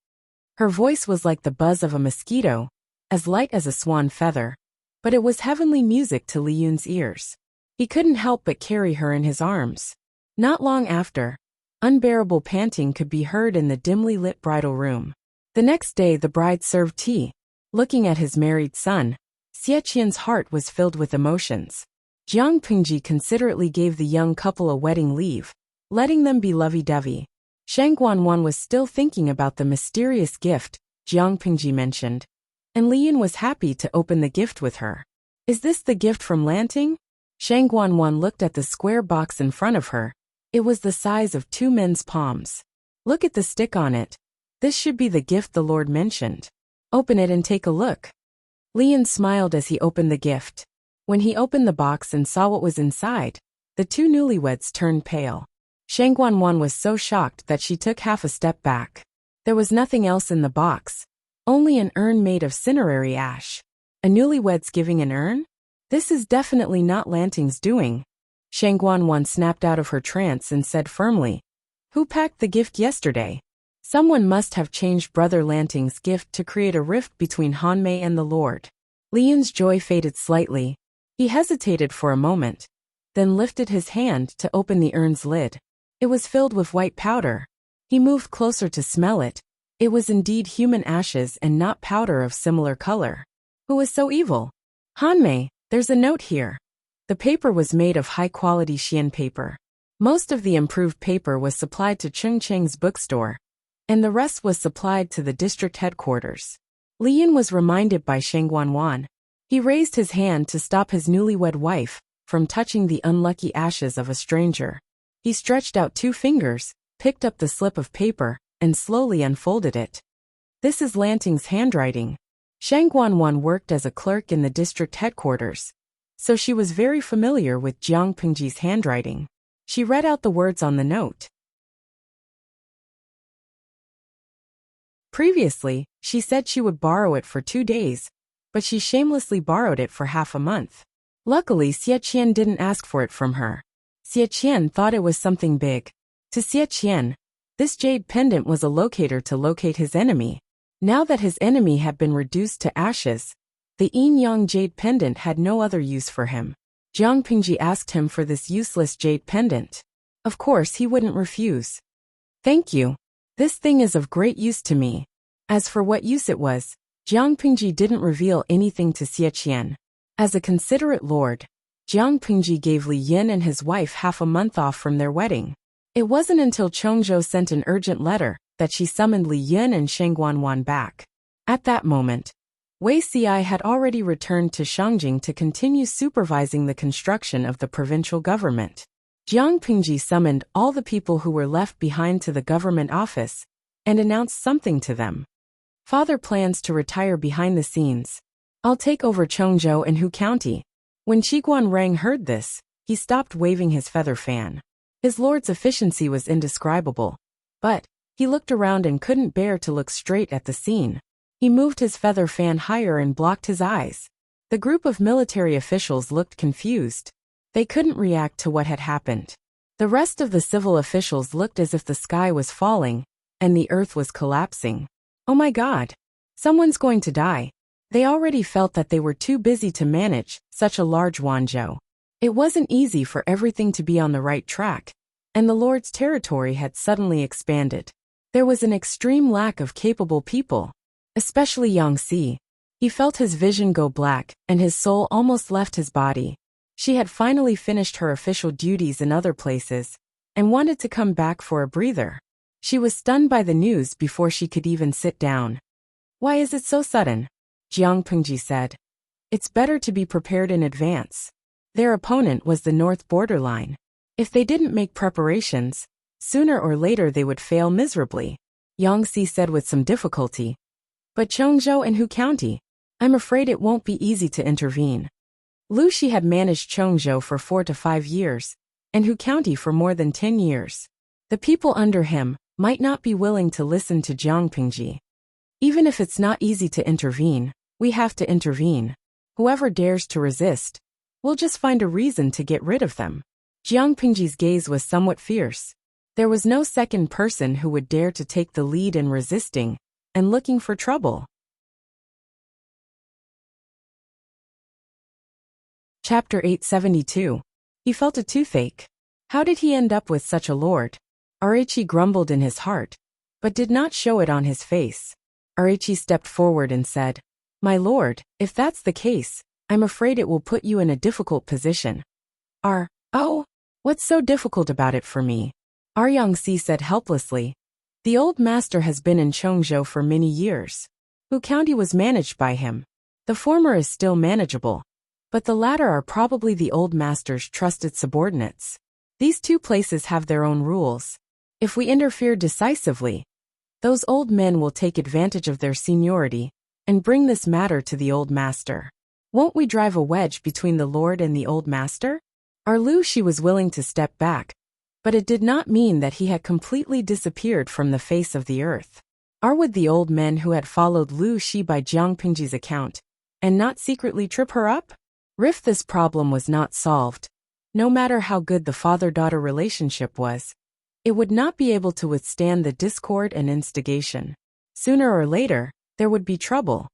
Her voice was like the buzz of a mosquito, as light as a swan feather, but it was heavenly music to Li Yun's ears. He couldn't help but carry her in his arms. Not long after, unbearable panting could be heard in the dimly lit bridal room. The next day the bride served tea. Looking at his married son, Xie Qian's heart was filled with emotions. Jiang Pengji considerately gave the young couple a wedding leave, letting them be lovey-dovey. Shang Guanwan was still thinking about the mysterious gift Jiang Pengji mentioned, and Li Yun was happy to open the gift with her. Is this the gift from Lanting? Shang Guanwan looked at the square box in front of her. It was the size of 2 men's palms. Look at the stick on it. This should be the gift the Lord mentioned. Open it and take a look. Li Yun smiled as he opened the gift. When he opened the box and saw what was inside, the two newlyweds turned pale. Shang Guanwan was so shocked that she took half a step back. There was nothing else in the box, only an urn made of cinerary ash. A newlywed's giving an urn? This is definitely not Lanting's doing. Shang Guanwan snapped out of her trance and said firmly, Who packed the gift yesterday? Someone must have changed Brother Lanting's gift to create a rift between Hanmei and the Lord. Li Yun's joy faded slightly. He hesitated for a moment, then lifted his hand to open the urn's lid. It was filled with white powder. He moved closer to smell it. It was indeed human ashes and not powder of similar color. Who was so evil? Hanmei, there's a note here. The paper was made of high-quality Xian paper. Most of the improved paper was supplied to Cheng Cheng's bookstore, and the rest was supplied to the district headquarters. Li Yun was reminded by Shang Guanwan. He raised his hand to stop his newlywed wife from touching the unlucky ashes of a stranger. He stretched out 2 fingers, picked up the slip of paper, and slowly unfolded it. This is Lanting's handwriting. Shang Guanwan worked as a clerk in the district headquarters, so she was very familiar with Jiang Pengji's handwriting. She read out the words on the note. Previously, she said she would borrow it for 2 days, but she shamelessly borrowed it for half a month. Luckily, Xie Qian didn't ask for it from her. Xie Qian thought it was something big. To Xie Qian, this jade pendant was a locator to locate his enemy. Now that his enemy had been reduced to ashes, the yin-yang jade pendant had no other use for him. Jiang Pengji asked him for this useless jade pendant. Of course he wouldn't refuse. Thank you. This thing is of great use to me. As for what use it was, Jiang Pengji didn't reveal anything to Xie Qian. As a considerate lord, Jiang Pengji gave Li Yin and his wife half a month off from their wedding. It wasn't until Chongzhou sent an urgent letter that she summoned Li Yin and Shang Guanwan back. At that moment, Wei Xi had already returned to Shangjing to continue supervising the construction of the provincial government. Jiang Pengji summoned all the people who were left behind to the government office and announced something to them. Father plans to retire behind the scenes. I'll take over Chongzhou and Hu County. When Qiguan Rang heard this, he stopped waving his feather fan. His lord's efficiency was indescribable, but he looked around and couldn't bear to look straight at the scene. He moved his feather fan higher and blocked his eyes. The group of military officials looked confused. They couldn't react to what had happened. The rest of the civil officials looked as if the sky was falling and the earth was collapsing. Oh my God! Someone's going to die. They already felt that they were too busy to manage such a large Wanzhou. It wasn't easy for everything to be on the right track, and the Lord's territory had suddenly expanded. There was an extreme lack of capable people, especially Yang Si. He felt his vision go black, and his soul almost left his body. She had finally finished her official duties in other places, and wanted to come back for a breather. She was stunned by the news before she could even sit down. Why is it so sudden? Jiang Pengji said. It's better to be prepared in advance. Their opponent was the north borderline. If they didn't make preparations, sooner or later they would fail miserably, Yang Si said with some difficulty. But Chongzhou and Hu County, I'm afraid it won't be easy to intervene. Lu Shi had managed Chongzhou for 4 to 5 years, and Hu County for more than 10 years. The people under him might not be willing to listen to Jiang Pengji. Even if it's not easy to intervene, we have to intervene. Whoever dares to resist, we'll just find a reason to get rid of them. Jiang Pengji's gaze was somewhat fierce. There was no second person who would dare to take the lead in resisting and looking for trouble. Chapter 872. He felt a toothache. How did he end up with such a lord? Arachi grumbled in his heart, but did not show it on his face. Arachi stepped forward and said, My lord, if that's the case, I'm afraid it will put you in a difficult position. Oh, what's so difficult about it for me? Yang Si said helplessly. The old master has been in Chongzhou for many years. Hu County was managed by him. The former is still manageable, but the latter are probably the old master's trusted subordinates. These two places have their own rules. If we interfere decisively, those old men will take advantage of their seniority and bring this matter to the old master. Won't we drive a wedge between the lord and the old master? Lu Shi was willing to step back, but it did not mean that he had completely disappeared from the face of the earth. Would the old men who had followed Lu Shi by Jiang Pengji's account and not secretly trip her up? If this problem was not solved, no matter how good the father-daughter relationship was, it would not be able to withstand the discord and instigation. Sooner or later, there would be trouble.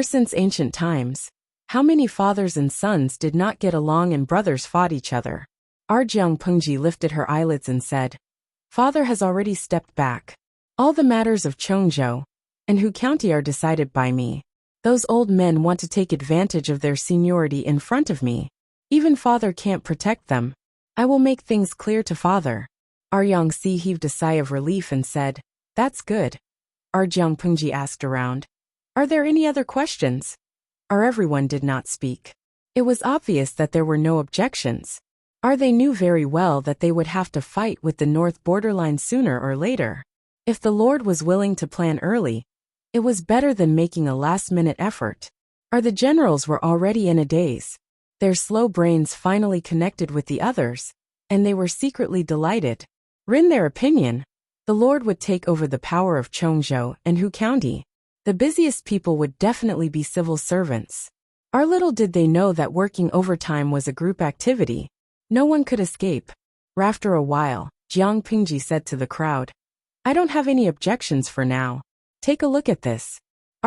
Since ancient times, how many fathers and sons did not get along and brothers fought each other? Jiang Pengji lifted her eyelids and said, Father has already stepped back. All the matters of Chongzhou and Hu County are decided by me. Those old men want to take advantage of their seniority in front of me. Even father can't protect them. I will make things clear to father. Yang Si heaved a sigh of relief and said, That's good. Jiang Pengji asked around, Are there any other questions? Everyone did not speak. It was obvious that there were no objections. They knew very well that they would have to fight with the north borderline sooner or later. If the Lord was willing to plan early, it was better than making a last-minute effort. The generals were already in a daze. Their slow brains finally connected with the others, and they were secretly delighted. In their opinion, the Lord would take over the power of Chongzhou and Hu County. The busiest people would definitely be civil servants. Little did they know that working overtime was a group activity. No one could escape. After a while, Jiang Pengji said to the crowd, I don't have any objections for now. Take a look at this.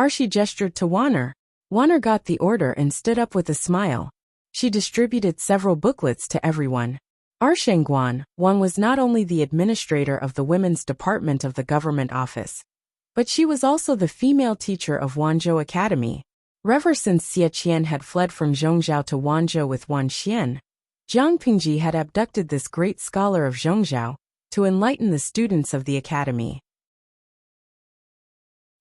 She gestured to Wanner. Wanner got the order and stood up with a smile. She distributed several booklets to everyone. Shengguan, Wang was not only the administrator of the women's department of the government office, but she was also the female teacher of Wanzhou Academy. Ever since Xie Qian had fled from Zhongzhou to Wanzhou with Wan Xian, Jiang Pengji had abducted this great scholar of Zhongzhou to enlighten the students of the academy.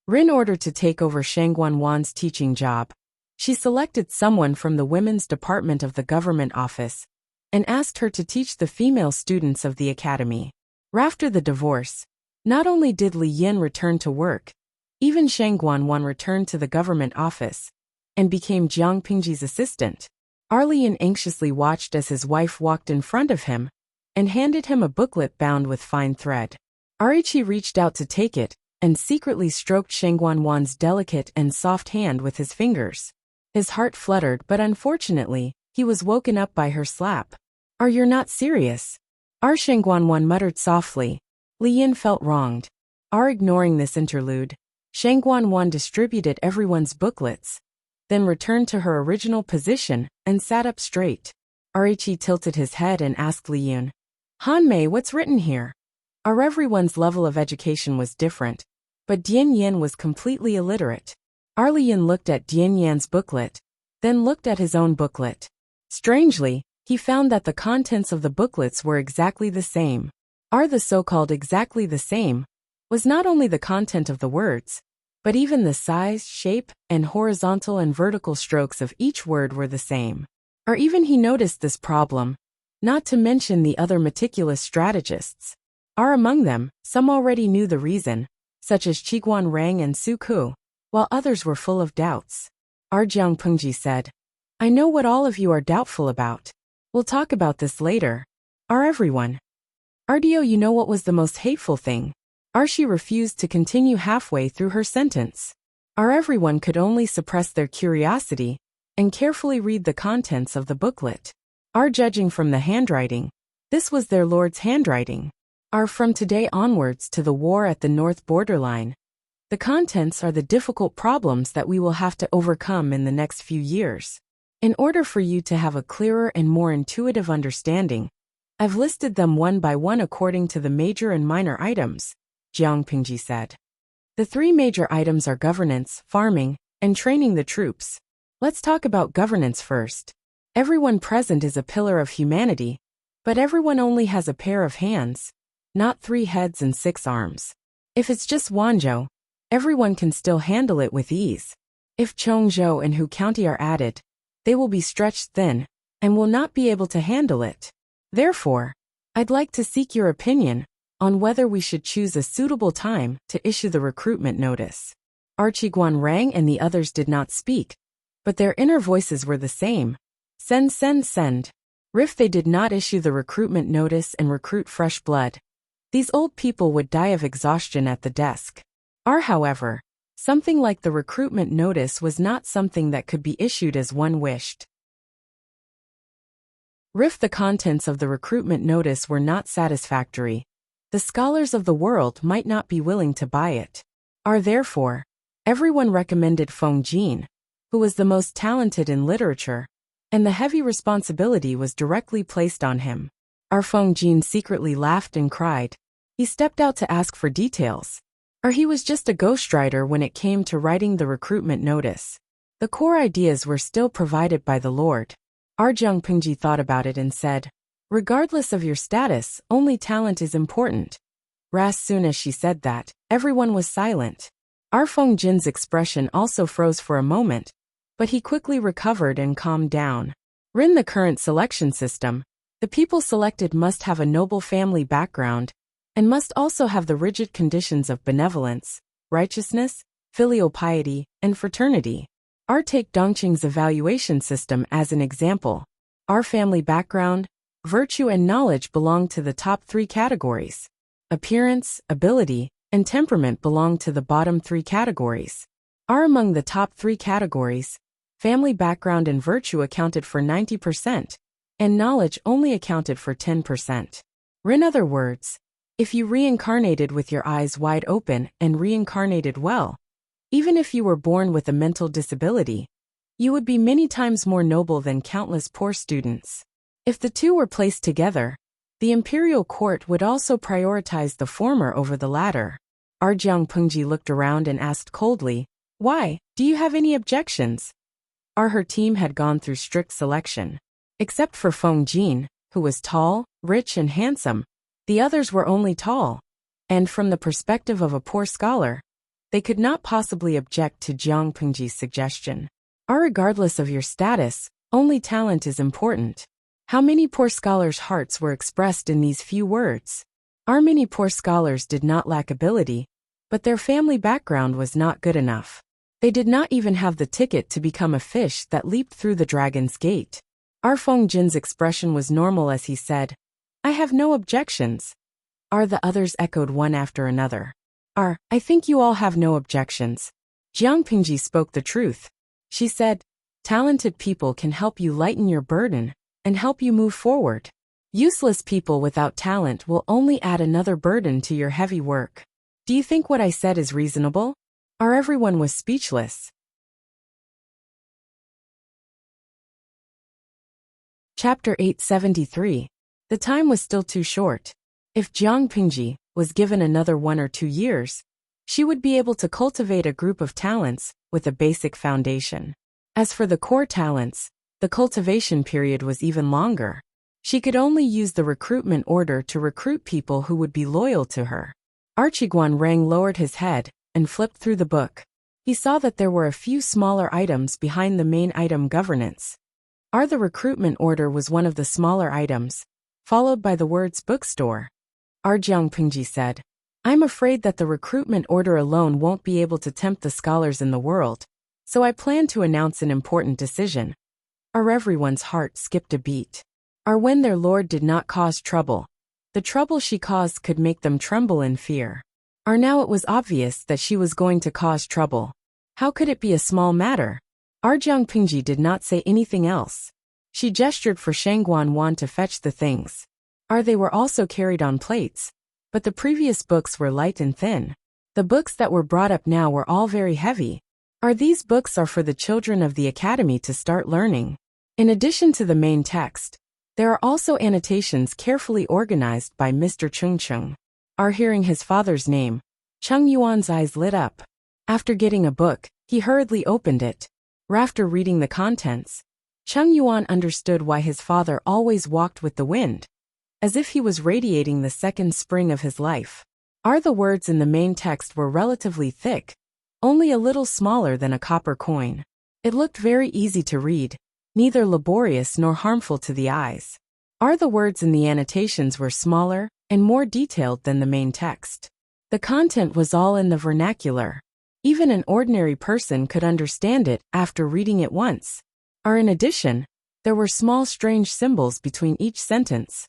In order to take over Shengguan Wan's teaching job, she selected someone from the women's department of the government office and asked her to teach the female students of the academy. After the divorce, not only did Li Yin return to work, even Shengguan Wan returned to the government office and became Jiang Pengji's assistant. Li Yin anxiously watched as his wife walked in front of him and handed him a booklet bound with fine thread. Arichi reached out to take it and secretly stroked Shengguan Wan's delicate and soft hand with his fingers. His heart fluttered, but unfortunately, he was woken up by her slap. You're not serious? Our Shangguanwan muttered softly. Li Yin felt wronged. Our ignoring this interlude, Shangguanwan distributed everyone's booklets, then returned to her original position and sat up straight. Richi tilted his head and asked Li Yun, Hanmei, what's written here? Everyone's level of education was different, but Dian Yin was completely illiterate. Li Yun looked at Dian Yan's booklet, then looked at his own booklet. Strangely, he found that the contents of the booklets were exactly the same. The so-called exactly the same was not only the content of the words, but even the size, shape, and horizontal and vertical strokes of each word were the same. Even he noticed this problem, not to mention the other meticulous strategists. Among them, some already knew the reason, such as Qiguan Rang and Su Ku, while others were full of doubts. Jiang Pengji said, I know what all of you are doubtful about. We'll talk about this later. Everyone. Dio, you know what was the most hateful thing? She refused to continue halfway through her sentence. Everyone could only suppress their curiosity and carefully read the contents of the booklet. Judging from the handwriting, this was their lord's handwriting. From today onwards to the war at the north borderline, the contents are the difficult problems that we will have to overcome in the next few years. In order for you to have a clearer and more intuitive understanding, I've listed them one by one according to the major and minor items, Jiang Pingji said. The three major items are governance, farming, and training the troops. Let's talk about governance first. Everyone present is a pillar of humanity, but everyone only has a pair of hands, not 3 heads and 6 arms. If it's just Wanzhou, everyone can still handle it with ease. If Chongzhou and Hu County are added, they will be stretched thin and will not be able to handle it. Therefore, I'd like to seek your opinion on whether we should choose a suitable time to issue the recruitment notice. Qiguan Rang and the others did not speak, but their inner voices were the same. Send, send, send. If they did not issue the recruitment notice and recruit fresh blood, these old people would die of exhaustion at the desk. However, something like the recruitment notice was not something that could be issued as one wished. If the contents of the recruitment notice were not satisfactory, the scholars of the world might not be willing to buy it. Therefore, everyone recommended Feng Jin, who was the most talented in literature, and the heavy responsibility was directly placed on him. Feng Jin secretly laughed and cried. He stepped out to ask for details. He was just a ghostwriter when it came to writing the recruitment notice. The core ideas were still provided by the Lord. Jiang Pingji thought about it and said, regardless of your status, only talent is important. As soon as she said that, everyone was silent. Feng Jin's expression also froze for a moment, but he quickly recovered and calmed down. In the current selection system, the people selected must have a noble family background and must also have the rigid conditions of benevolence, righteousness, filial piety, and fraternity. Take Dongqing's evaluation system as an example. Family background, virtue, and knowledge belong to the top 3 categories. Appearance, ability, and temperament belong to the bottom 3 categories. Among the top 3 categories, family background and virtue accounted for 90%, and knowledge only accounted for 10%. In other words, if you reincarnated with your eyes wide open and reincarnated well, even if you were born with a mental disability, you would be many times more noble than countless poor students. If the two were placed together, the imperial court would also prioritize the former over the latter. Jiang Pengji looked around and asked coldly, why, do you have any objections? Her team had gone through strict selection. Except for Feng Jin, who was tall, rich, and handsome, the others were only tall. And from the perspective of a poor scholar, they could not possibly object to Jiang Pengji's suggestion. Regardless of your status, only talent is important. How many poor scholars' hearts were expressed in these few words? Many poor scholars did not lack ability, but their family background was not good enough. They did not even have the ticket to become a fish that leaped through the dragon's gate. Feng Jin's expression was normal as he said, I have no objections. The others echoed one after another. I think you all have no objections. Jiang Pingji spoke the truth. She said, talented people can help you lighten your burden and help you move forward. Useless people without talent will only add another burden to your heavy work. Do you think what I said is reasonable? Everyone was speechless. Chapter 873. The time was still too short. If Jiang Pingji was given another 1 or 2 years, she would be able to cultivate a group of talents with a basic foundation. As for the core talents, the cultivation period was even longer. She could only use the recruitment order to recruit people who would be loyal to her. Archiguan Rang lowered his head and flipped through the book. He saw that there were a few smaller items behind the main item governance. The recruitment order was one of the smaller items, followed by the words bookstore. Jiang Pingji said, I'm afraid that the recruitment order alone won't be able to tempt the scholars in the world, so I plan to announce an important decision. Everyone's heart skipped a beat. When their lord did not cause trouble, the trouble she caused could make them tremble in fear. Now it was obvious that she was going to cause trouble. How could it be a small matter? Jiang Pingji did not say anything else. She gestured for Shangguan Wan to fetch the things. They were also carried on plates, but the previous books were light and thin. The books that were brought up now were all very heavy. These books are for the children of the academy to start learning. In addition to the main text, there are also annotations carefully organized by Mr. Chung Chung. Hearing his father's name, Chung Yuan's eyes lit up. After getting a book, he hurriedly opened it. After reading the contents, Chung Yuan understood why his father always walked with the wind, as if he was radiating the second spring of his life. The words in the main text were relatively thick, only a little smaller than a copper coin. It looked very easy to read, neither laborious nor harmful to the eyes. The words in the annotations were smaller and more detailed than the main text. The content was all in the vernacular. Even an ordinary person could understand it after reading it once. In addition, there were small strange symbols between each sentence.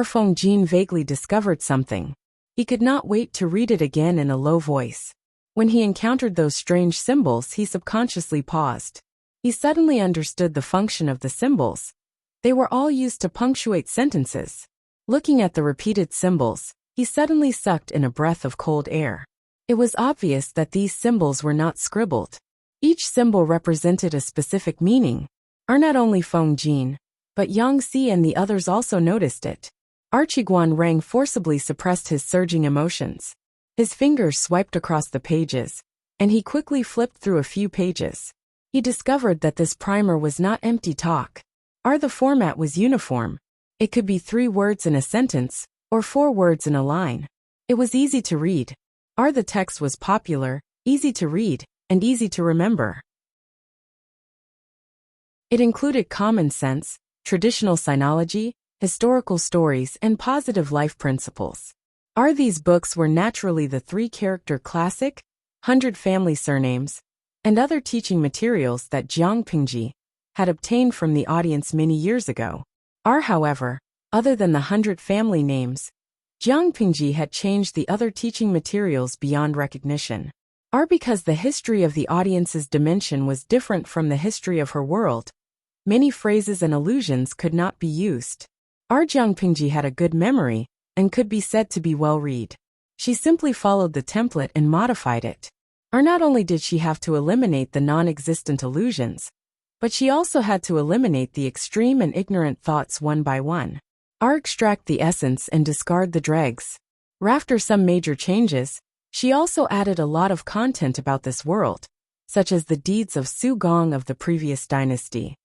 Feng Jin vaguely discovered something. He could not wait to read it again in a low voice. When he encountered those strange symbols, he subconsciously paused. He suddenly understood the function of the symbols. They were all used to punctuate sentences. Looking at the repeated symbols, he suddenly sucked in a breath of cold air. It was obvious that these symbols were not scribbled. Each symbol represented a specific meaning. Not only Feng Jin, but Yang Si and the others also noticed it. Archiguan Rang forcibly suppressed his surging emotions. His fingers swiped across the pages, and he quickly flipped through a few pages. He discovered that this primer was not empty talk. The format was uniform. It could be 3 words in a sentence, or 4 words in a line. It was easy to read. The text was popular, easy to read, and easy to remember. It included common sense, traditional sinology, historical stories, and positive life principles. These books were naturally the 3-character classic, 100 family surnames, and other teaching materials that Jiang Pingji had obtained from the audience many years ago. However, other than the 100 family names, Jiang Pingji had changed the other teaching materials beyond recognition. Because the history of the audience's dimension was different from the history of her world, many phrases and allusions could not be used. Jiang Pingji had a good memory and could be said to be well-read. She simply followed the template and modified it. Not only did she have to eliminate the non-existent allusions, but she also had to eliminate the extreme and ignorant thoughts one by one. Extract the essence and discard the dregs. After some major changes, she also added a lot of content about this world, such as the deeds of Su Gong of the previous dynasty.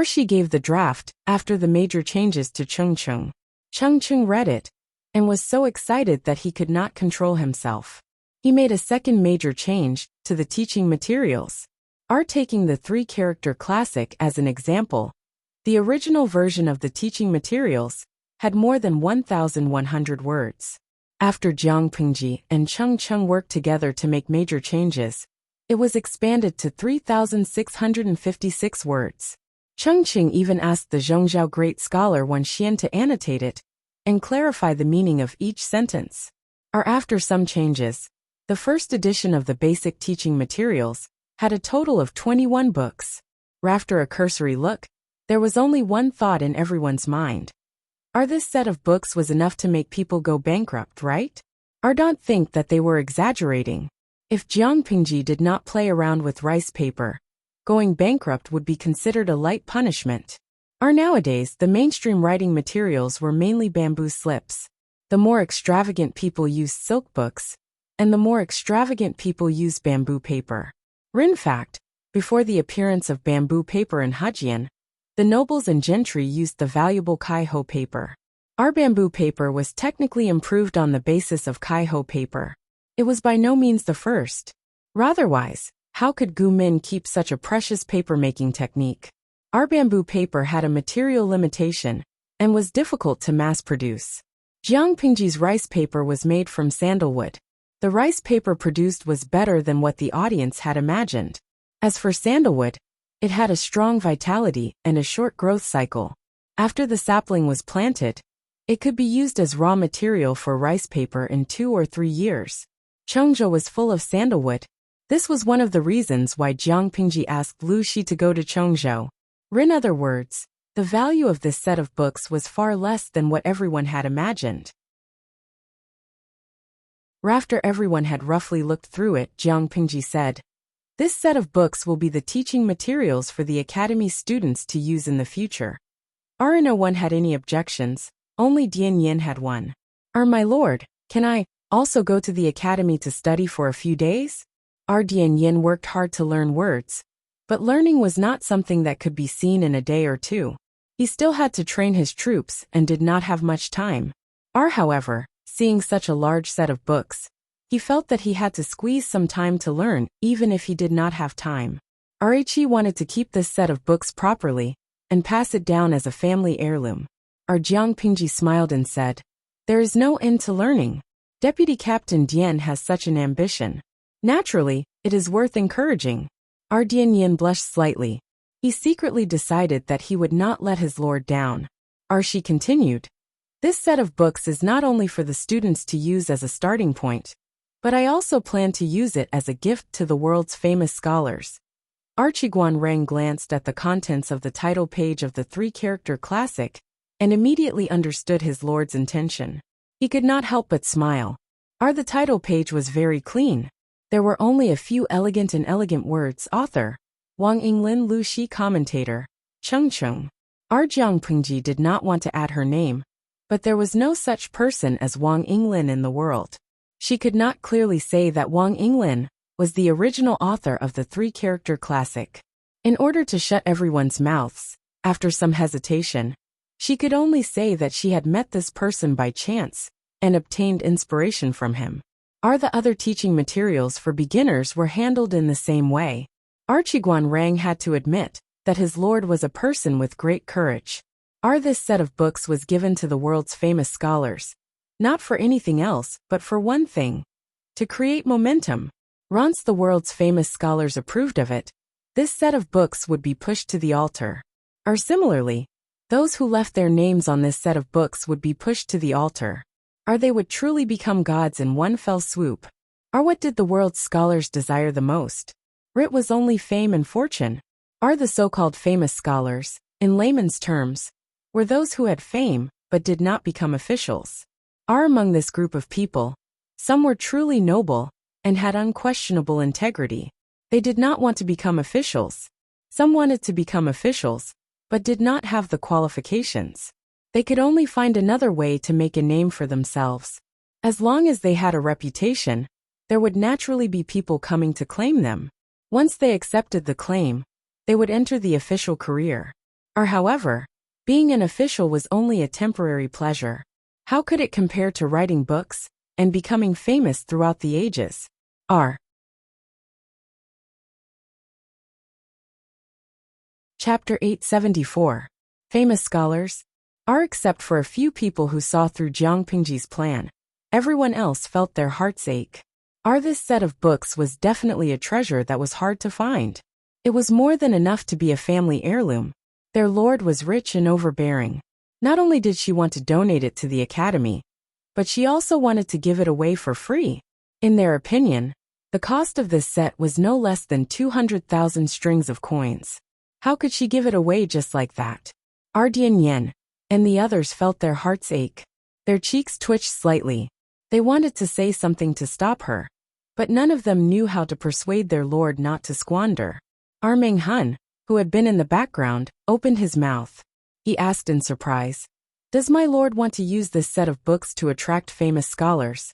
She gave the draft after the major changes to Chung Chung. Chung Chung read it and was so excited that he could not control himself. He made a second major change to the teaching materials. Taking the 3-character classic as an example, the original version of the teaching materials had more than 1,100 words. After Jiang Pingji and Chung Chung worked together to make major changes, it was expanded to 3,656 words. Chung Ching even asked the Zhongzhou great scholar Wan Xian to annotate it and clarify the meaning of each sentence. After some changes, the first edition of the basic teaching materials had a total of 21 books. After a cursory look, there was only one thought in everyone's mind. This set of books was enough to make people go bankrupt, right? Don't think that they were exaggerating. If Jiang Pingji did not play around with rice paper, going bankrupt would be considered a light punishment. Nowadays, the mainstream writing materials were mainly bamboo slips. The more extravagant people used silk books, and the more extravagant people used bamboo paper. In fact, before the appearance of bamboo paper in Hejian, the nobles and gentry used the valuable Kaiho paper. Our bamboo paper was technically improved on the basis of Kaiho paper. It was by no means the first. Otherwise, how could Gu Min keep such a precious paper-making technique? Our bamboo paper had a material limitation and was difficult to mass-produce. Jiang Pingji's rice paper was made from sandalwood. The rice paper produced was better than what the audience had imagined. As for sandalwood, it had a strong vitality and a short growth cycle. After the sapling was planted, it could be used as raw material for rice paper in 2 or 3 years. Chengzhou was full of sandalwood. This was one of the reasons why Jiang Pingji asked Lu Shi to go to Chengzhou. In other words, the value of this set of books was far less than what everyone had imagined. After everyone had roughly looked through it, Jiang Pingji said, "This set of books will be the teaching materials for the academy students to use in the future." No one had any objections, only Dian Yin had one. My lord, can I also go to the academy to study for a few days? Dian Yin worked hard to learn words, but learning was not something that could be seen in a day or two. He still had to train his troops and did not have much time. However, seeing such a large set of books, he felt that he had to squeeze some time to learn, even if he did not have time. He wanted to keep this set of books properly and pass it down as a family heirloom. Jiang Pingji smiled and said, "There is no end to learning. Deputy Captain Dian has such an ambition. Naturally, it is worth encouraging." Dian Yin blushed slightly. He secretly decided that he would not let his lord down. She continued, "This set of books is not only for the students to use as a starting point, but I also plan to use it as a gift to the world's famous scholars." Archiguan Rang glanced at the contents of the title page of the 3-character classic and immediately understood his lord's intention. He could not help but smile. The title page was very clean. There were only a few elegant words. Author, Wang Yinglin. Lu Shi. Commentator, Cheng Cheng. Jiang Pingji did not want to add her name, but there was no such person as Wang Yinglin in the world. She could not clearly say that Wang Yinglin was the original author of the 3-character classic. In order to shut everyone's mouths, after some hesitation, she could only say that she had met this person by chance and obtained inspiration from him. The other teaching materials for beginners were handled in the same way. Archiguan Rang had to admit that his lord was a person with great courage. This set of books was given to the world's famous scholars, not for anything else, but for one thing: to create momentum. Once the world's famous scholars approved of it, this set of books would be pushed to the altar. Similarly, those who left their names on this set of books would be pushed to the altar. They would truly become gods in one fell swoop. What did the world's scholars desire the most? It was only fame and fortune. The so-called famous scholars, in layman's terms, were those who had fame but did not become officials. Among this group of people, some were truly noble and had unquestionable integrity. They did not want to become officials. Some wanted to become officials, but did not have the qualifications. They could only find another way to make a name for themselves. As long as they had a reputation, there would naturally be people coming to claim them. Once they accepted the claim, they would enter the official career. However, being an official was only a temporary pleasure. How could it compare to writing books and becoming famous throughout the ages? Chapter 874. Famous Scholars. Except for a few people who saw through Jiang Pingji's plan, everyone else felt their hearts ache. This set of books was definitely a treasure that was hard to find. It was more than enough to be a family heirloom. Their lord was rich and overbearing. Not only did she want to donate it to the academy, but she also wanted to give it away for free. In their opinion, the cost of this set was no less than 200,000 strings of coins. How could she give it away just like that? Dian Yin, and the others felt their hearts ache. Their cheeks twitched slightly. They wanted to say something to stop her, but none of them knew how to persuade their lord not to squander. Meng Hun, who had been in the background, opened his mouth. He asked in surprise, "Does my lord want to use this set of books to attract famous scholars?"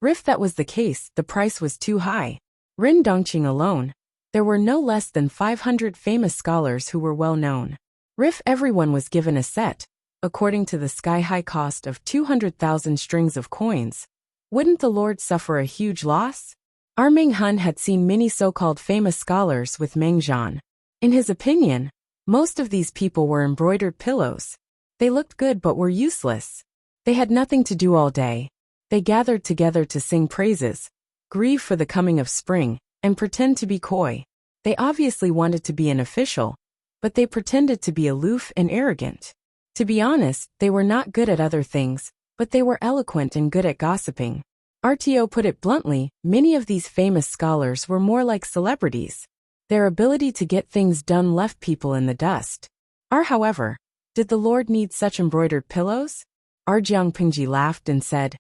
If that was the case, the price was too high. Rin Dongqing alone, there were no less than 500 famous scholars who were well known. If everyone was given a set, according to the sky-high cost of 200,000 strings of coins, wouldn't the lord suffer a huge loss? Meng Hun had seen many so-called famous scholars with Meng Zhan. In his opinion, most of these people were embroidered pillows. They looked good but were useless. They had nothing to do all day. They gathered together to sing praises, grieve for the coming of spring, and pretend to be coy. They obviously wanted to be an official, but they pretended to be aloof and arrogant. To be honest, they were not good at other things, but they were eloquent and good at gossiping. RTO put it bluntly, many of these famous scholars were more like celebrities. Their ability to get things done left people in the dust. However, did the lord need such embroidered pillows? Jiangpingji laughed and said,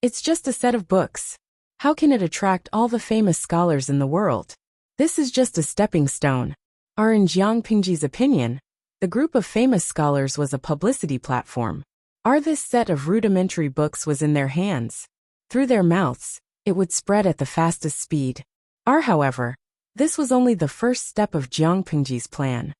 "It's just a set of books. How can it attract all the famous scholars in the world? This is just a stepping stone." In Jiangpingji's opinion, the group of famous scholars was a publicity platform. This set of rudimentary books was in their hands. Through their mouths, it would spread at the fastest speed. However, this was only the first step of Jiangpingji's plan.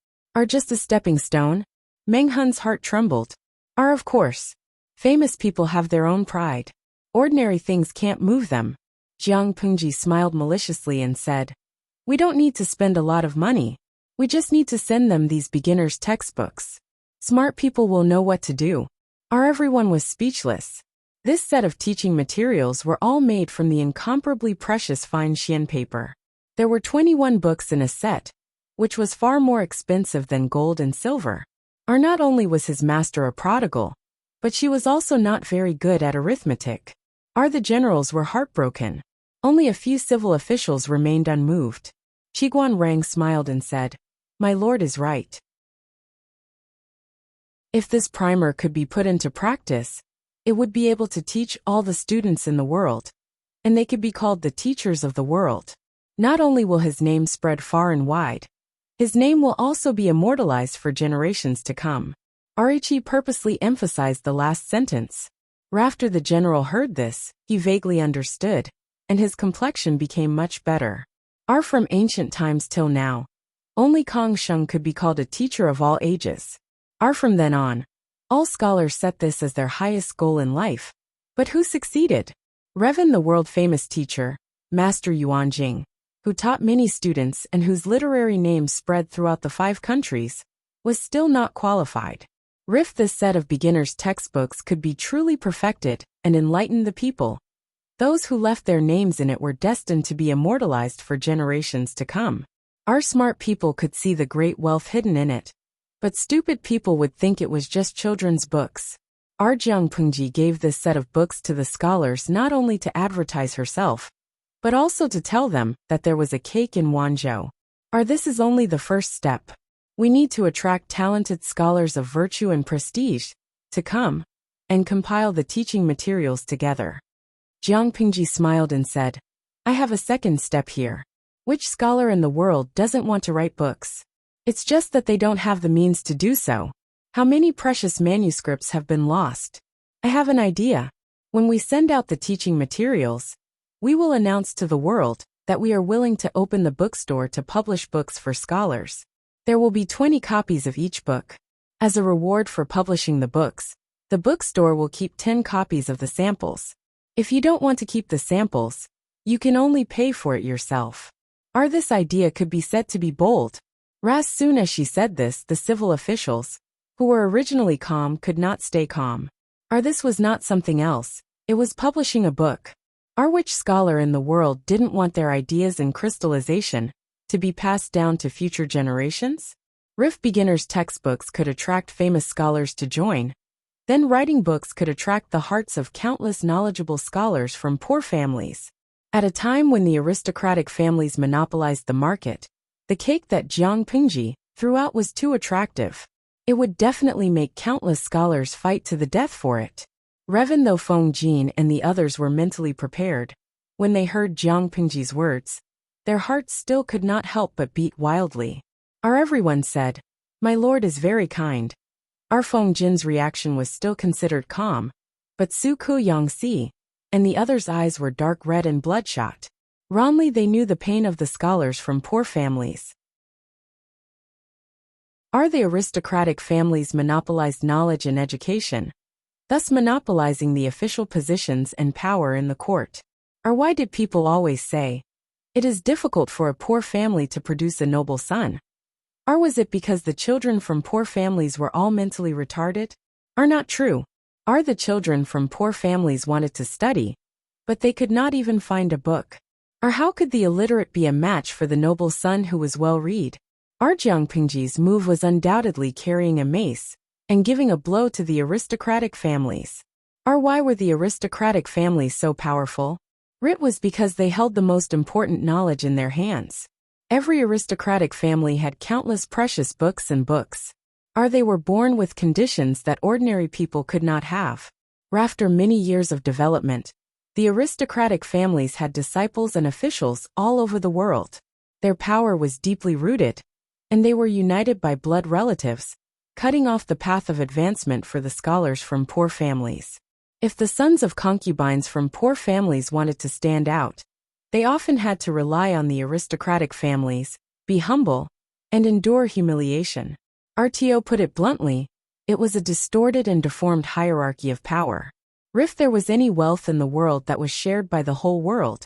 Just a stepping stone? Meng Hun's heart trembled. Of course. Famous people have their own pride. Ordinary things can't move them. Jiangpingji smiled maliciously and said, "We don't need to spend a lot of money. We just need to send them these beginners' textbooks. Smart people will know what to do." Everyone was speechless. This set of teaching materials were all made from the incomparably precious fine Xian paper. There were 21 books in a set, which was far more expensive than gold and silver. Not only was his master a prodigal, but she was also not very good at arithmetic. The generals were heartbroken. Only a few civil officials remained unmoved. Qiguan Rang smiled and said, "My lord is right. If this primer could be put into practice, it would be able to teach all the students in the world, and they could be called the teachers of the world. Not only will his name spread far and wide, his name will also be immortalized for generations to come." Arichi purposely emphasized the last sentence. After the general heard this, he vaguely understood, and his complexion became much better. From ancient times till now, only Kong Sheng could be called a teacher of all ages. From then on, all scholars set this as their highest goal in life. But who succeeded? Revan, the world-famous teacher, Master Yuanjing, who taught many students and whose literary name spread throughout the 5 countries, was still not qualified. If this set of beginners' textbooks could be truly perfected and enlighten the people, those who left their names in it were destined to be immortalized for generations to come. Smart people could see the great wealth hidden in it, but stupid people would think it was just children's books. Jiangpingji gave this set of books to the scholars not only to advertise herself, but also to tell them that there was a cake in Wanzhou. This is only the first step. We need to attract talented scholars of virtue and prestige to come and compile the teaching materials together. Jiangpingji smiled and said, "I have a second step here. Which scholar in the world doesn't want to write books? It's just that they don't have the means to do so. How many precious manuscripts have been lost? I have an idea. When we send out the teaching materials, we will announce to the world that we are willing to open the bookstore to publish books for scholars. There will be 20 copies of each book. As a reward for publishing the books, the bookstore will keep 10 copies of the samples. If you don't want to keep the samples, you can only pay for it yourself." This idea could be said to be bold. As soon as she said this, the civil officials, who were originally calm, could not stay calm. This was not something else. It was publishing a book. Which scholar in the world didn't want their ideas in crystallization to be passed down to future generations? If beginners' textbooks could attract famous scholars to join, then writing books could attract the hearts of countless knowledgeable scholars from poor families. At a time when the aristocratic families monopolized the market, the cake that Jiang Pingji threw out was too attractive. It would definitely make countless scholars fight to the death for it. Even though Feng Jin and the others were mentally prepared, when they heard Jiang Pingji's words, their hearts still could not help but beat wildly. Everyone said, "My lord is very kind." Feng Jin's reaction was still considered calm, but Su Ku Yangxi and the others' eyes were dark red and bloodshot. Wrongly they knew the pain of the scholars from poor families. The aristocratic families monopolized knowledge and education, thus monopolizing the official positions and power in the court. Why did people always say, "It is difficult for a poor family to produce a noble son"? Was it because the children from poor families were all mentally retarded? Not true. The children from poor families wanted to study, but they could not even find a book. How could the illiterate be a match for the noble son who was well-read? Jiang Pingji's move was undoubtedly carrying a mace and giving a blow to the aristocratic families. Why were the aristocratic families so powerful? It was because they held the most important knowledge in their hands. Every aristocratic family had countless precious books and books. They were born with conditions that ordinary people could not have. After many years of development, the aristocratic families had disciples and officials all over the world. Their power was deeply rooted, and they were united by blood relatives, cutting off the path of advancement for the scholars from poor families. If the sons of concubines from poor families wanted to stand out, they often had to rely on the aristocratic families, be humble, and endure humiliation. RTO put it bluntly, it was a distorted and deformed hierarchy of power. If there was any wealth in the world that was shared by the whole world,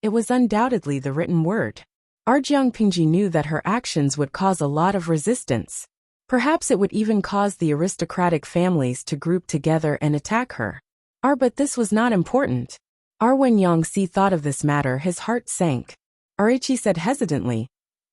it was undoubtedly the written word. Jiang Pingji knew that her actions would cause a lot of resistance. Perhaps it would even cause the aristocratic families to group together and attack her. But this was not important. When Yangxi thought of this matter, his heart sank. He said hesitantly,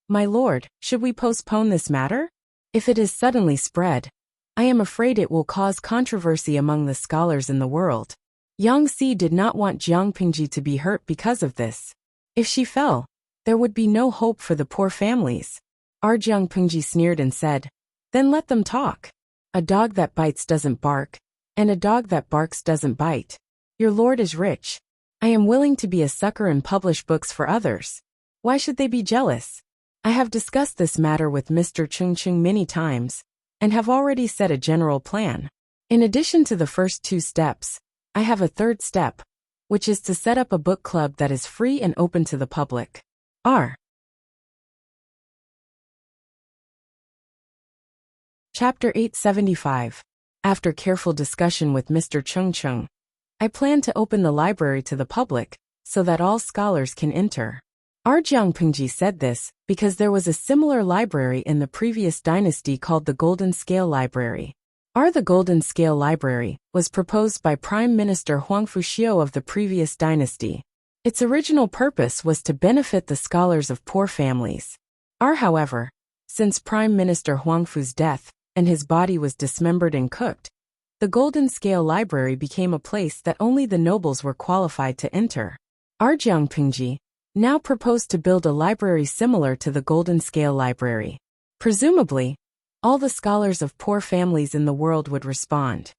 "My lord, should we postpone this matter? If it is suddenly spread, I am afraid it will cause controversy among the scholars in the world." Yangxi did not want Jiang Pingji to be hurt because of this. If she fell, there would be no hope for the poor families. Jiang Pingji sneered and said, "Then let them talk. A dog that bites doesn't bark, and a dog that barks doesn't bite. Your lord is rich. I am willing to be a sucker and publish books for others. Why should they be jealous? I have discussed this matter with Mr. Chung Chung many times, and have already set a general plan. In addition to the first two steps, I have a third step, which is to set up a book club that is free and open to the public." Chapter 875. After careful discussion with Mr. Chung Chung, I plan to open the library to the public, so that all scholars can enter. Jiang Pingji said this because there was a similar library in the previous dynasty called the Golden Scale Library. The Golden Scale Library was proposed by Prime Minister Huang Fuxiu of the previous dynasty. Its original purpose was to benefit the scholars of poor families. However, since Prime Minister Huang Fu's death, and his body was dismembered and cooked, the Golden Scale Library became a place that only the nobles were qualified to enter. Jiang Pingji now proposed to build a library similar to the Golden Scale Library. Presumably, all the scholars of poor families in the world would respond.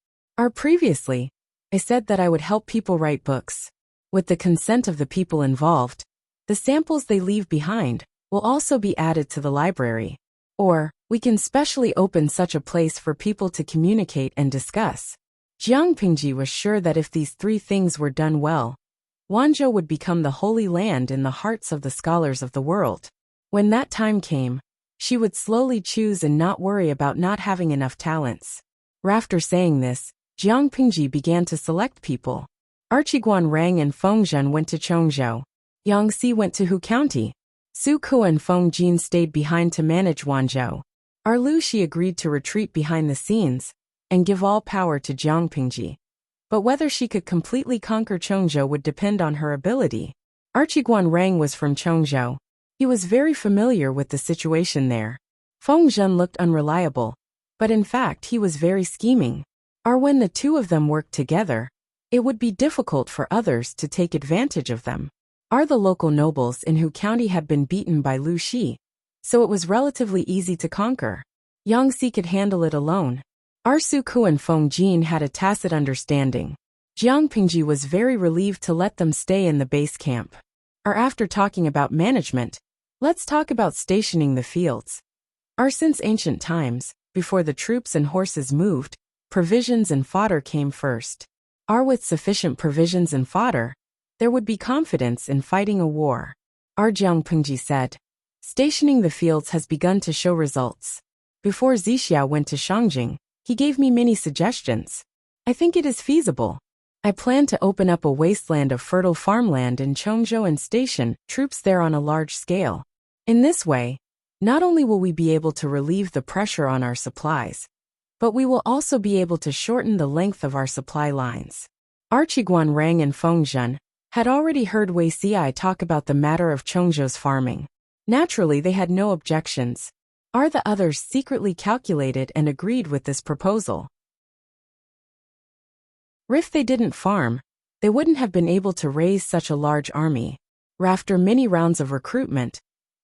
Previously, I said that I would help people write books. With the consent of the people involved, the samples they leave behind will also be added to the library. Or, we can specially open such a place for people to communicate and discuss. Jiang Pingji was sure that if these three things were done well, Wanzhou would become the holy land in the hearts of the scholars of the world. When that time came, she would slowly choose and not worry about not having enough talents. After saying this, Jiang Pingji began to select people. Archiguan Rang and Feng Zhen went to Chongzhou. Yangxi went to Hu County. Su Ku and Feng Jin stayed behind to manage Wanzhou. Lu Shi agreed to retreat behind the scenes and give all power to Jiang Pingji. But whether she could completely conquer Chongzhou would depend on her ability. Archiguan Rang was from Chongzhou. He was very familiar with the situation there. Feng Zhen looked unreliable, but in fact he was very scheming. When the two of them worked together, it would be difficult for others to take advantage of them. The local nobles in Hu County had been beaten by Lu Shi, so it was relatively easy to conquer. Yangtze could handle it alone. Su Ku and Feng Jin had a tacit understanding. Jiang Pingji was very relieved to let them stay in the base camp. After talking about management, let's talk about stationing the fields. Since ancient times, before the troops and horses moved, provisions and fodder came first. With sufficient provisions and fodder, there would be confidence in fighting a war. Jiang Pingji said. Stationing the fields has begun to show results. Before Zixia went to Shangjing, he gave me many suggestions. I think it is feasible. I plan to open up a wasteland of fertile farmland in Chongzhou and station troops there on a large scale. In this way, not only will we be able to relieve the pressure on our supplies, but we will also be able to shorten the length of our supply lines. Qiguan Rang and Feng Zhen had already heard Wei Xi talk about the matter of Chongzhou's farming. Naturally, they had no objections. The others secretly calculated and agreed with this proposal. If they didn't farm, they wouldn't have been able to raise such a large army. After many rounds of recruitment,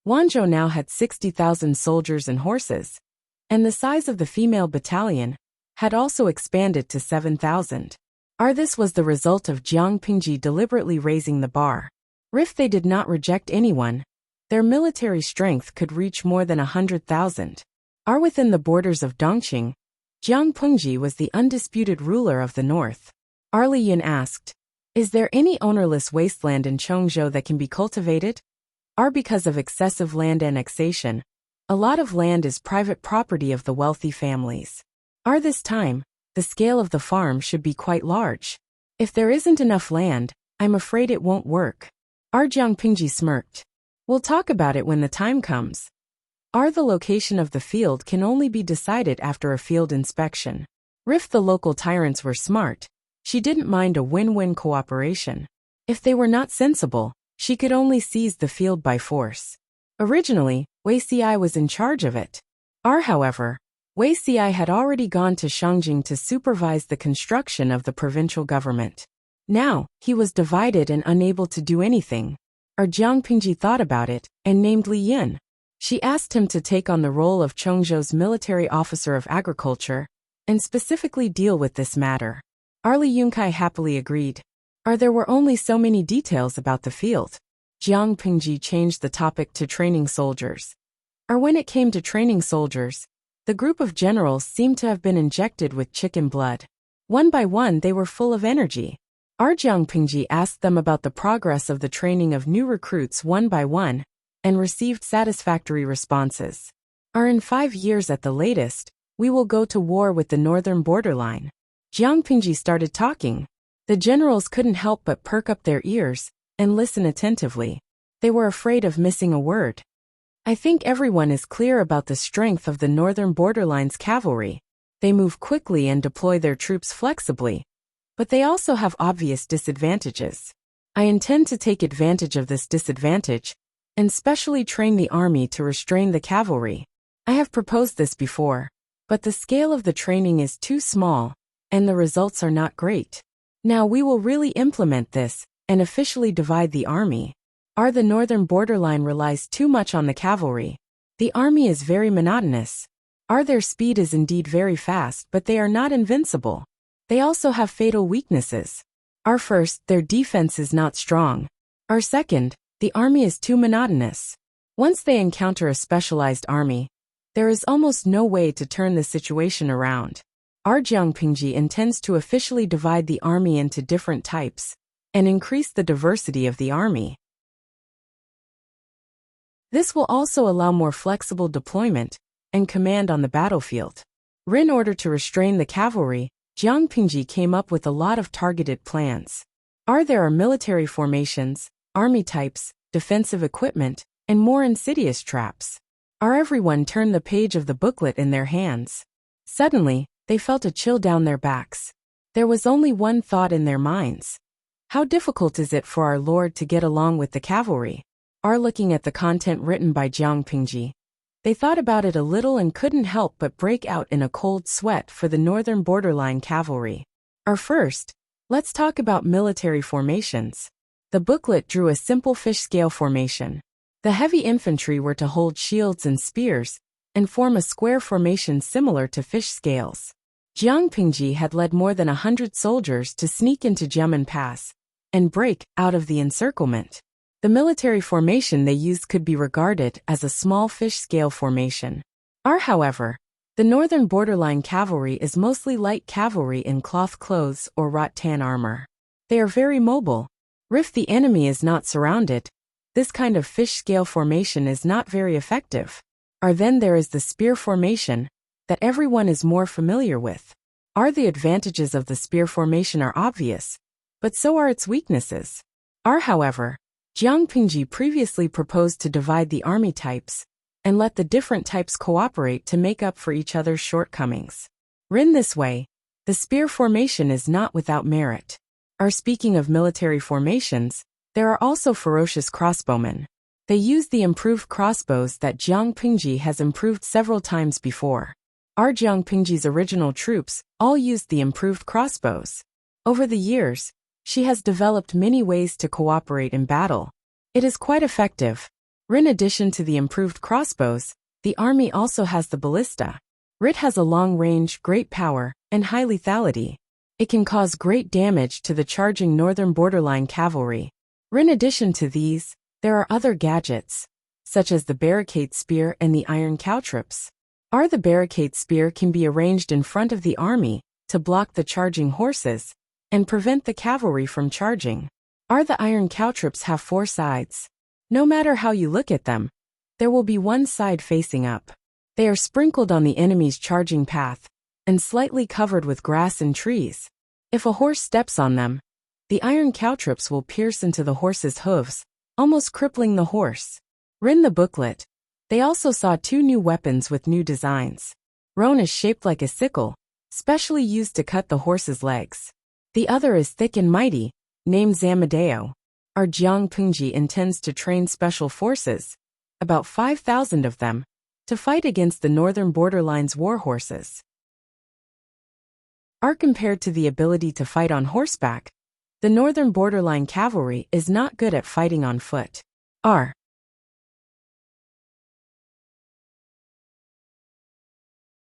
Wanzhou now had 60,000 soldiers and horses, and the size of the female battalion had also expanded to 7,000. This was the result of Jiang Pingji deliberately raising the bar. If they did not reject anyone, their military strength could reach more than 100,000. Within the borders of Dongqing, Jiang Pingji was the undisputed ruler of the north. Li Yun asked, "Is there any ownerless wasteland in Chongzhou that can be cultivated?" Because of excessive land annexation, a lot of land is private property of the wealthy families. This time, the scale of the farm should be quite large. If there isn't enough land, I'm afraid it won't work. Jiang Pingji smirked. We'll talk about it when the time comes. The location of the field can only be decided after a field inspection. If the local tyrants were smart, she didn't mind a win-win cooperation. If they were not sensible, she could only seize the field by force. Originally, Wei Xi was in charge of it. However, Wei Xi had already gone to Shangjing to supervise the construction of the provincial government. Now, he was divided and unable to do anything. Jiang Pingji thought about it and named Li Yun. She asked him to take on the role of Chongzhou's military officer of agriculture and specifically deal with this matter. Li Yunkai happily agreed. There were only so many details about the field. Jiang Pingji changed the topic to training soldiers. When it came to training soldiers, the group of generals seemed to have been injected with chicken blood. One by one they were full of energy. Jiang Pingji asked them about the progress of the training of new recruits one by one, and received satisfactory responses. In 5 years at the latest, we will go to war with the northern borderline. Jiang Pingji started talking. The generals couldn't help but perk up their ears and listen attentively. They were afraid of missing a word. I think everyone is clear about the strength of the northern borderline's cavalry. They move quickly and deploy their troops flexibly, but they also have obvious disadvantages. I intend to take advantage of this disadvantage and specially train the army to restrain the cavalry. I have proposed this before, but the scale of the training is too small, and the results are not great. Now we will really implement this and officially divide the army. The northern borderline relies too much on the cavalry. The army is very monotonous. Their speed is indeed very fast, but they are not invincible. They also have fatal weaknesses. First, their defense is not strong. Second, the army is too monotonous. Once they encounter a specialized army, there is almost no way to turn the situation around. Jiang Pingji intends to officially divide the army into different types and increase the diversity of the army. This will also allow more flexible deployment and command on the battlefield. In order to restrain the cavalry, Jiang Pingji came up with a lot of targeted plans. There are military formations, army types, defensive equipment, and more insidious traps. Everyone turned the page of the booklet in their hands. Suddenly, they felt a chill down their backs. There was only one thought in their minds. How difficult is it for our lord to get along with the cavalry? Looking at the content written by Jiang Pingji, they thought about it a little and couldn't help but break out in a cold sweat for the northern borderline cavalry. First, let's talk about military formations. The booklet drew a simple fish scale formation. The heavy infantry were to hold shields and spears, and form a square formation similar to fish scales. Jiang Pingji had led more than 100 soldiers to sneak into Jiamen Pass and break out of the encirclement. The military formation they used could be regarded as a small fish scale formation. However, the northern borderline cavalry is mostly light cavalry in cloth clothes or rattan armor. They are very mobile. If the enemy is not surrounded, this kind of fish scale formation is not very effective. Then there is the spear formation that everyone is more familiar with. The advantages of the spear formation are obvious, but so are its weaknesses. However, Jiang Pingji previously proposed to divide the army types and let the different types cooperate to make up for each other's shortcomings. In this way, the spear formation is not without merit. Speaking of military formations, there are also ferocious crossbowmen. They use the improved crossbows that Jiang Pingji has improved several times before. Jiang Pingji's original troops all used the improved crossbows. Over the years, she has developed many ways to cooperate in battle. It is quite effective. In addition to the improved crossbows, the army also has the ballista. It has a long range, great power, and high lethality. It can cause great damage to the charging northern borderline cavalry. In addition to these, there are other gadgets, such as the barricade spear and the iron caltrops. The barricade spear can be arranged in front of the army to block the charging horses and prevent the cavalry from charging. The iron caltrops have 4 sides. No matter how you look at them, there will be one side facing up. They are sprinkled on the enemy's charging path and slightly covered with grass and trees. If a horse steps on them, the iron caltrops will pierce into the horse's hooves, almost crippling the horse. In the booklet, they also saw 2 new weapons with new designs. One is shaped like a sickle, specially used to cut the horse's legs. The other is thick and mighty, named Zamadeo. Jiang Pingji intends to train special forces, about 5,000 of them, to fight against the northern borderline's war horses. Compared to the ability to fight on horseback, the northern borderline cavalry is not good at fighting on foot.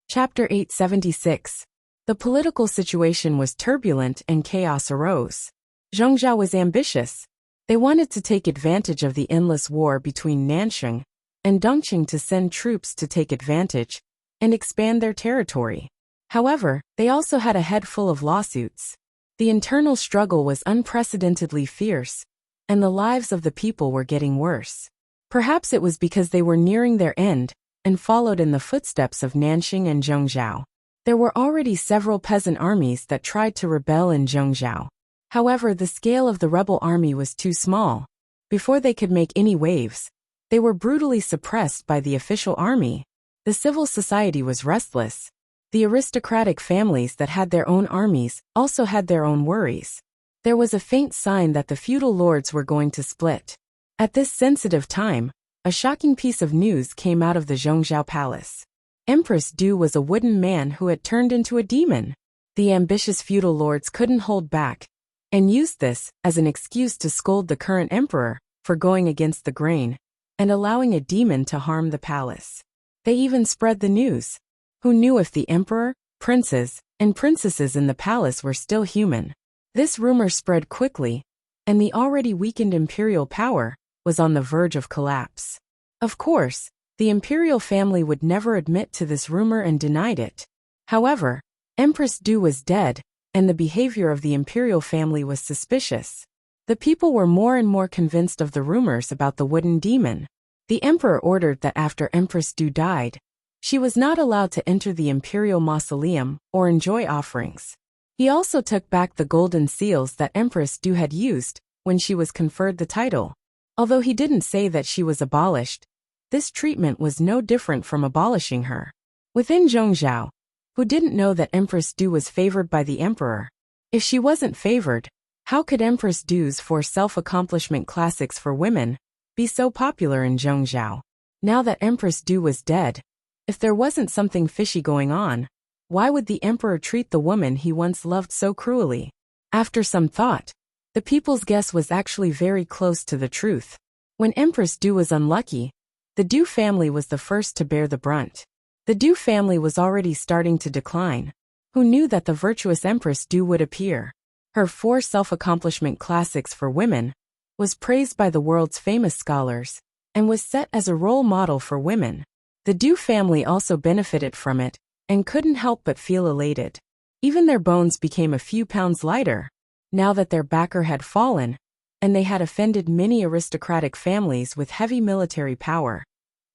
Chapter 876. The political situation was turbulent and chaos arose. Zhongzhou was ambitious. They wanted to take advantage of the endless war between Nanxing and Dongqing to send troops to take advantage and expand their territory. However, they also had a head full of lawsuits. The internal struggle was unprecedentedly fierce, and the lives of the people were getting worse. Perhaps it was because they were nearing their end and followed in the footsteps of Nanxing and Zhongzhou. There were already several peasant armies that tried to rebel in Zhongzhou. However, the scale of the rebel army was too small. Before they could make any waves, they were brutally suppressed by the official army. The civil society was restless. The aristocratic families that had their own armies also had their own worries. There was a faint sign that the feudal lords were going to split. At this sensitive time, a shocking piece of news came out of the Zhongzhou palace. Empress Du was a wooden man who had turned into a demon. The ambitious feudal lords couldn't hold back and used this as an excuse to scold the current emperor for going against the grain and allowing a demon to harm the palace. They even spread the news. Who knew if the emperor, princes, and princesses in the palace were still human? This rumor spread quickly, and the already weakened imperial power was on the verge of collapse. Of course, the imperial family would never admit to this rumor and denied it. However, Empress Du was dead, and the behavior of the imperial family was suspicious. The people were more and more convinced of the rumors about the wooden demon. The emperor ordered that after Empress Du died, she was not allowed to enter the imperial mausoleum or enjoy offerings. He also took back the golden seals that Empress Du had used when she was conferred the title. Although he didn't say that she was abolished, this treatment was no different from abolishing her. Within Zhongzhou, who didn't know that Empress Du was favored by the emperor? If she wasn't favored, how could Empress Du's 4 self-accomplishment classics for women be so popular in Zhongzhou? Now that Empress Du was dead, if there wasn't something fishy going on, why would the emperor treat the woman he once loved so cruelly? After some thought, the people's guess was actually very close to the truth. When Empress Du was unlucky, the Du family was the first to bear the brunt. The Du family was already starting to decline. Who knew that the virtuous Empress Du would appear? Her 4 self-accomplishment classics for women was praised by the world's famous scholars and was set as a role model for women. The Du family also benefited from it and couldn't help but feel elated. Even their bones became a few pounds lighter, now that their backer had fallen, and they had offended many aristocratic families with heavy military power.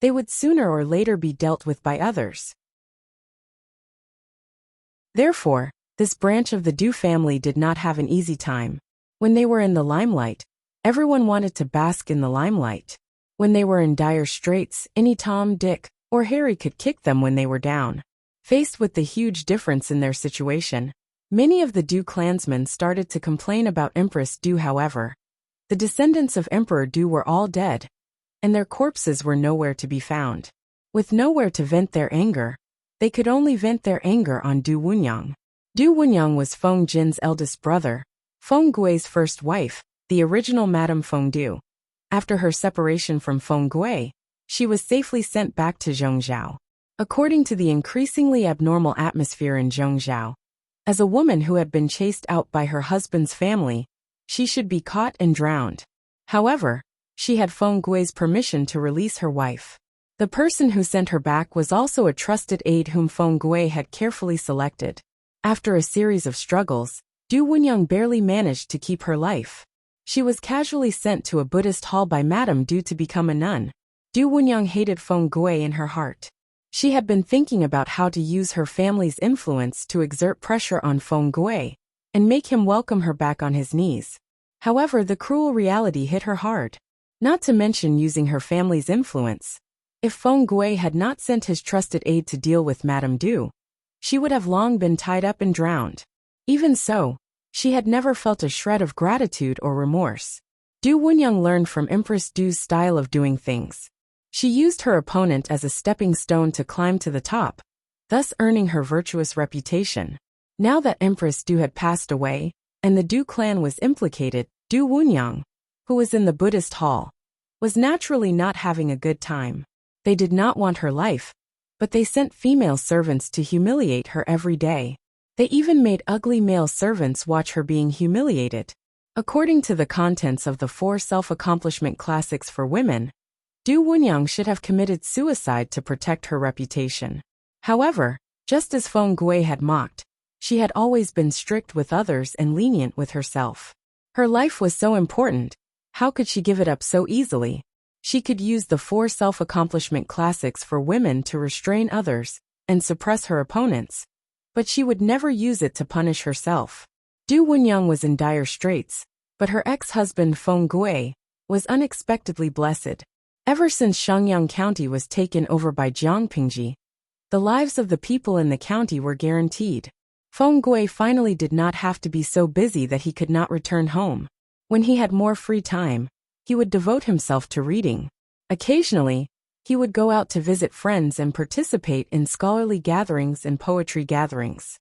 They would sooner or later be dealt with by others. Therefore, this branch of the Du family did not have an easy time. When they were in the limelight, everyone wanted to bask in the limelight. When they were in dire straits, any Tom, Dick, or Harry could kick them when they were down. Faced with the huge difference in their situation, many of the Du clansmen started to complain about Empress Du. However, the descendants of Emperor Du were all dead, and their corpses were nowhere to be found. With nowhere to vent their anger, they could only vent their anger on Du Wunyang. Du Wunyang was Feng Jin's eldest brother, Feng Gui's first wife, the original Madame Feng Du. After her separation from Feng Gui, she was safely sent back to Zhongzhou. According to the increasingly abnormal atmosphere in Zhongzhou, as a woman who had been chased out by her husband's family, she should be caught and drowned. However, she had Feng Gui's permission to release her wife. The person who sent her back was also a trusted aide whom Feng Gui had carefully selected. After a series of struggles, Du Wunyang barely managed to keep her life. She was casually sent to a Buddhist hall by Madame Du to become a nun. Du Wunyang hated Feng Gui in her heart. She had been thinking about how to use her family's influence to exert pressure on Feng Gui and make him welcome her back on his knees. However, the cruel reality hit her hard. Not to mention using her family's influence. If Feng Gui had not sent his trusted aide to deal with Madame Du, she would have long been tied up and drowned. Even so, she had never felt a shred of gratitude or remorse. Du Wunyang learned from Empress Du's style of doing things. She used her opponent as a stepping stone to climb to the top, thus earning her virtuous reputation. Now that Empress Du had passed away, and the Du clan was implicated, Du Wunyang, who was in the Buddhist hall, was naturally not having a good time. They did not want her life, but they sent female servants to humiliate her every day. They even made ugly male servants watch her being humiliated. According to the contents of the 4 self-accomplishment classics for women, Du Wunyang should have committed suicide to protect her reputation. However, just as Feng Gui had mocked, she had always been strict with others and lenient with herself. Her life was so important, how could she give it up so easily? She could use the 4 self-accomplishment classics for women to restrain others and suppress her opponents, but she would never use it to punish herself. Du Wunyang was in dire straits, but her ex-husband Feng Gui was unexpectedly blessed. Ever since Shangyang County was taken over by Jiangpingji, the lives of the people in the county were guaranteed. Feng Gui finally did not have to be so busy that he could not return home. When he had more free time, he would devote himself to reading. Occasionally, he would go out to visit friends and participate in scholarly gatherings and poetry gatherings.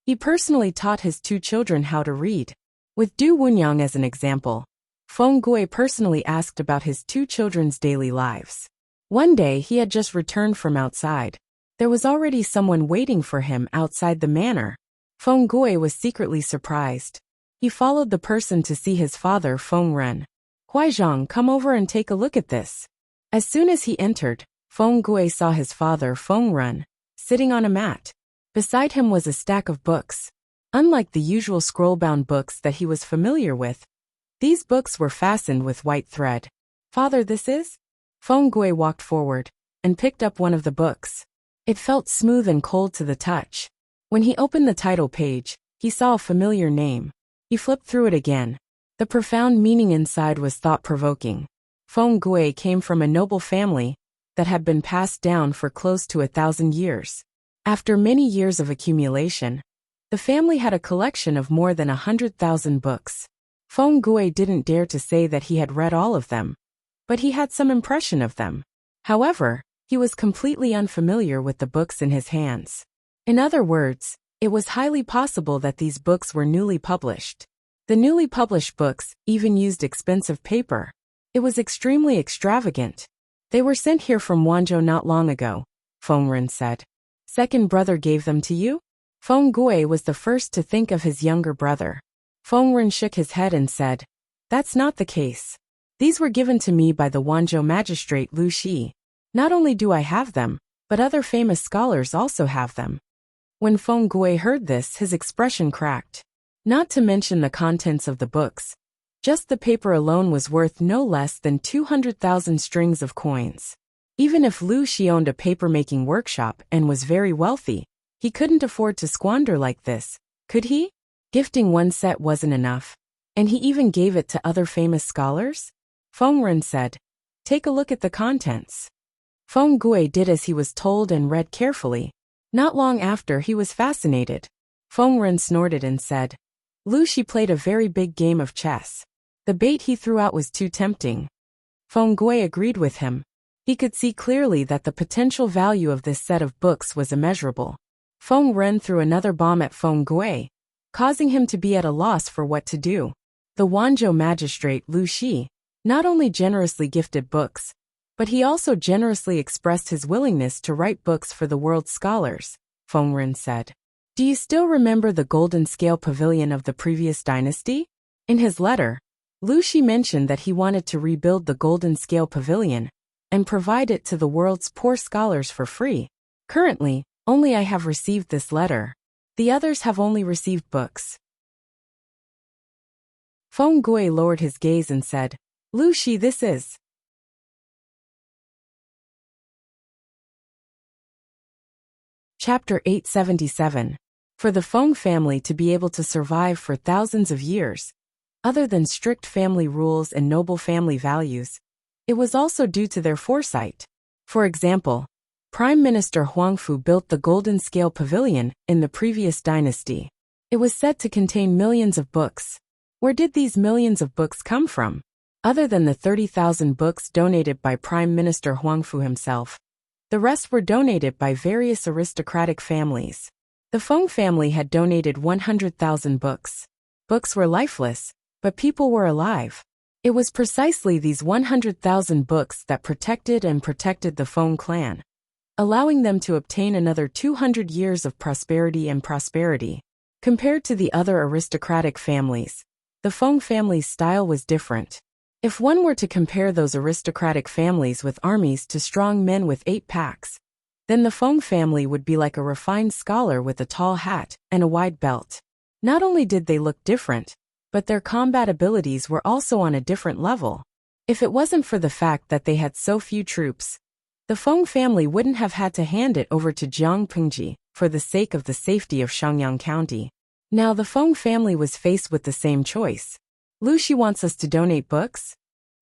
He personally taught his 2 children how to read. With Du Wunyang as an example, Feng Gui personally asked about his 2 children's daily lives. One day he had just returned from outside. There was already someone waiting for him outside the manor. Feng Gui was secretly surprised. He followed the person to see his father Feng Ren. "Huaizhang, come over and take a look at this." As soon as he entered, Feng Gui saw his father Feng Ren sitting on a mat. Beside him was a stack of books. Unlike the usual scroll-bound books that he was familiar with, these books were fastened with white thread. "Father, this is?" Feng Gui walked forward and picked up one of the books. It felt smooth and cold to the touch. When he opened the title page, he saw a familiar name. He flipped through it again. The profound meaning inside was thought-provoking. Feng Gui came from a noble family that had been passed down for close to 1,000 years. After many years of accumulation, the family had a collection of more than 100,000 books. Feng Gui didn't dare to say that he had read all of them, but he had some impression of them. However, he was completely unfamiliar with the books in his hands. In other words, it was highly possible that these books were newly published. The newly published books even used expensive paper. It was extremely extravagant. They were sent here from Wanzhou not long ago, Feng Ren said. Second brother gave them to you? Feng Gui was the first to think of his younger brother. Feng Ren shook his head and said, that's not the case. These were given to me by the Wanzhou magistrate Lu Shi. Not only do I have them, but other famous scholars also have them. When Feng Gui heard this, his expression cracked. Not to mention the contents of the books. Just the paper alone was worth no less than 200,000 strings of coins. Even if Lu Shi owned a paper-making workshop and was very wealthy, he couldn't afford to squander like this, could he? Gifting one set wasn't enough. And he even gave it to other famous scholars? Feng Ren said, take a look at the contents. Feng Gui did as he was told and read carefully. Not long after, he was fascinated. Feng Ren snorted and said, Lu Shi played a very big game of chess. The bait he threw out was too tempting. Feng Gui agreed with him. He could see clearly that the potential value of this set of books was immeasurable. Feng Ren threw another bomb at Feng Gui, causing him to be at a loss for what to do. The Wanzhou magistrate Lu Shi not only generously gifted books, but he also generously expressed his willingness to write books for the world's scholars, Feng Ren said. Do you still remember the golden scale pavilion of the previous dynasty? In his letter, Lu Shi mentioned that he wanted to rebuild the golden scale pavilion and provide it to the world's poor scholars for free. Currently, only I have received this letter. The others have only received books. Feng Gui lowered his gaze and said, Lu Shi, this is. Chapter 877. For the Feng family to be able to survive for thousands of years, other than strict family rules and noble family values, it was also due to their foresight. For example, Prime Minister Huangfu built the Golden Scale Pavilion in the previous dynasty. It was said to contain millions of books. Where did these millions of books come from? Other than the 30,000 books donated by Prime Minister Huangfu himself, the rest were donated by various aristocratic families. The Feng family had donated 100,000 books. Books were lifeless, but people were alive. It was precisely these 100,000 books that protected the Feng clan, allowing them to obtain another 200 years of prosperity. Compared to the other aristocratic families, the Feng family's style was different. If one were to compare those aristocratic families with armies to strong men with 8 packs, then the Feng family would be like a refined scholar with a tall hat and a wide belt. Not only did they look different, but their combat abilities were also on a different level. If it wasn't for the fact that they had so few troops, the Feng family wouldn't have had to hand it over to Jiang Pengji for the sake of the safety of Shangyang County. Now the Feng family was faced with the same choice. Lu Shi wants us to donate books?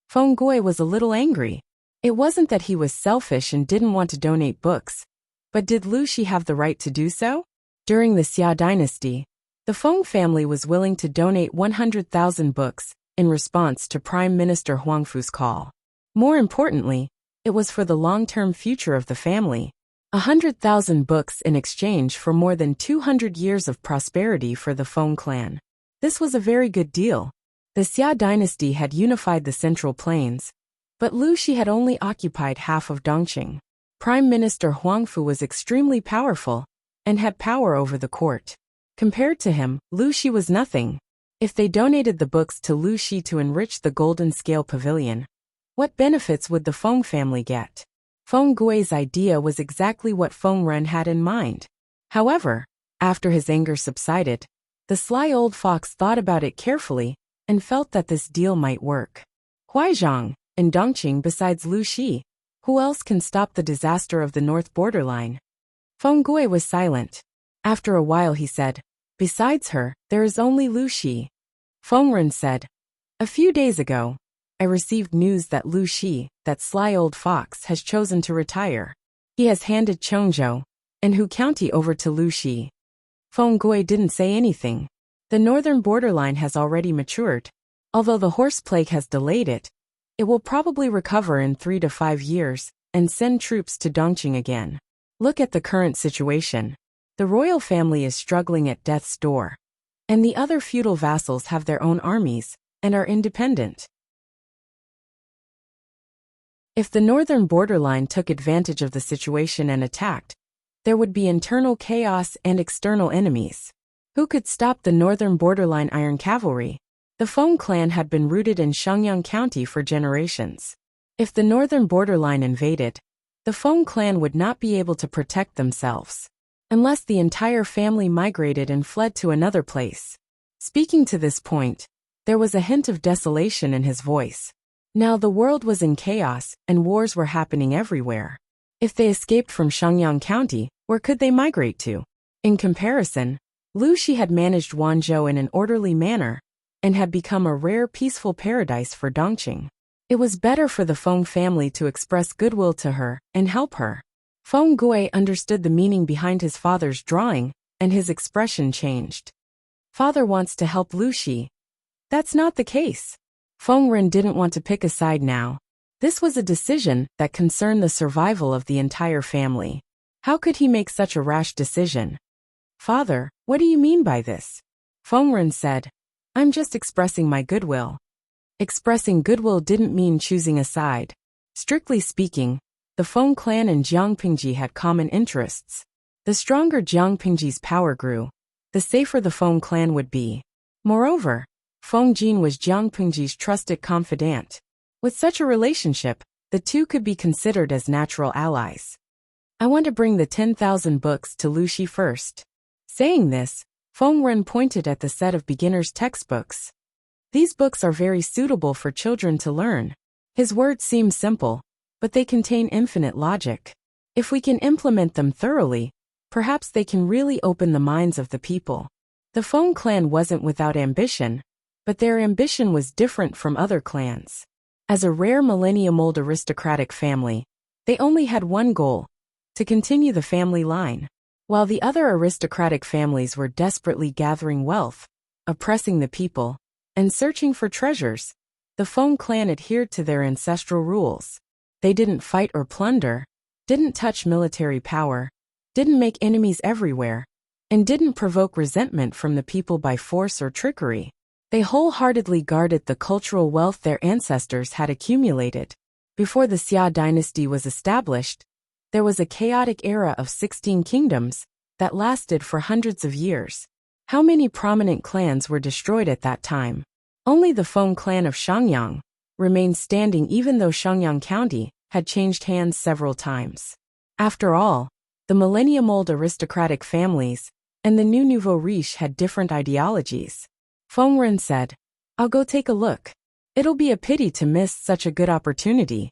Feng Gui was a little angry. It wasn't that he was selfish and didn't want to donate books, but did Lu Shi have the right to do so? During the Xia dynasty, the Feng family was willing to donate 100,000 books in response to Prime Minister Huangfu's call. More importantly, it was for the long-term future of the family. 100,000 books in exchange for more than 200 years of prosperity for the Feng clan. This was a very good deal. The Xia dynasty had unified the Central Plains, but Lu Shi had only occupied half of Dongqing. Prime Minister Huangfu was extremely powerful and had power over the court. Compared to him, Lu Shi was nothing. If they donated the books to Lu Shi to enrich the Golden Scale Pavilion, what benefits would the Feng family get? Feng Gui's idea was exactly what Feng Ren had in mind. However, after his anger subsided, the sly old fox thought about it carefully and felt that this deal might work. Huaizhang, in Dongqing besides Lu Shi, who else can stop the disaster of the north borderline? Feng Gui was silent. After a while he said, besides her, there is only Lu Shi. Feng Ren said, a few days ago, I received news that Lu Shi, that sly old fox, has chosen to retire. He has handed Chongzhou and Hu County over to Lu Shi. Feng Gui didn't say anything. The northern borderline has already matured. Although the horse plague has delayed it, it will probably recover in 3 to 5 years and send troops to Dongqing again. Look at the current situation. The royal family is struggling at death's door, and the other feudal vassals have their own armies and are independent. If the northern borderline took advantage of the situation and attacked, there would be internal chaos and external enemies. Who could stop the northern borderline Iron Cavalry? The Feng clan had been rooted in Shenyang County for generations. If the northern borderline invaded, the Feng clan would not be able to protect themselves, unless the entire family migrated and fled to another place. Speaking to this point, there was a hint of desolation in his voice. Now the world was in chaos and wars were happening everywhere. If they escaped from Shenyang County, where could they migrate to? In comparison, Wuxia had managed Wanzhou in an orderly manner and had become a rare peaceful paradise for Dongqing. It was better for the Feng family to express goodwill to her and help her. Feng Gui understood the meaning behind his father's drawing, and his expression changed. Father wants to help Wuxia. That's not the case. Feng Ren didn't want to pick a side now. This was a decision that concerned the survival of the entire family. How could he make such a rash decision? Father, what do you mean by this? Feng Ren said, I'm just expressing my goodwill. Expressing goodwill didn't mean choosing a side. Strictly speaking, the Feng clan and Jiang Pingji had common interests. The stronger Jiang Pingji's power grew, the safer the Feng clan would be. Moreover, Feng Jin was Jiang Pingji's trusted confidant. With such a relationship, the two could be considered as natural allies. I want to bring the 10,000 books to Wuxia first. Saying this, Feng Ren pointed at the set of beginner's textbooks. These books are very suitable for children to learn. His words seem simple, but they contain infinite logic. If we can implement them thoroughly, perhaps they can really open the minds of the people. The Feng clan wasn't without ambition, but their ambition was different from other clans. As a rare millennium-old aristocratic family, they only had one goal: to continue the family line. While the other aristocratic families were desperately gathering wealth, oppressing the people, and searching for treasures, the Feng clan adhered to their ancestral rules. They didn't fight or plunder, didn't touch military power, didn't make enemies everywhere, and didn't provoke resentment from the people by force or trickery. They wholeheartedly guarded the cultural wealth their ancestors had accumulated. Before the Xia dynasty was established, there was a chaotic era of 16 kingdoms that lasted for hundreds of years. How many prominent clans were destroyed at that time? Only the Feng clan of Shenyang remained standing, even though Shenyang County had changed hands several times. After all, the millennium-old aristocratic families and the new nouveau riche had different ideologies. Feng Ren said, I'll go take a look. It'll be a pity to miss such a good opportunity.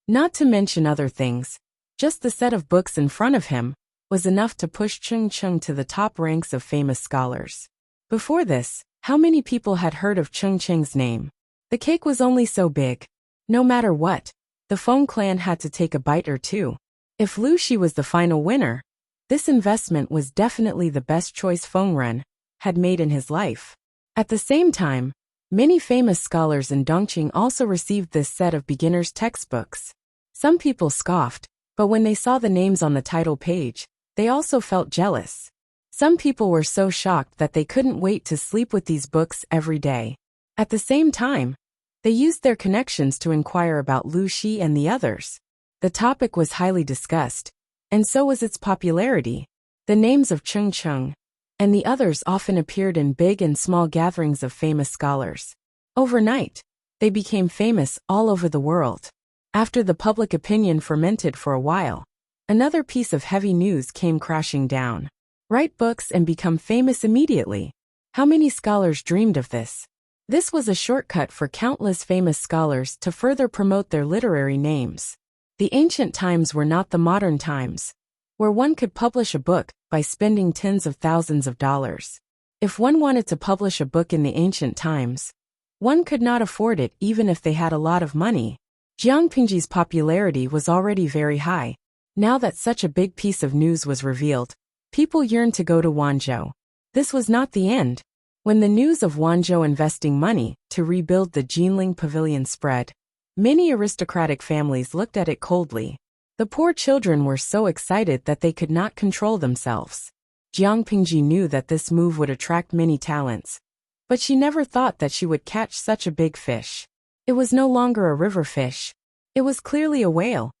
Not to mention other things, just the set of books in front of him was enough to push Cheng Cheng to the top ranks of famous scholars. Before this, how many people had heard of Cheng Cheng's name? The cake was only so big. No matter what, the Feng clan had to take a bite or two. If Wuxia was the final winner, this investment was definitely the best choice Feng Ren had made in his life. At the same time, many famous scholars in Dongqing also received this set of beginner's textbooks. Some people scoffed, but when they saw the names on the title page, they also felt jealous. Some people were so shocked that they couldn't wait to sleep with these books every day. At the same time, they used their connections to inquire about Wuxia and the others. The topic was highly discussed, and so was its popularity. The names of Cheng Cheng and the others often appeared in big and small gatherings of famous scholars. Overnight, they became famous all over the world. After the public opinion fermented for a while, another piece of heavy news came crashing down. Write books and become famous immediately. How many scholars dreamed of this? This was a shortcut for countless famous scholars to further promote their literary names. The ancient times were not the modern times, where one could publish a book by spending tens of thousands of dollars. If one wanted to publish a book in the ancient times, one could not afford it even if they had a lot of money. Jiang Pingji's popularity was already very high. Now that such a big piece of news was revealed, people yearned to go to Wanzhou. This was not the end. When the news of Wanzhou investing money to rebuild the Jinling Pavilion spread, many aristocratic families looked at it coldly. The poor children were so excited that they could not control themselves. Jiang Pingji knew that this move would attract many talents, but she never thought that she would catch such a big fish. It was no longer a river fish. It was clearly a whale.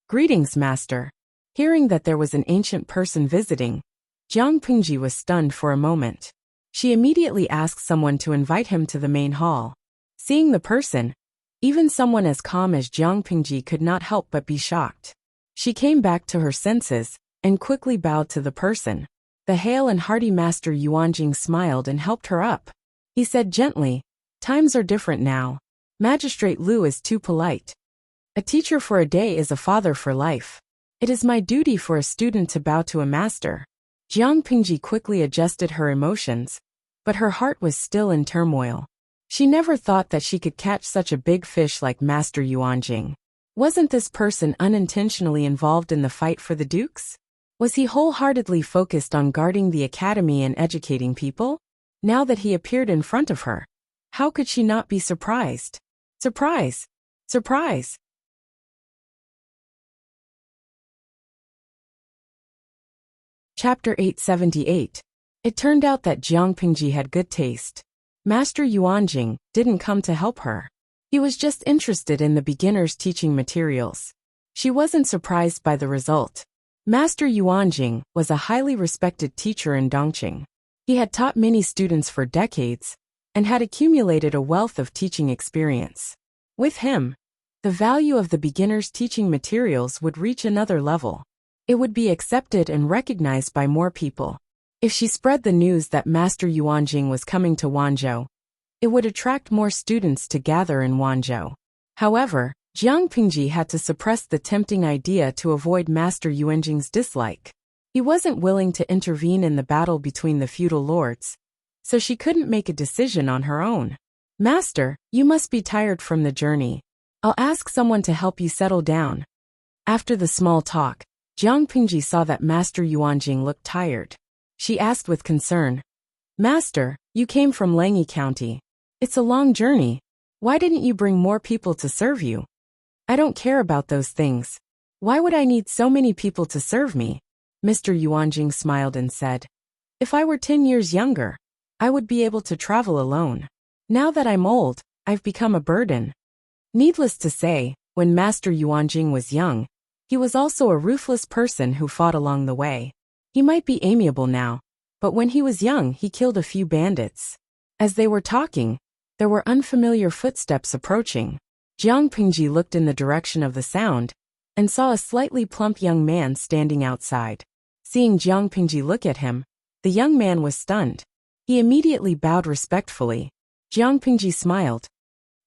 "Greetings, master." Hearing that there was an ancient person visiting, Jiang Pingji was stunned for a moment. She immediately asked someone to invite him to the main hall. Seeing the person, even someone as calm as Jiang Pingji could not help but be shocked. She came back to her senses and quickly bowed to the person. The hale and hearty Master Yuanjing smiled and helped her up. He said gently, "Times are different now. Magistrate Liu is too polite. A teacher for a day is a father for life. It is my duty for a student to bow to a master." Jiang Pingji quickly adjusted her emotions, but her heart was still in turmoil. She never thought that she could catch such a big fish like Master Yuanjing. Wasn't this person unintentionally involved in the fight for the dukes? Was he wholeheartedly focused on guarding the academy and educating people? Now that he appeared in front of her, how could she not be surprised? Surprise! Surprise! Chapter 878. It turned out that Jiang Pingji had good taste. Master Yuanjing didn't come to help her. He was just interested in the beginner's teaching materials. She wasn't surprised by the result. Master Yuanjing was a highly respected teacher in Dongqing. He had taught many students for decades and had accumulated a wealth of teaching experience. With him, the value of the beginner's teaching materials would reach another level. It would be accepted and recognized by more people. If she spread the news that Master Yuanjing was coming to Wanzhou, it would attract more students to gather in Wanzhou. However, Jiang Pingji had to suppress the tempting idea to avoid Master Yuanjing's dislike. He wasn't willing to intervene in the battle between the feudal lords, so she couldn't make a decision on her own. "Master, you must be tired from the journey. I'll ask someone to help you settle down." After the small talk, Jiang Pingji saw that Master Yuanjing looked tired. She asked with concern, "Master, you came from Langyi County. It's a long journey. Why didn't you bring more people to serve you?" "I don't care about those things. Why would I need so many people to serve me?" Mr. Yuanjing smiled and said, "If I were 10 years younger, I would be able to travel alone. Now that I'm old, I've become a burden." Needless to say, when Master Yuanjing was young, he was also a ruthless person who fought along the way. He might be amiable now, but when he was young he killed a few bandits. As they were talking, there were unfamiliar footsteps approaching. Jiang Pingji looked in the direction of the sound and saw a slightly plump young man standing outside. Seeing Jiang Pingji look at him, the young man was stunned. He immediately bowed respectfully. Jiang Pingji smiled.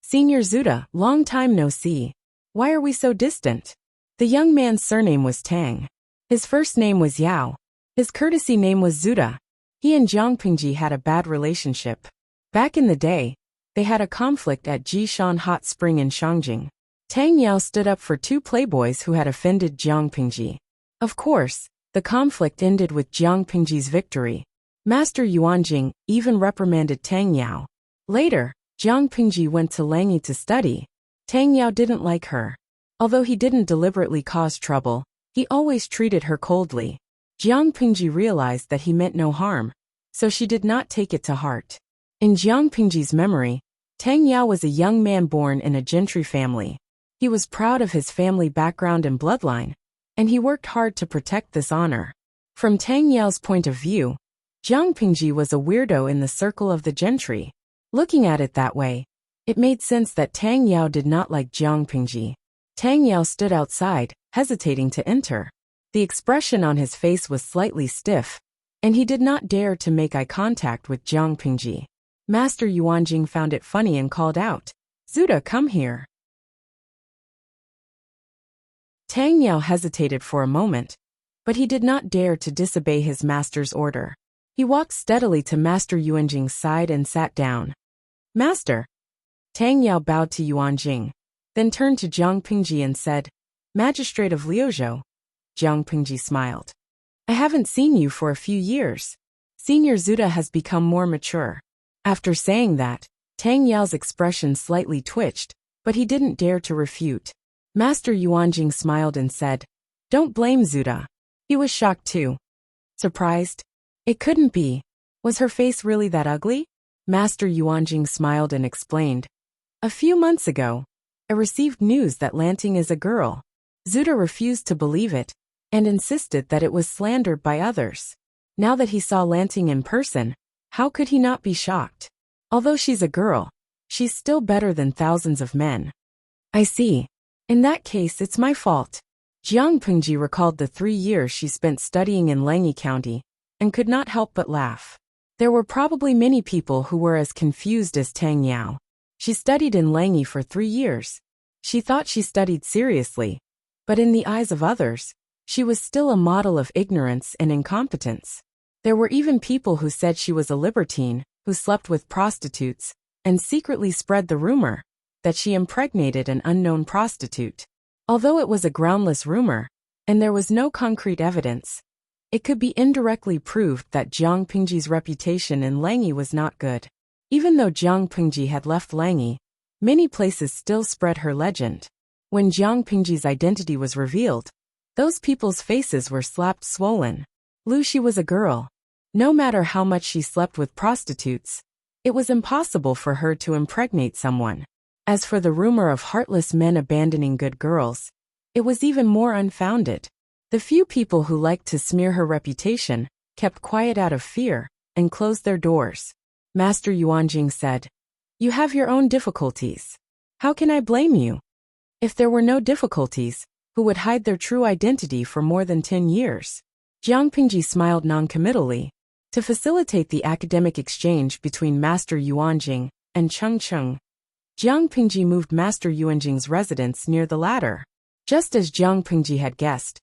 "Senior Zuda, long time no see. Why are we so distant?" The young man's surname was Tang. His first name was Yao. His courtesy name was Zuda. He and Jiang Pingji had a bad relationship. Back in the day, they had a conflict at Jishan Hot Spring in Shangjing. Tang Yao stood up for 2 playboys who had offended Jiang Pingji. Of course, the conflict ended with Jiang Pingji's victory. Master Yuanjing even reprimanded Tang Yao. Later, Jiang Pingji went to Langyi to study. Tang Yao didn't like her. Although he didn't deliberately cause trouble, he always treated her coldly. Jiang Pingji realized that he meant no harm, so she did not take it to heart. In Jiang Pingji's memory, Tang Yao was a young man born in a gentry family. He was proud of his family background and bloodline, and he worked hard to protect this honor. From Tang Yao's point of view, Jiang Pingji was a weirdo in the circle of the gentry. Looking at it that way, it made sense that Tang Yao did not like Jiang Pingji. Tang Yao stood outside, hesitating to enter. The expression on his face was slightly stiff, and he did not dare to make eye contact with Jiang Pingji. Master Yuanjing found it funny and called out, "Zuda, come here." Tang Yao hesitated for a moment, but he did not dare to disobey his master's order. He walked steadily to Master Yuanjing's side and sat down. "Master." Tang Yao bowed to Yuanjing, then turned to Jiang Pingji and said, "Magistrate of Liuzhou." Jiang Pingji smiled. "I haven't seen you for a few years. Senior Zuda has become more mature." After saying that, Tang Yao's expression slightly twitched, but he didn't dare to refute. Master Yuanjing smiled and said, "Don't blame Zuda." He was shocked too. Surprised? It couldn't be. Was her face really that ugly? Master Yuanjing smiled and explained, A few months ago, I received news that Lanting is a girl. Zuda refused to believe it and insisted that it was slandered by others. Now that he saw Lanting in person, how could he not be shocked? Although she's a girl, she's still better than thousands of men. I see. In that case, it's my fault. Jiang Pingji recalled the 3 years she spent studying in Langyi County and could not help but laugh. There were probably many people who were as confused as Tang Yao. She studied in Langyi for 3 years. She thought she studied seriously, but in the eyes of others, she was still a model of ignorance and incompetence. There were even people who said she was a libertine, who slept with prostitutes, and secretly spread the rumor that she impregnated an unknown prostitute. Although it was a groundless rumor, and there was no concrete evidence, it could be indirectly proved that Jiang Pingji's reputation in Langyi was not good. Even though Jiang Pingji had left Langyi, many places still spread her legend. When Jiang Pingji's identity was revealed, those people's faces were slapped swollen. She was a girl. No matter how much she slept with prostitutes, it was impossible for her to impregnate someone. As for the rumor of heartless men abandoning good girls, it was even more unfounded. The few people who liked to smear her reputation kept quiet out of fear and closed their doors. Master Yuanjing said, "You have your own difficulties. How can I blame you? If there were no difficulties, who would hide their true identity for more than 10 years? Jiang Pingji smiled noncommittally. To facilitate the academic exchange between Master Yuanjing and Cheng Cheng, Jiang Pingji moved Master Yuanjing's residence near the latter. Just as Jiang Pingji had guessed,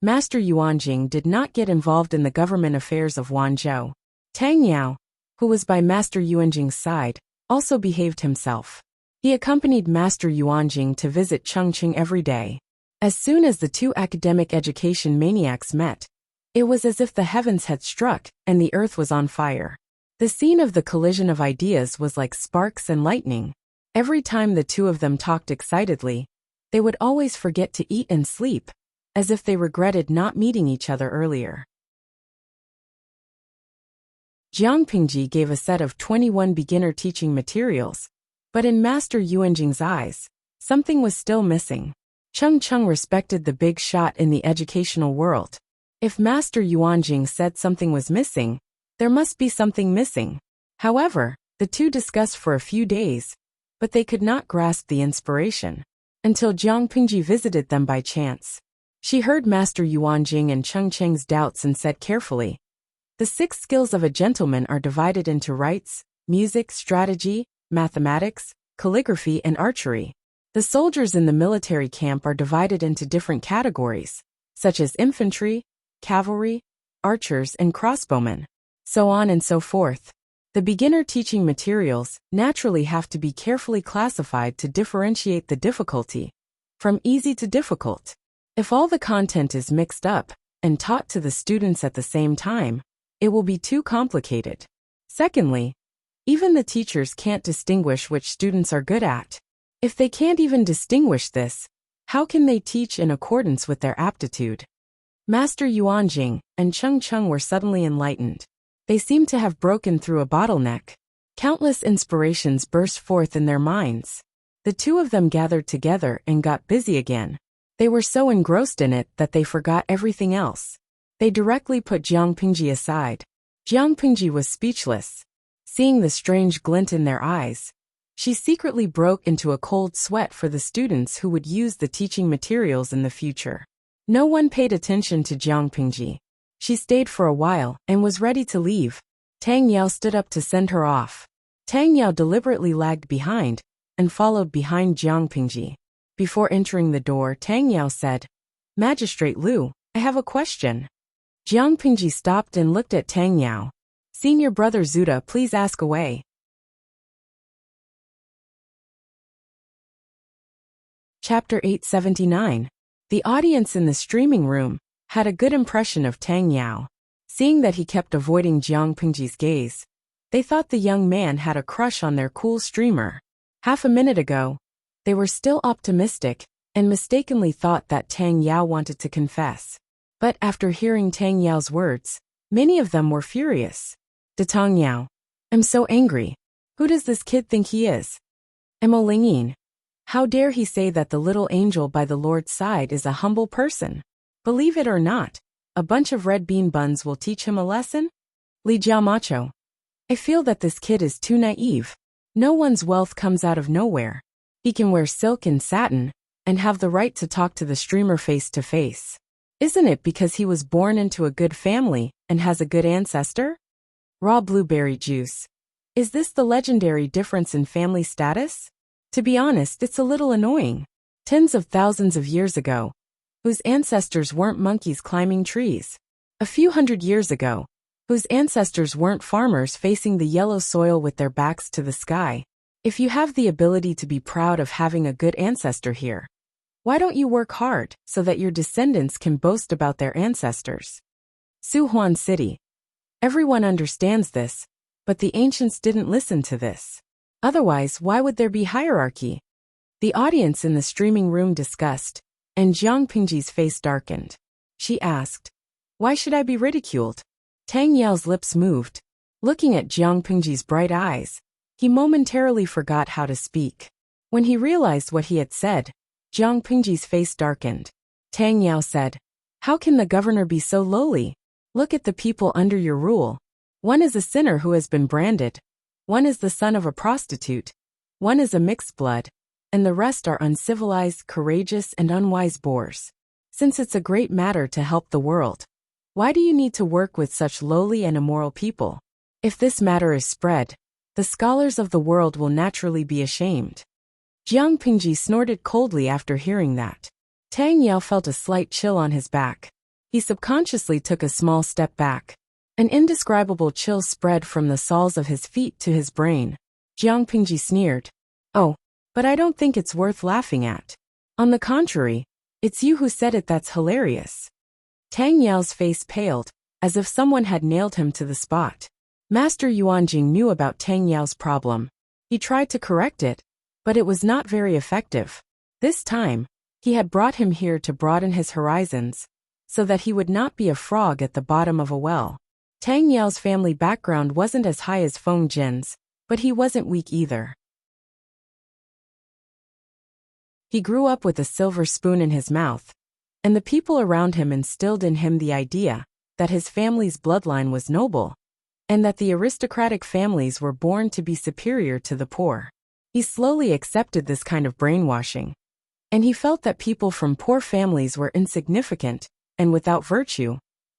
Master Yuanjing did not get involved in the government affairs of Wanzhou. Tang Yao, who was by Master Yuanjing's side, also behaved himself. He accompanied Master Yuanjing to visit Chengqing every day. As soon as the two academic education maniacs met, it was as if the heavens had struck and the earth was on fire. The scene of the collision of ideas was like sparks and lightning. Every time the two of them talked excitedly, they would always forget to eat and sleep, as if they regretted not meeting each other earlier. Jiang Pingji gave a set of 21 beginner teaching materials, but in Master Yuanjing's eyes, something was still missing. Cheng Cheng respected the big shot in the educational world. If Master Yuanjing said something was missing, there must be something missing. However, the two discussed for a few days, but they could not grasp the inspiration until Jiang Pingji visited them by chance. She heard Master Yuanjing and Cheng Cheng's doubts and said carefully, "The 6 skills of a gentleman are divided into rites, music, strategy, mathematics, calligraphy, and archery. The soldiers in the military camp are divided into different categories, such as infantry, cavalry, archers, and crossbowmen, so on and so forth. The beginner teaching materials naturally have to be carefully classified to differentiate the difficulty from easy to difficult. If all the content is mixed up and taught to the students at the same time, it will be too complicated. Secondly, even the teachers can't distinguish which students are good at. If they can't even distinguish this, how can they teach in accordance with their aptitude?" Master Yuanjing and Cheng Cheng were suddenly enlightened. They seemed to have broken through a bottleneck. Countless inspirations burst forth in their minds. The two of them gathered together and got busy again. They were so engrossed in it that they forgot everything else. They directly put Jiang Pingji aside. Jiang Pingji was speechless. Seeing the strange glint in their eyes, she secretly broke into a cold sweat for the students who would use the teaching materials in the future. No one paid attention to Jiang Pingji. She stayed for a while and was ready to leave. Tang Yao stood up to send her off. Tang Yao deliberately lagged behind and followed behind Jiang Pingji. Before entering the door, Tang Yao said, "Magistrate Liu, I have a question." Jiang Pingji stopped and looked at Tang Yao. "Senior brother Zuda, please ask away." Chapter 879. The audience in the streaming room had a good impression of Tang Yao. Seeing that he kept avoiding Jiang Pingji's gaze, they thought the young man had a crush on their cool streamer. Half a minute ago, they were still optimistic and mistakenly thought that Tang Yao wanted to confess. But after hearing Tang Yao's words, many of them were furious. "De Tang Yao, I'm so angry. Who does this kid think he is? Emolingin. How dare he say that the little angel by the Lord's side is a humble person? Believe it or not, a bunch of red bean buns will teach him a lesson? Li Jiao Macho. I feel that this kid is too naive. No one's wealth comes out of nowhere. He can wear silk and satin, and have the right to talk to the streamer face to face. Isn't it because he was born into a good family and has a good ancestor? Raw blueberry juice. Is this the legendary difference in family status? To be honest, it's a little annoying. Tens of thousands of years ago, whose ancestors weren't monkeys climbing trees. A few hundred years ago, whose ancestors weren't farmers facing the yellow soil with their backs to the sky. If you have the ability to be proud of having a good ancestor here, why don't you work hard so that your descendants can boast about their ancestors? Suhuan City. Everyone understands this, but the ancients didn't listen to this. Otherwise, why would there be hierarchy? The audience in the streaming room discussed, and Jiang Pingji's face darkened. She asked, "Why should I be ridiculed?" Tang Yao's lips moved. Looking at Jiang Pingji's bright eyes, he momentarily forgot how to speak. When he realized what he had said, Jiang Pingji's face darkened. Tang Yao said, "How can the governor be so lowly? Look at the people under your rule. One is a sinner who has been branded. One is the son of a prostitute. One is a mixed blood. And the rest are uncivilized, courageous, and unwise boors. Since it's a great matter to help the world, why do you need to work with such lowly and immoral people? If this matter is spread, the scholars of the world will naturally be ashamed." Jiang Pingji snorted coldly after hearing that. Tang Yao felt a slight chill on his back. He subconsciously took a small step back. An indescribable chill spread from the soles of his feet to his brain. Jiang Pingji sneered. "Oh, but I don't think it's worth laughing at. On the contrary, it's you who said it that's hilarious." Tang Yao's face paled, as if someone had nailed him to the spot. Master Yuanjing knew about Tang Yao's problem. He tried to correct it, but it was not very effective. This time, he had brought him here to broaden his horizons, so that he would not be a frog at the bottom of a well. Tang Yao's family background wasn't as high as Feng Jin's, but he wasn't weak either. He grew up with a silver spoon in his mouth, and the people around him instilled in him the idea that his family's bloodline was noble, and that the aristocratic families were born to be superior to the poor. He slowly accepted this kind of brainwashing, and he felt that people from poor families were insignificant and without virtue,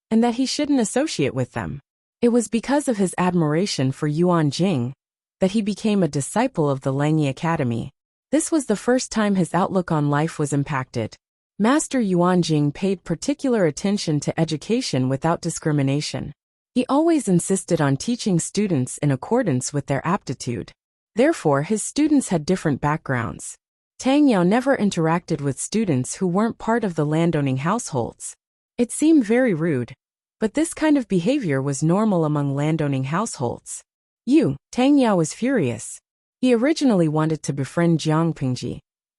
and that he shouldn't associate with them. It was because of his admiration for Yuan Jing that he became a disciple of the Langyi Academy. This was the first time his outlook on life was impacted. Master Yuan Jing paid particular attention to education without discrimination. He always insisted on teaching students in accordance with their aptitude. Therefore, his students had different backgrounds. Tang Yao never interacted with students who weren't part of the landowning households. It seemed very rude, but this kind of behavior was normal among landowning households. Tang Yao was furious. He originally wanted to befriend Jiang Pingji,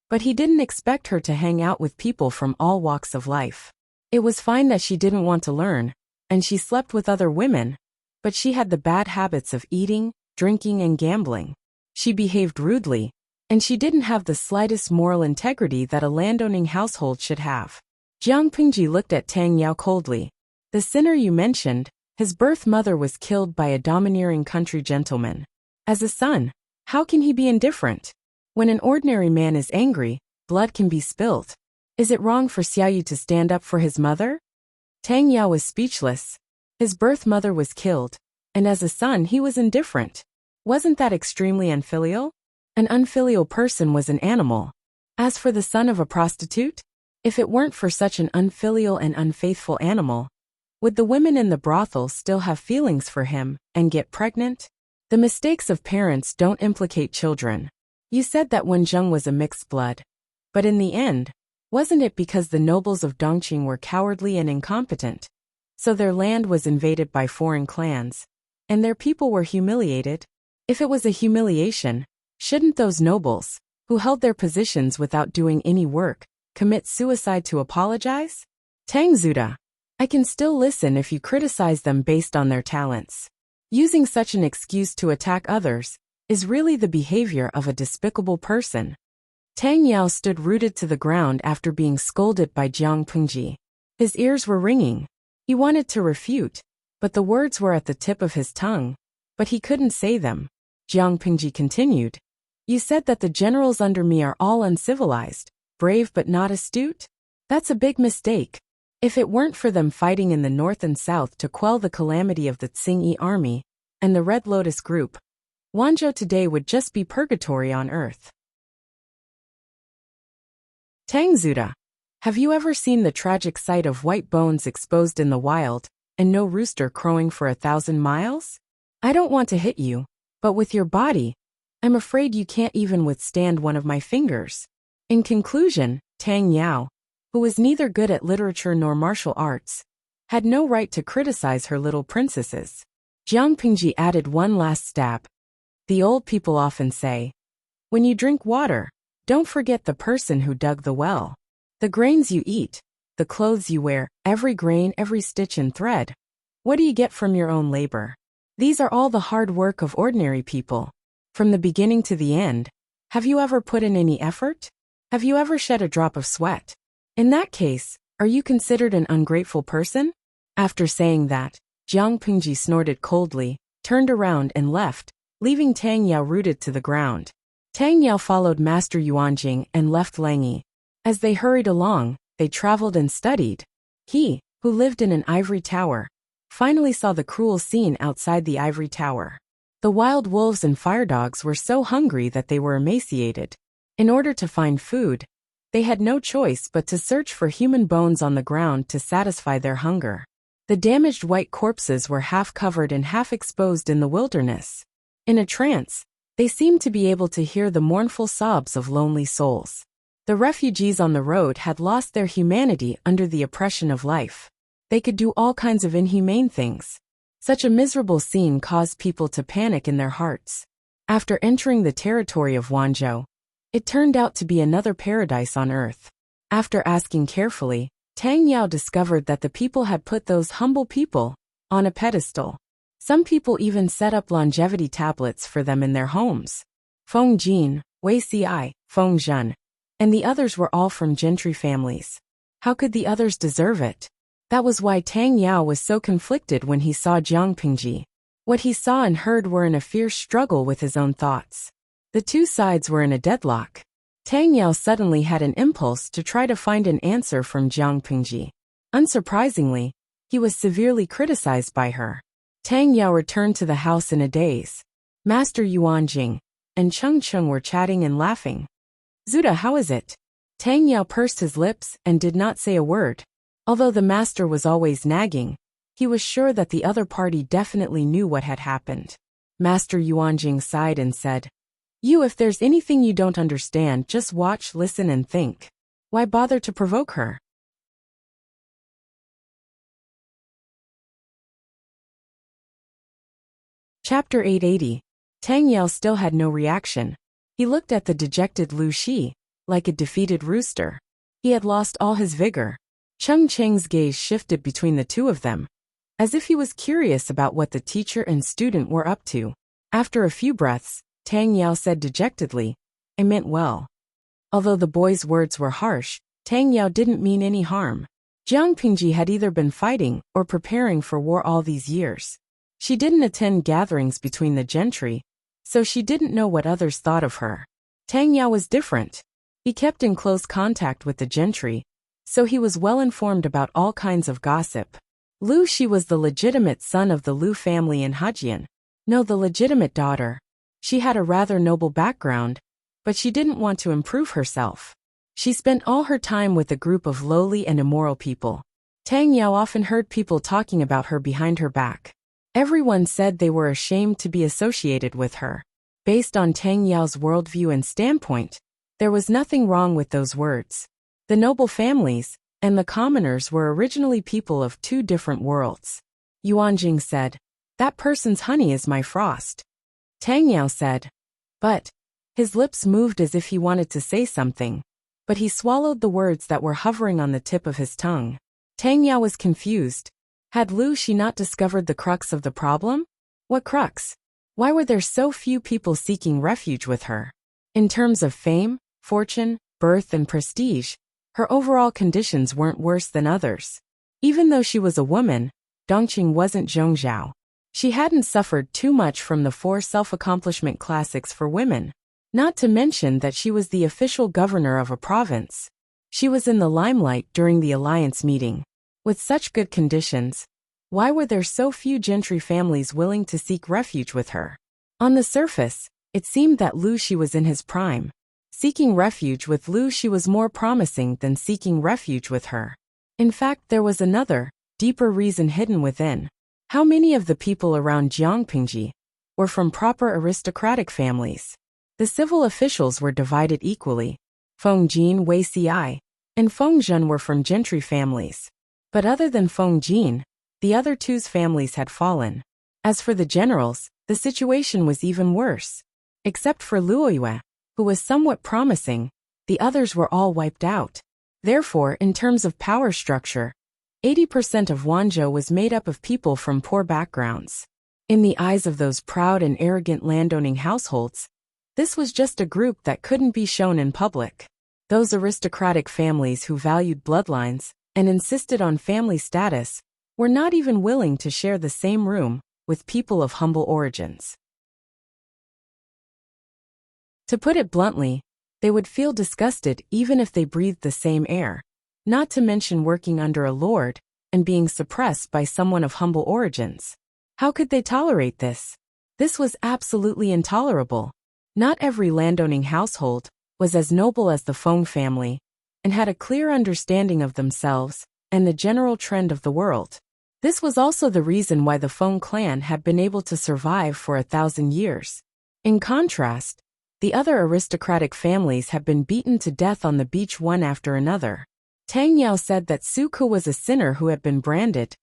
but he didn't expect her to hang out with people from all walks of life. It was fine that she didn't want to learn, and she slept with other women, but she had the bad habits of eating, drinking, and gambling. She behaved rudely, and she didn't have the slightest moral integrity that a landowning household should have. Jiang Pingji looked at Tang Yao coldly. "The sinner you mentioned, his birth mother was killed by a domineering country gentleman. As a son, how can he be indifferent? When an ordinary man is angry, blood can be spilled. Is it wrong for Xiaoyu to stand up for his mother?" Tang Yao was speechless. His birth mother was killed, and as a son he was indifferent. Wasn't that extremely unfilial? An unfilial person was an animal. As for the son of a prostitute, if it weren't for such an unfilial and unfaithful animal, would the women in the brothel still have feelings for him and get pregnant? The mistakes of parents don't implicate children. You said that Wen Zheng was a mixed blood. But in the end, wasn't it because the nobles of Dongqing were cowardly and incompetent? So their land was invaded by foreign clans, and their people were humiliated? If it was a humiliation, shouldn't those nobles, who held their positions without doing any work, commit suicide to apologize? Tang Zuda, I can still listen if you criticize them based on their talents. Using such an excuse to attack others is really the behavior of a despicable person. Tang Yao stood rooted to the ground after being scolded by Jiang Pengji. His ears were ringing. He wanted to refute, but the words were at the tip of his tongue, but he couldn't say them. Jiang Pengji continued. You said that the generals under me are all uncivilized, brave but not astute? That's a big mistake. If it weren't for them fighting in the north and south to quell the calamity of the Tsingyi army and the Red Lotus group, Wanzhou today would just be purgatory on earth. Tangzuda. Have you ever seen the tragic sight of white bones exposed in the wild, and no rooster crowing for 1,000 miles? I don't want to hit you, but with your body, I'm afraid you can't even withstand one of my fingers. In conclusion, Tang Yao, who was neither good at literature nor martial arts, had no right to criticize her little princesses. Jiang Pengji added one last stab. The old people often say, when you drink water, don't forget the person who dug the well. The grains you eat, the clothes you wear, every grain, every stitch and thread. What do you get from your own labor? These are all the hard work of ordinary people. From the beginning to the end, have you ever put in any effort? Have you ever shed a drop of sweat? In that case, are you considered an ungrateful person? After saying that, Jiang Pengji snorted coldly, turned around and left, leaving Tang Yao rooted to the ground. Tang Yao followed Master Yuanjing and left Langyi. As they hurried along, they traveled and studied. He, who lived in an ivory tower, finally saw the cruel scene outside the ivory tower. The wild wolves and firedogs were so hungry that they were emaciated. In order to find food, they had no choice but to search for human bones on the ground to satisfy their hunger. The damaged white corpses were half covered and half exposed in the wilderness. In a trance, they seemed to be able to hear the mournful sobs of lonely souls. The refugees on the road had lost their humanity under the oppression of life. They could do all kinds of inhumane things. Such a miserable scene caused people to panic in their hearts. After entering the territory of Wanzhou, it turned out to be another paradise on earth. After asking carefully, Tang Yao discovered that the people had put those humble people on a pedestal. Some people even set up longevity tablets for them in their homes. Feng Jin, Wei Ci, Feng Zhen, and the others were all from gentry families. How could the others deserve it? That was why Tang Yao was so conflicted when he saw Jiang Pengji. What he saw and heard were in a fierce struggle with his own thoughts. The two sides were in a deadlock. Tang Yao suddenly had an impulse to try to find an answer from Jiang Pengji. Unsurprisingly, he was severely criticized by her. Tang Yao returned to the house in a daze. Master Yuanjing and Cheng Cheng were chatting and laughing. Zuda, how is it? Tang Yao pursed his lips and did not say a word. Although the master was always nagging, he was sure that the other party definitely knew what had happened. Master Yuanjing sighed and said, if there's anything you don't understand, just watch, listen and think. Why bother to provoke her? Chapter 880. Tang Yao still had no reaction. He looked at the dejected Lu Shi, like a defeated rooster. He had lost all his vigor. Cheng Cheng's gaze shifted between the two of them, as if he was curious about what the teacher and student were up to. After a few breaths, Tang Yao said dejectedly, I meant well. Although the boy's words were harsh, Tang Yao didn't mean any harm. Jiang Pengji had either been fighting or preparing for war all these years. She didn't attend gatherings between the gentry, so she didn't know what others thought of her. Tang Yao was different. He kept in close contact with the gentry, so he was well informed about all kinds of gossip. Lu Shi was the legitimate son of the Lu family in Hejian. No, the legitimate daughter. She had a rather noble background, but she didn't want to improve herself. She spent all her time with a group of lowly and immoral people. Tang Yao often heard people talking about her behind her back. Everyone said they were ashamed to be associated with her. Based on Tang Yao's worldview and standpoint, there was nothing wrong with those words. The noble families and the commoners were originally people of two different worlds. Yuanjing said, that person's honey is my frost. Tang Yao said, but. His lips moved as if he wanted to say something, but he swallowed the words that were hovering on the tip of his tongue. Tang Yao was confused. Had Lu Shi not discovered the crux of the problem? What crux? Why were there so few people seeking refuge with her? In terms of fame, fortune, birth, and prestige, her overall conditions weren't worse than others. Even though she was a woman, Dongqing wasn't Zhongzhao. She hadn't suffered too much from the 4 self-accomplishment classics for women, not to mention that she was the official governor of a province. She was in the limelight during the alliance meeting. With such good conditions, why were there so few gentry families willing to seek refuge with her? On the surface, it seemed that Liu Shi was in his prime. Seeking refuge with Liu Shi was more promising than seeking refuge with her. In fact, there was another, deeper reason hidden within. How many of the people around Jiangpingji were from proper aristocratic families? The civil officials were divided equally. Feng Jin, Wei Ci, and Feng Zhen were from gentry families. But other than Feng Jin, the other two's families had fallen. As for the generals, the situation was even worse. Except for Luo Yue, who was somewhat promising, the others were all wiped out. Therefore, in terms of power structure, 80% of Wanzhou was made up of people from poor backgrounds. In the eyes of those proud and arrogant landowning households, this was just a group that couldn't be shown in public. Those aristocratic families who valued bloodlines and insisted on family status were not even willing to share the same room with people of humble origins. To put it bluntly, they would feel disgusted even if they breathed the same air, not to mention working under a lord and being suppressed by someone of humble origins. How could they tolerate this? This was absolutely intolerable. Not every landowning household was as noble as the Feng family and had a clear understanding of themselves and the general trend of the world. This was also the reason why the Feng clan had been able to survive for 1,000 years. In contrast, the other aristocratic families had been beaten to death on the beach one after another. Tang Yao said that Su Ke was a sinner who had been branded,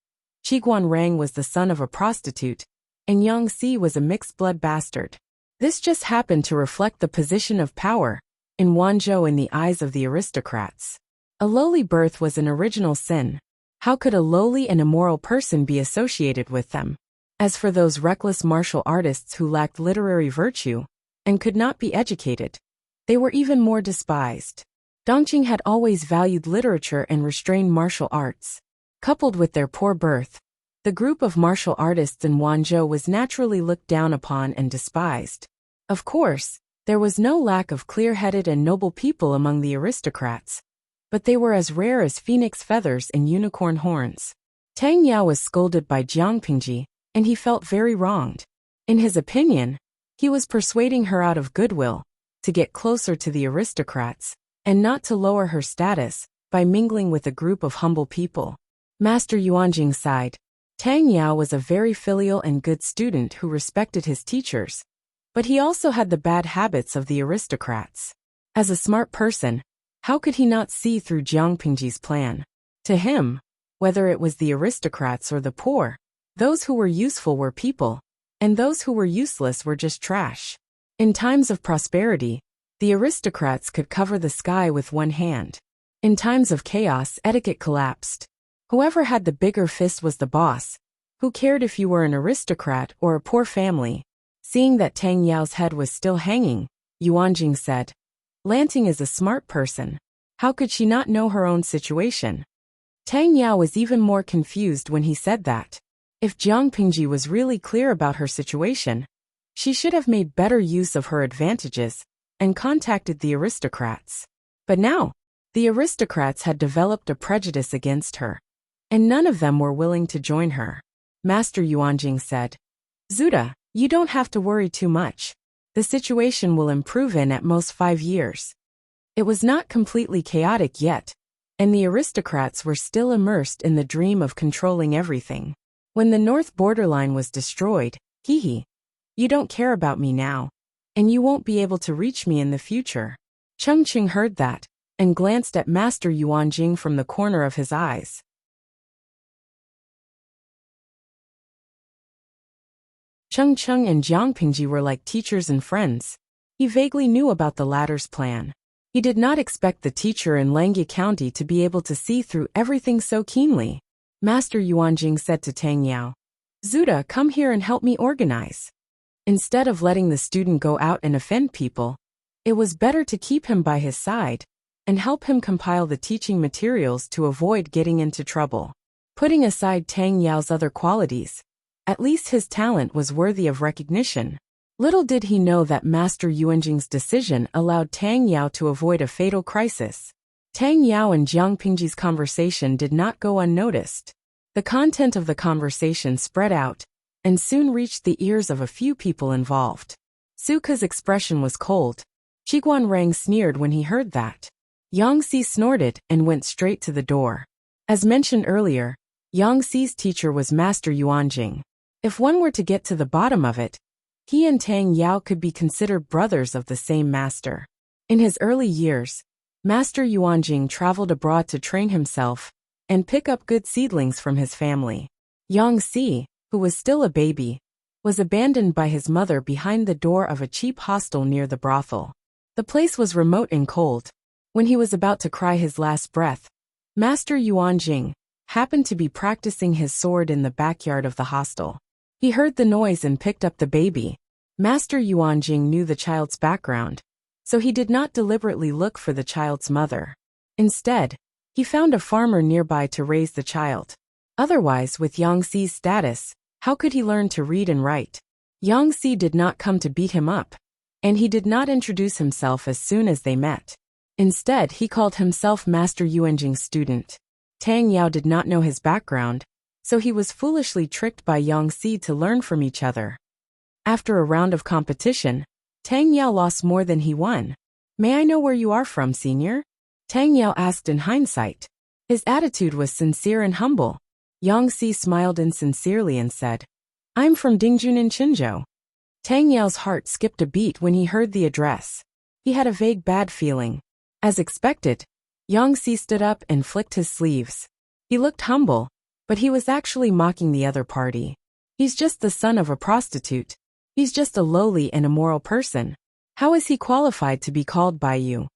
Qiguan Rang was the son of a prostitute, and Yang Si was a mixed-blood bastard. This just happened to reflect the position of power in Wanzhou in the eyes of the aristocrats. A lowly birth was an original sin. How could a lowly and immoral person be associated with them? As for those reckless martial artists who lacked literary virtue and could not be educated, they were even more despised. Dongqing had always valued literature and restrained martial arts. Coupled with their poor birth, the group of martial artists in Wanzhou was naturally looked down upon and despised. Of course, there was no lack of clear-headed and noble people among the aristocrats, but they were as rare as phoenix feathers and unicorn horns. Tang Yao was scolded by Jiangpingji, and he felt very wronged. In his opinion, he was persuading her out of goodwill, to get closer to the aristocrats, and not to lower her status by mingling with a group of humble people. Master Yuanjing sighed. Tang Yao was a very filial and good student who respected his teachers, but he also had the bad habits of the aristocrats. As a smart person, how could he not see through Jiangpingji's plan? To him, whether it was the aristocrats or the poor, those who were useful were people, and those who were useless were just trash. In times of prosperity, the aristocrats could cover the sky with one hand. In times of chaos, etiquette collapsed. Whoever had the bigger fist was the boss. Who cared if you were an aristocrat or a poor family? Seeing that Tang Yao's head was still hanging, Yuanjing said, "Lanting is a smart person. How could she not know her own situation?" Tang Yao was even more confused when he said that. If Jiangpingji was really clear about her situation, she should have made better use of her advantages and contacted the aristocrats. But now, the aristocrats had developed a prejudice against her, and none of them were willing to join her. Master Yuanjing said, "Zuda, you don't have to worry too much. The situation will improve in at most 5 years." It was not completely chaotic yet, and the aristocrats were still immersed in the dream of controlling everything. When the north borderline was destroyed, you don't care about me now, and you won't be able to reach me in the future. Chengqing heard that, and glanced at Master Yuanjing from the corner of his eyes. Chengqing and Jiangpingji were like teachers and friends. He vaguely knew about the latter's plan. He did not expect the teacher in Langya County to be able to see through everything so keenly. Master Yuanjing said to Tang Yao, "Zuda, come here and help me organize." Instead of letting the student go out and offend people, it was better to keep him by his side and help him compile the teaching materials to avoid getting into trouble. Putting aside Tang Yao's other qualities, at least his talent was worthy of recognition. Little did he know that Master Yuanjing's decision allowed Tang Yao to avoid a fatal crisis. Tang Yao and Jiang Pingji's conversation did not go unnoticed. The content of the conversation spread out and soon reached the ears of a few people involved. Suka's expression was cold. Qiguan Rang sneered when he heard that. Yang Si snorted and went straight to the door. As mentioned earlier, Yang Si's teacher was Master Yuanjing. If one were to get to the bottom of it, he and Tang Yao could be considered brothers of the same master. In his early years, Master Yuanjing traveled abroad to train himself and pick up good seedlings from his family. Yang Si, who was still a baby, was abandoned by his mother behind the door of a cheap hostel near the brothel. The place was remote and cold. When he was about to cry his last breath, Master Yuanjing happened to be practicing his sword in the backyard of the hostel. He heard the noise and picked up the baby. Master Yuanjing knew the child's background, so he did not deliberately look for the child's mother. Instead, he found a farmer nearby to raise the child. Otherwise, with Yang Si's status, how could he learn to read and write? Yang Si did not come to beat him up, and he did not introduce himself as soon as they met. Instead, he called himself Master Yuanjing's student. Tang Yao did not know his background, so he was foolishly tricked by Yang Si to learn from each other. After a round of competition, Tang Yao lost more than he won. "May I know where you are from, senior?" Tang Yao asked in hindsight. His attitude was sincere and humble. Yang Si smiled insincerely and said, "I'm from Dingjun in Qinzhou." Tang Yao's heart skipped a beat when he heard the address. He had a vague bad feeling. As expected, Yang Si stood up and flicked his sleeves. He looked humble, but he was actually mocking the other party. "He's just the son of a prostitute. He's just a lowly and immoral person. How is he qualified to be called by you?"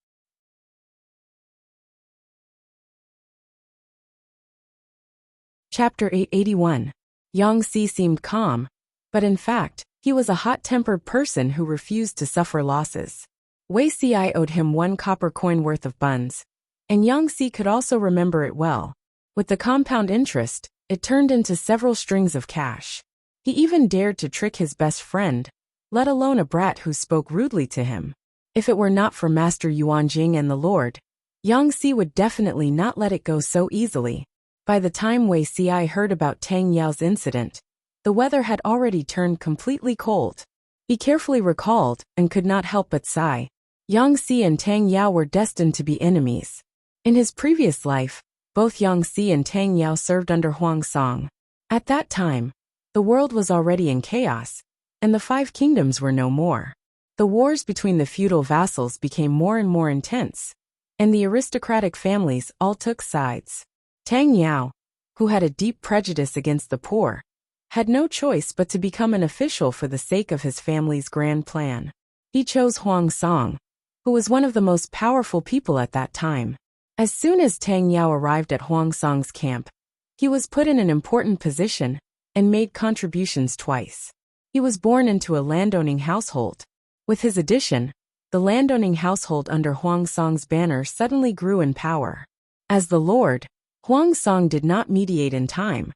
Chapter 881. Yang Si seemed calm, but in fact, he was a hot-tempered person who refused to suffer losses. Wei Si owed him 1 copper coin worth of buns, and Yang Si could also remember it well. With the compound interest, it turned into several strings of cash. He even dared to trick his best friend, let alone a brat who spoke rudely to him. If it were not for Master Yuanjing and the Lord, Yang Si would definitely not let it go so easily. By the time Wei Si heard about Tang Yao's incident, the weather had already turned completely cold. He carefully recalled and could not help but sigh. Yang Si and Tang Yao were destined to be enemies. In his previous life, both Yang Si and Tang Yao served under Huang Song. At that time, the world was already in chaos, and the 5 kingdoms were no more. The wars between the feudal vassals became more and more intense, and the aristocratic families all took sides. Tang Yao, who had a deep prejudice against the poor, had no choice but to become an official for the sake of his family's grand plan. He chose Huang Song, who was one of the most powerful people at that time. As soon as Tang Yao arrived at Huang Song's camp, he was put in an important position and made contributions twice. He was born into a landowning household. With his addition, the landowning household under Huang Song's banner suddenly grew in power. As the lord, Huang Song did not mediate in time,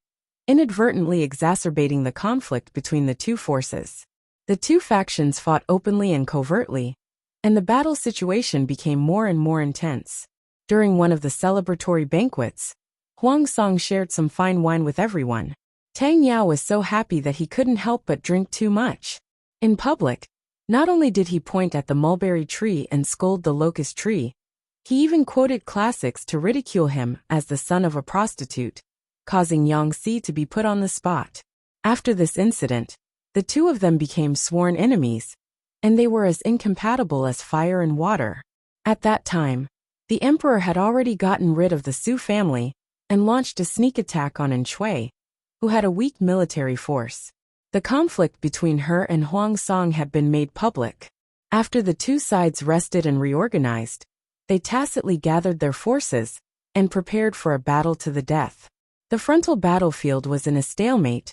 inadvertently exacerbating the conflict between the two forces. The two factions fought openly and covertly, and the battle situation became more and more intense. During one of the celebratory banquets, Huang Song shared some fine wine with everyone. Tang Yao was so happy that he couldn't help but drink too much. In public, not only did he point at the mulberry tree and scold the locust tree, he even quoted classics to ridicule him as the son of a prostitute, causing Yang Si to be put on the spot. After this incident, the two of them became sworn enemies, and they were as incompatible as fire and water. At that time, the emperor had already gotten rid of the Su family and launched a sneak attack on Shui, who had a weak military force. The conflict between her and Huang Song had been made public. After the two sides rested and reorganized, they tacitly gathered their forces and prepared for a battle to the death. The frontal battlefield was in a stalemate,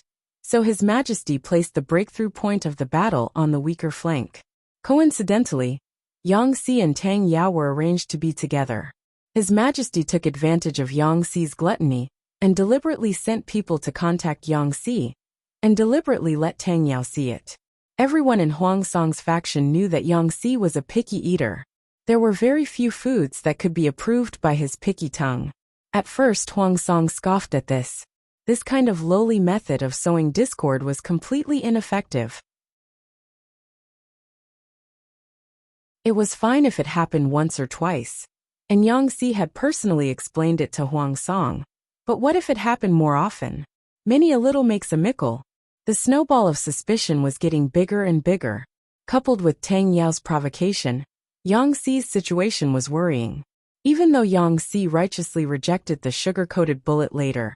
So His Majesty placed the breakthrough point of the battle on the weaker flank. Coincidentally, Yang Si and Tang Yao were arranged to be together. His Majesty took advantage of Yang Si's gluttony and deliberately sent people to contact Yang Si and deliberately let Tang Yao see it. Everyone in Huang Song's faction knew that Yang Si was a picky eater. There were very few foods that could be approved by his picky tongue. At first Huang Song scoffed at this. This kind of lowly method of sowing discord was completely ineffective. It was fine if it happened once or twice, and Yang Si had personally explained it to Huang Song. But what if it happened more often? Many a little makes a mickle. The snowball of suspicion was getting bigger and bigger. Coupled with Tang Yao's provocation, Yang Si's situation was worrying. Even though Yang Si righteously rejected the sugar-coated bullet later,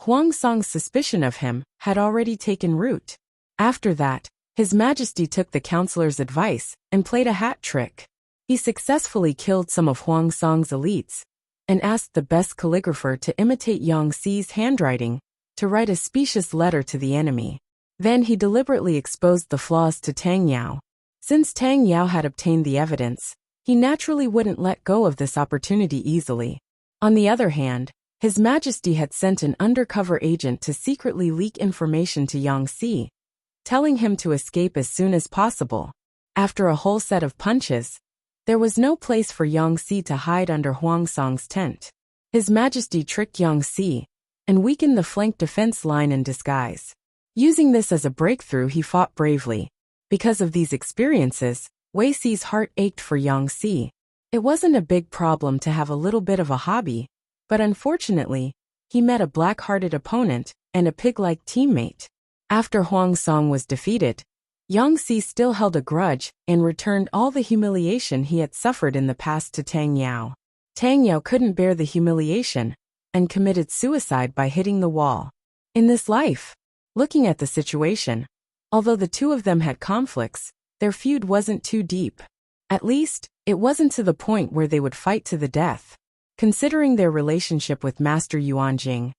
Huang Song's suspicion of him had already taken root. After that, His Majesty took the counselor's advice and played a hat trick. He successfully killed some of Huang Song's elites and asked the best calligrapher to imitate Yang Si's handwriting to write a specious letter to the enemy. Then he deliberately exposed the flaws to Tang Yao. Since Tang Yao had obtained the evidence, he naturally wouldn't let go of this opportunity easily. On the other hand, His Majesty had sent an undercover agent to secretly leak information to Yang Si, telling him to escape as soon as possible. After a whole set of punches, there was no place for Yang Si to hide under Huang Song's tent. His Majesty tricked Yang Si and weakened the flank defense line in disguise. Using this as a breakthrough, he fought bravely. Because of these experiences, Wei Si's heart ached for Yang Si. It wasn't a big problem to have a little bit of a hobby, but unfortunately, he met a black-hearted opponent and a pig-like teammate. After Huang Song was defeated, Yang Si still held a grudge and returned all the humiliation he had suffered in the past to Tang Yao. Tang Yao couldn't bear the humiliation and committed suicide by hitting the wall. In this life, looking at the situation, although the two of them had conflicts, their feud wasn't too deep. At least, it wasn't to the point where they would fight to the death. Considering their relationship with Master Yuanjing,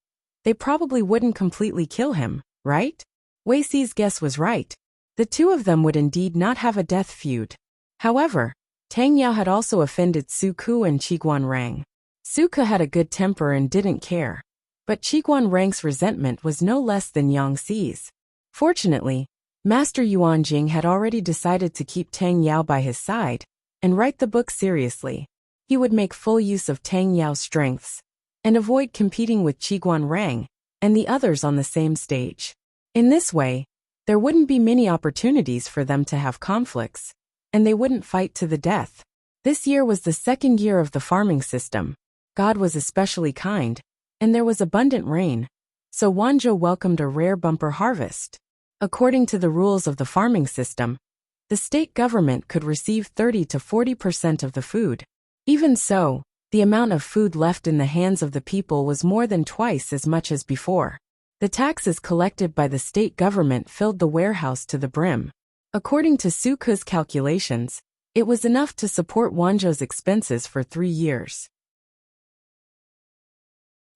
they probably wouldn't completely kill him, right? Wei Si's guess was right. The two of them would indeed not have a death feud. However, Tang Yao had also offended Su Ku and Qiguan Rang. Su Ku had a good temper and didn't care, but Qiguan Rang's resentment was no less than Yang Si's. Fortunately, Master Yuanjing had already decided to keep Tang Yao by his side and write the book seriously. He would make full use of Tang Yao's strengths and avoid competing with Qiguan Rang and the others on the same stage. In this way, there wouldn't be many opportunities for them to have conflicts, and they wouldn't fight to the death. This year was the second year of the farming system. God was especially kind, and there was abundant rain, so Wanzhou welcomed a rare bumper harvest. According to the rules of the farming system, the state government could receive 30 to 40% of the food. Even so, the amount of food left in the hands of the people was more than twice as much as before. The taxes collected by the state government filled the warehouse to the brim. According to Su Ku's calculations, it was enough to support Wanzhou's expenses for 3 years.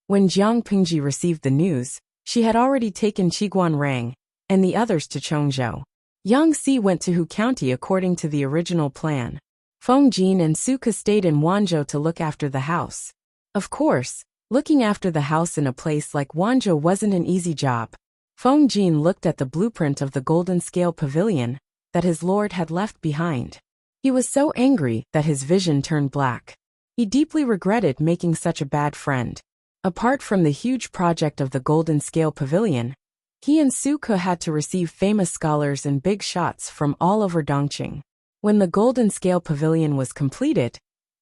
When Jiang Pingji received the news, she had already taken Qiguan Rang and the others to Chongzhou. Yang Si went to Hu County according to the original plan. Feng Jin and Su Ke stayed in Wanzhou to look after the house. Of course, looking after the house in a place like Wanzhou wasn't an easy job. Feng Jin looked at the blueprint of the golden scale pavilion that his lord had left behind. He was so angry that his vision turned black. He deeply regretted making such a bad friend. Apart from the huge project of the golden scale pavilion, he and Su Ke had to receive famous scholars and big shots from all over Dongqing. When the golden scale pavilion was completed,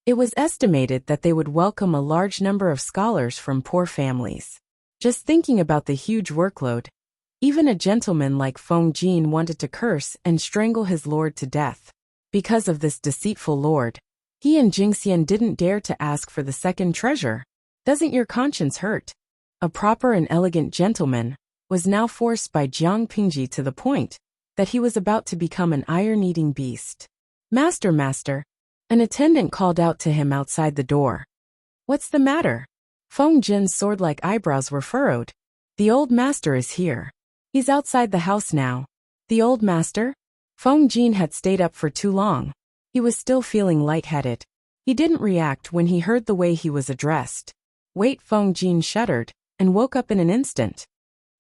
it was estimated that they would welcome a large number of scholars from poor families. Just thinking about the huge workload, even a gentleman like Feng Jin wanted to curse and strangle his lord to death. Because of this deceitful lord, he and Jingxian didn't dare to ask for the second treasure. Doesn't your conscience hurt? A proper and elegant gentleman was now forced by Jiang Pingji to the point that he was about to become an iron-eating beast. Master, an attendant called out to him outside the door. What's the matter? Feng Jin's sword-like eyebrows were furrowed. The old master is here. He's outside the house now. The old master? Feng Jin had stayed up for too long. He was still feeling lightheaded. He didn't react when he heard the way he was addressed. Wait, Feng Jin shuddered, and woke up in an instant.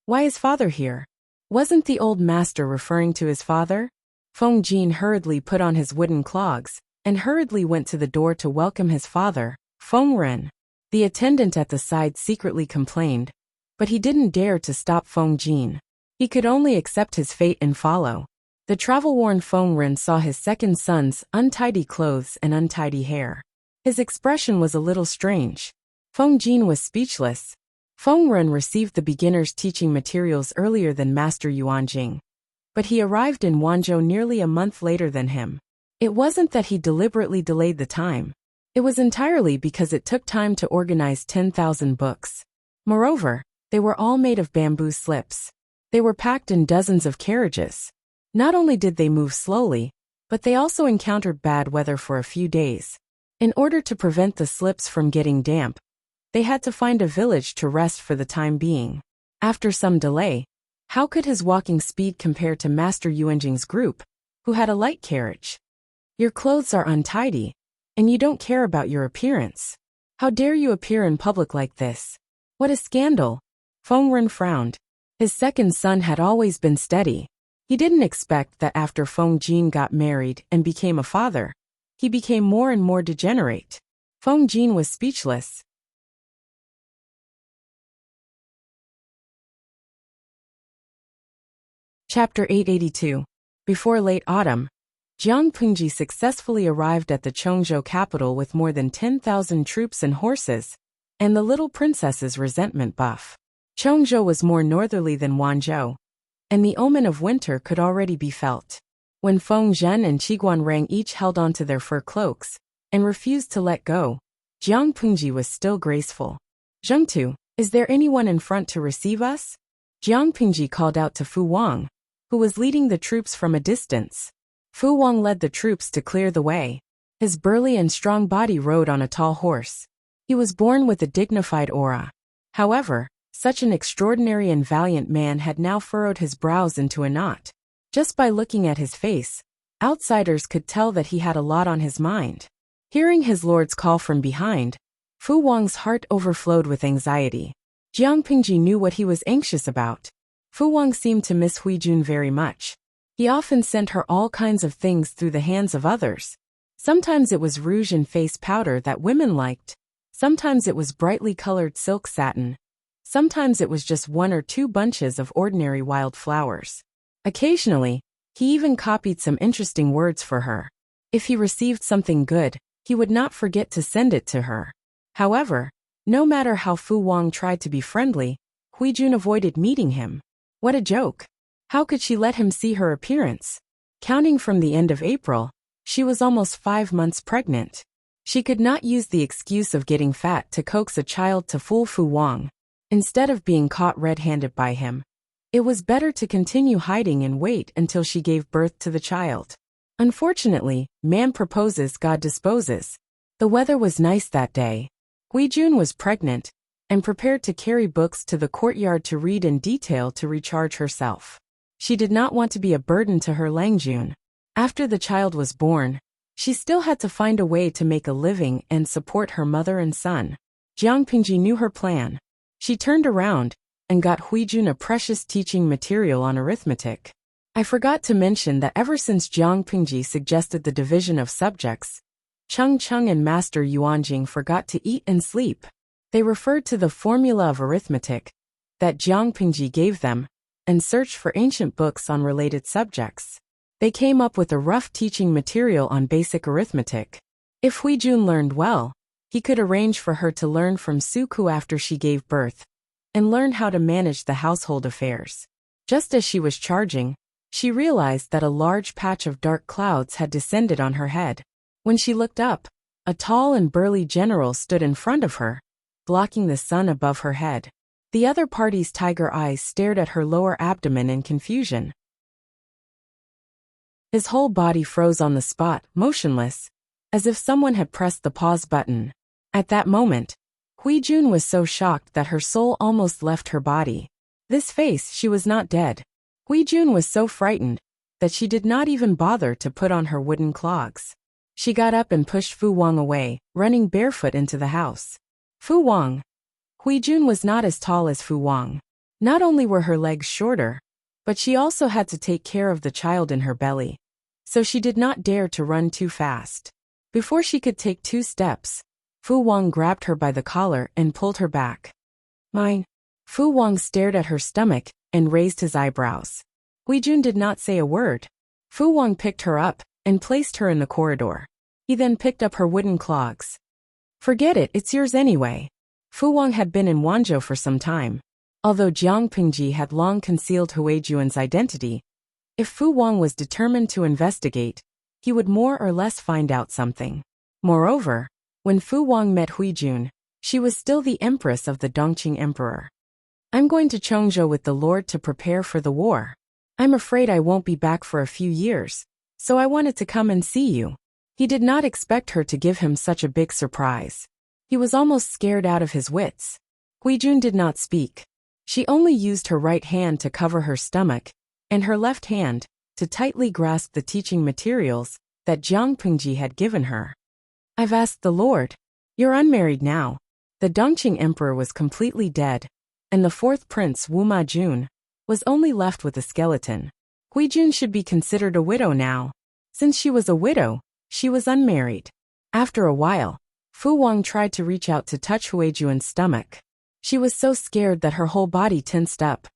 Why is father here? Wasn't the old master referring to his father? Feng Jin hurriedly put on his wooden clogs, and hurriedly went to the door to welcome his father, Feng Ren. The attendant at the side secretly complained, but he didn't dare to stop Feng Jin. He could only accept his fate and follow. The travel-worn Feng Ren saw his second son's untidy clothes and untidy hair. His expression was a little strange. Feng Jin was speechless. Feng Ren received the beginner's teaching materials earlier than Master Yuanjing, but he arrived in Wanzhou nearly a month later than him. It wasn't that he deliberately delayed the time. It was entirely because it took time to organize 10,000 books. Moreover, they were all made of bamboo slips. They were packed in dozens of carriages. Not only did they move slowly, but they also encountered bad weather for a few days. In order to prevent the slips from getting damp, they had to find a village to rest for the time being. After some delay, how could his walking speed compare to Master Yuanjing's group, who had a light carriage? Your clothes are untidy, and you don't care about your appearance. How dare you appear in public like this? What a scandal! Feng Ren frowned. His second son had always been steady. He didn't expect that after Feng Jin got married and became a father, he became more and more degenerate. Feng Jin was speechless. Chapter 882. Before late autumn, Jiang Pengji successfully arrived at the Chongzhou capital with more than 10,000 troops and horses, and the little princess's resentment buff. Chongzhou was more northerly than Wanzhou, and the omen of winter could already be felt. When Feng Zhen and Qiguan Rang each held onto their fur cloaks and refused to let go, Jiang Pengji was still graceful. Zhengtu, is there anyone in front to receive us? Jiang Pengji called out to Fu Wang, who was leading the troops from a distance. Fu Wang led the troops to clear the way. His burly and strong body rode on a tall horse. He was born with a dignified aura. However, such an extraordinary and valiant man had now furrowed his brows into a knot. Just by looking at his face, outsiders could tell that he had a lot on his mind. Hearing his lord's call from behind, Fu Wang's heart overflowed with anxiety. Jiang Pengji knew what he was anxious about. Fu Wang seemed to miss Huijun very much. He often sent her all kinds of things through the hands of others. Sometimes it was rouge and face powder that women liked. Sometimes it was brightly colored silk satin. Sometimes it was just 1 or 2 bunches of ordinary wild flowers. Occasionally, he even copied some interesting words for her. If he received something good, he would not forget to send it to her. However, no matter how Fu Wang tried to be friendly, Huijun avoided meeting him. What a joke! How could she let him see her appearance? Counting from the end of April, she was almost 5 months pregnant. She could not use the excuse of getting fat to coax a child to fool Fu Wang. Instead of being caught red-handed by him, it was better to continue hiding and wait until she gave birth to the child. Unfortunately, man proposes, God disposes. The weather was nice that day. Huijun was pregnant and prepared to carry books to the courtyard to read in detail to recharge herself. She did not want to be a burden to her Langjun. After the child was born, she still had to find a way to make a living and support her mother and son. Jiang Pengji knew her plan. She turned around and got Huijun a precious teaching material on arithmetic. I forgot to mention that ever since Jiang Pengji suggested the division of subjects, Cheng Cheng and Master Yuanjing forgot to eat and sleep. They referred to the formula of arithmetic that Jiang Pengji gave them and searched for ancient books on related subjects. They came up with a rough teaching material on basic arithmetic. If Huijun learned well, he could arrange for her to learn from Suku after she gave birth and learn how to manage the household affairs. Just as she was charging, she realized that a large patch of dark clouds had descended on her head. When she looked up, a tall and burly general stood in front of her, blocking the sun above her head. The other party's tiger eyes stared at her lower abdomen in confusion. His whole body froze on the spot, motionless, as if someone had pressed the pause button. At that moment, Huijun was so shocked that her soul almost left her body. This face, she was not dead. Hui Jun was so frightened that she did not even bother to put on her wooden clogs. She got up and pushed Fu Wang away, running barefoot into the house. Fu Wang. Hui Jun was not as tall as Fu Wang. Not only were her legs shorter, but she also had to take care of the child in her belly. So she did not dare to run too fast. Before she could take 2 steps, Fu Wang grabbed her by the collar and pulled her back. Mine. Fu Wang stared at her stomach and raised his eyebrows. Hui Jun did not say a word. Fu Wang picked her up and placed her in the corridor. He then picked up her wooden clogs. Forget it, it's yours anyway. Fu Wang had been in Wanzhou for some time. Although Jiang Pingji had long concealed Hui Jun's identity, if Fu Wang was determined to investigate, he would more or less find out something. Moreover, when Fu Wang met Hui Jun, she was still the empress of the Dongqing emperor. I'm going to Chongzhou with the Lord to prepare for the war. I'm afraid I won't be back for a few years, so I wanted to come and see you. He did not expect her to give him such a big surprise. He was almost scared out of his wits. Hui Jun did not speak. She only used her right hand to cover her stomach, and her left hand to tightly grasp the teaching materials that Jiang Pingji had given her. I've asked the Lord. You're unmarried now. The Dongqing emperor was completely dead, and the 4th prince Wu Majun was only left with a skeleton. Hui Jun should be considered a widow now. Since she was a widow, she was unmarried. After a while, Fu Wang tried to reach out to touch Hui Jun's stomach. She was so scared that her whole body tensed up.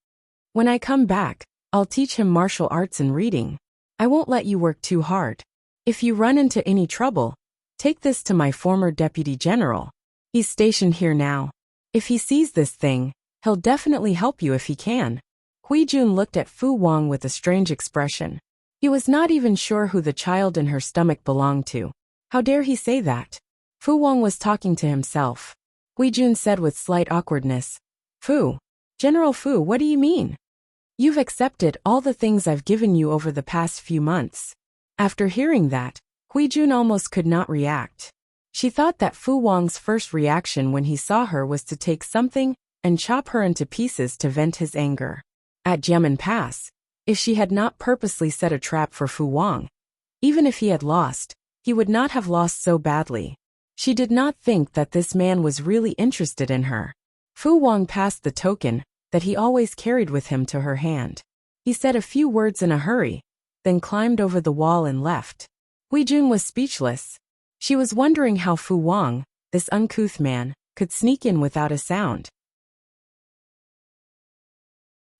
When I come back, I'll teach him martial arts and reading. I won't let you work too hard. If you run into any trouble, take this to my former deputy general. He's stationed here now. If he sees this thing, he'll definitely help you if he can. Hui Jun looked at Fu Wang with a strange expression. He was not even sure who the child in her stomach belonged to. How dare he say that? Fu Wang was talking to himself. Hui Jun said with slight awkwardness, General Fu, what do you mean? You've accepted all the things I've given you over the past few months. After hearing that, Hui Jun almost could not react. She thought that Fu Wang's first reaction when he saw her was to take something and chop her into pieces to vent his anger. At Jiamen Pass, if she had not purposely set a trap for Fu Wang, even if he had lost, he would not have lost so badly. She did not think that this man was really interested in her. Fu Wang passed the token that he always carried with him to her hand. He said a few words in a hurry, then climbed over the wall and left. Hui Jun was speechless. She was wondering how Fu Wang, this uncouth man, could sneak in without a sound.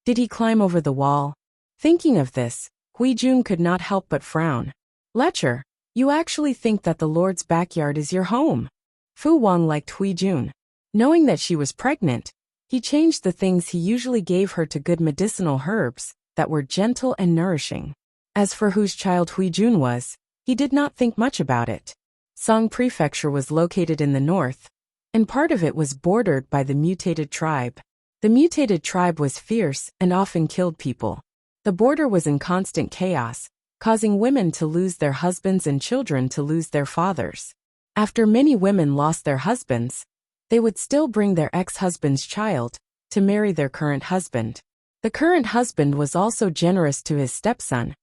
Did he climb over the wall? Thinking of this, Hui Jun could not help but frown. Lecher, you actually think that the Lord's backyard is your home? Fu Wang liked Hui Jun. Knowing that she was pregnant, he changed the things he usually gave her to good medicinal herbs that were gentle and nourishing. As for whose child Hui Jun was, he did not think much about it. Song Prefecture was located in the north, and part of it was bordered by the mutated tribe. The mutated tribe was fierce and often killed people. The border was in constant chaos, causing women to lose their husbands and children to lose their fathers. After many women lost their husbands, they would still bring their ex-husband's child to marry their current husband. The current husband was also generous to his stepson,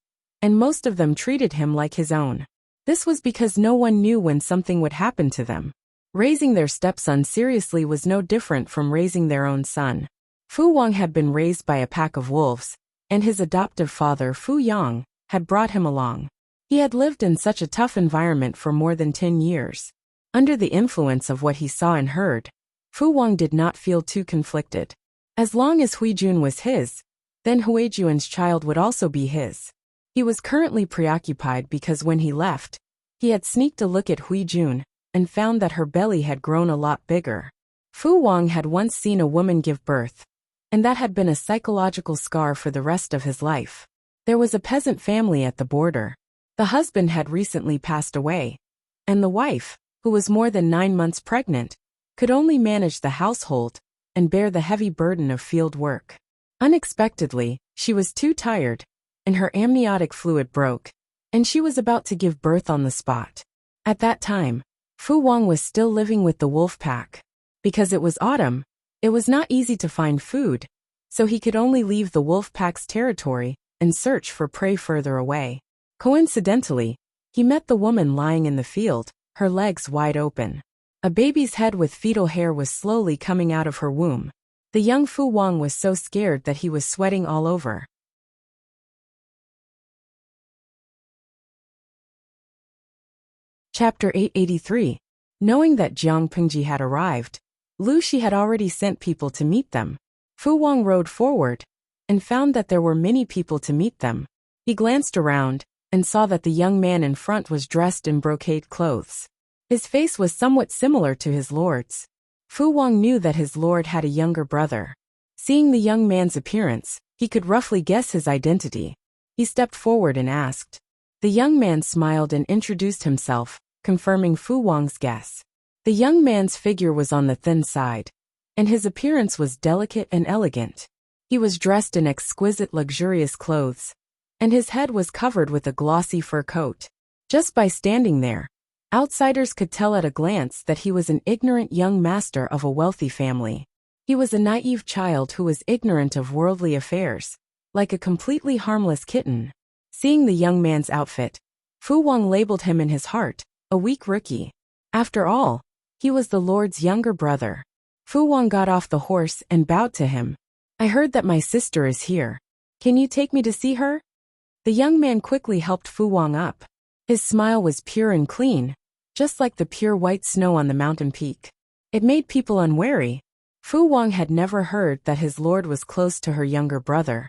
and most of them treated him like his own. This was because no one knew when something would happen to them. Raising their stepson seriously was no different from raising their own son. Fu Wang had been raised by a pack of wolves, and his adoptive father Fu Yang had brought him along. He had lived in such a tough environment for more than 10 years. Under the influence of what he saw and heard, Fu Wang did not feel too conflicted. As long as Hui Jun was his, then Hui Jun's child would also be his. He was currently preoccupied because when he left, he had sneaked a look at Hui Jun and found that her belly had grown a lot bigger. Fu Wang had once seen a woman give birth, and that had been a psychological scar for the rest of his life. There was a peasant family at the border. The husband had recently passed away, and the wife, who was more than 9 months pregnant, could only manage the household and bear the heavy burden of field work. Unexpectedly, she was too tired, and her amniotic fluid broke, and she was about to give birth on the spot. At that time, Fu Wang was still living with the wolf pack. Because it was autumn, it was not easy to find food, so he could only leave the wolf pack's territory and search for prey further away. Coincidentally, he met the woman lying in the field, her legs wide open. A baby's head with fetal hair was slowly coming out of her womb. The young Fu Wang was so scared that he was sweating all over. Chapter 883. Knowing that Jiang Pingji had arrived, Lu Shi had already sent people to meet them. Fu Wang rode forward and found that there were many people to meet them. He glanced around and saw that the young man in front was dressed in brocade clothes. His face was somewhat similar to his lord's. Fu Wang knew that his lord had a younger brother. Seeing the young man's appearance, he could roughly guess his identity. He stepped forward and asked. The young man smiled and introduced himself, confirming Fu Wang's guess. The young man's figure was on the thin side, and his appearance was delicate and elegant. He was dressed in exquisite luxurious clothes, and his head was covered with a glossy fur coat. Just by standing there, outsiders could tell at a glance that he was an ignorant young master of a wealthy family. He was a naive child who was ignorant of worldly affairs, like a completely harmless kitten. Seeing the young man's outfit, Fu Wang labeled him in his heart a weak rookie. After all, he was the lord's younger brother. Fu Wang got off the horse and bowed to him. I heard that my sister is here. Can you take me to see her? The young man quickly helped Fu Wang up. His smile was pure and clean, just like the pure white snow on the mountain peak. It made people unwary. Fu Wang had never heard that his lord was close to her younger brother,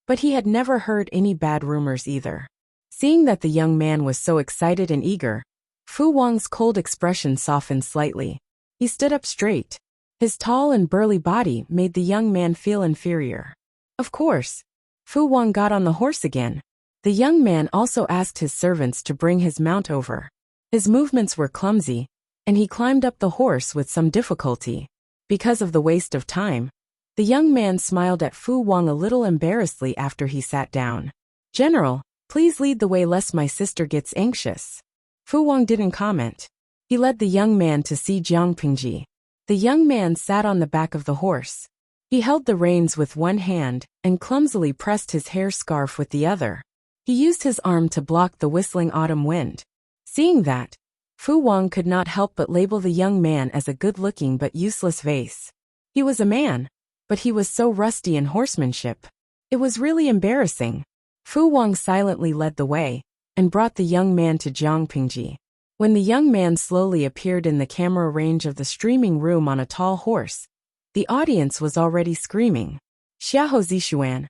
but he had never heard any bad rumors either. Seeing that the young man was so excited and eager, Fu Wang's cold expression softened slightly. He stood up straight. His tall and burly body made the young man feel inferior. Of course, Fu Wang got on the horse again. The young man also asked his servants to bring his mount over. His movements were clumsy, and he climbed up the horse with some difficulty. Because of the waste of time, the young man smiled at Fu Wang a little embarrassedly after he sat down. General, please lead the way lest my sister gets anxious. Fu Wang didn't comment. He led the young man to see Jiang Pingji. The young man sat on the back of the horse. He held the reins with one hand and clumsily pressed his hair scarf with the other. He used his arm to block the whistling autumn wind. Seeing that, Fu Wang could not help but label the young man as a good-looking but useless vase. He was a man, but he was so rusty in horsemanship. It was really embarrassing. Fu Wang silently led the way and brought the young man to Jiang Pingji. When the young man slowly appeared in the camera range of the streaming room on a tall horse, the audience was already screaming. Xiahou Zixuan.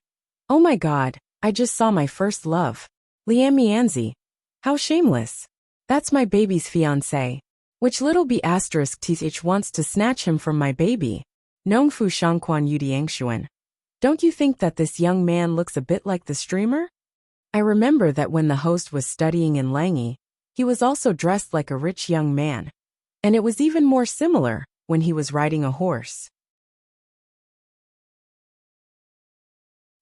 Oh my god, I just saw my first love. Lian Mianzi. How shameless. That's my baby's fiancé. Which little b asterisk th wants to snatch him from my baby. Nongfu Shangquan Yudiangshuan. Don't you think that this young man looks a bit like the streamer? I remember that when the host was studying in Langi, he was also dressed like a rich young man, and it was even more similar when he was riding a horse.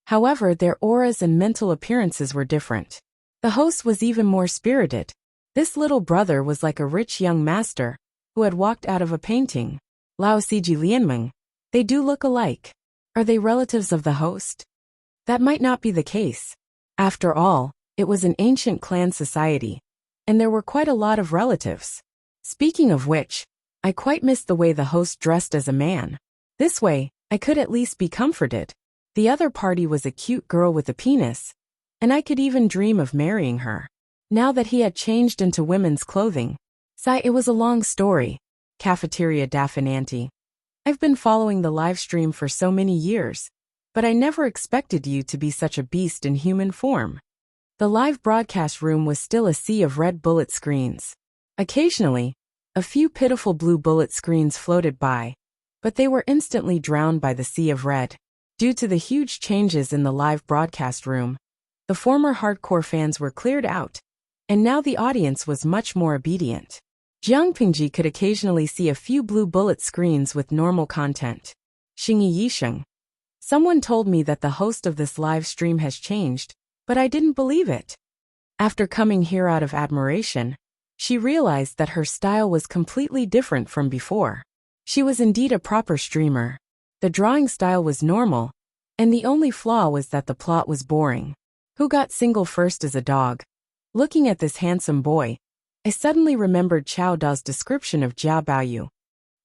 However, their auras and mental appearances were different. The host was even more spirited. This little brother was like a rich young master who had walked out of a painting. Lao Siji Lianmeng. They do look alike. Are they relatives of the host? That might not be the case. After all, it was an ancient clan society, and there were quite a lot of relatives. Speaking of which, I quite missed the way the host dressed as a man. This way, I could at least be comforted. The other party was a cute girl with a penis, and I could even dream of marrying her. Now that he had changed into women's clothing. It was a long story. Cafeteria Dafinanti. I've been following the live stream for so many years, but I never expected you to be such a beast in human form. The live broadcast room was still a sea of red bullet screens. Occasionally, a few pitiful blue bullet screens floated by, but they were instantly drowned by the sea of red. Due to the huge changes in the live broadcast room, the former hardcore fans were cleared out, and now the audience was much more obedient. Jiang Pingji could occasionally see a few blue bullet screens with normal content. Xingyi Yisheng. Someone told me that the host of this live stream has changed, but I didn't believe it. After coming here out of admiration, she realized that her style was completely different from before. She was indeed a proper streamer. The drawing style was normal, And the only flaw was that the plot was boring. Who got single first as a dog? Looking at this handsome boy, I suddenly remembered Chao Da's description of Jia Baoyu.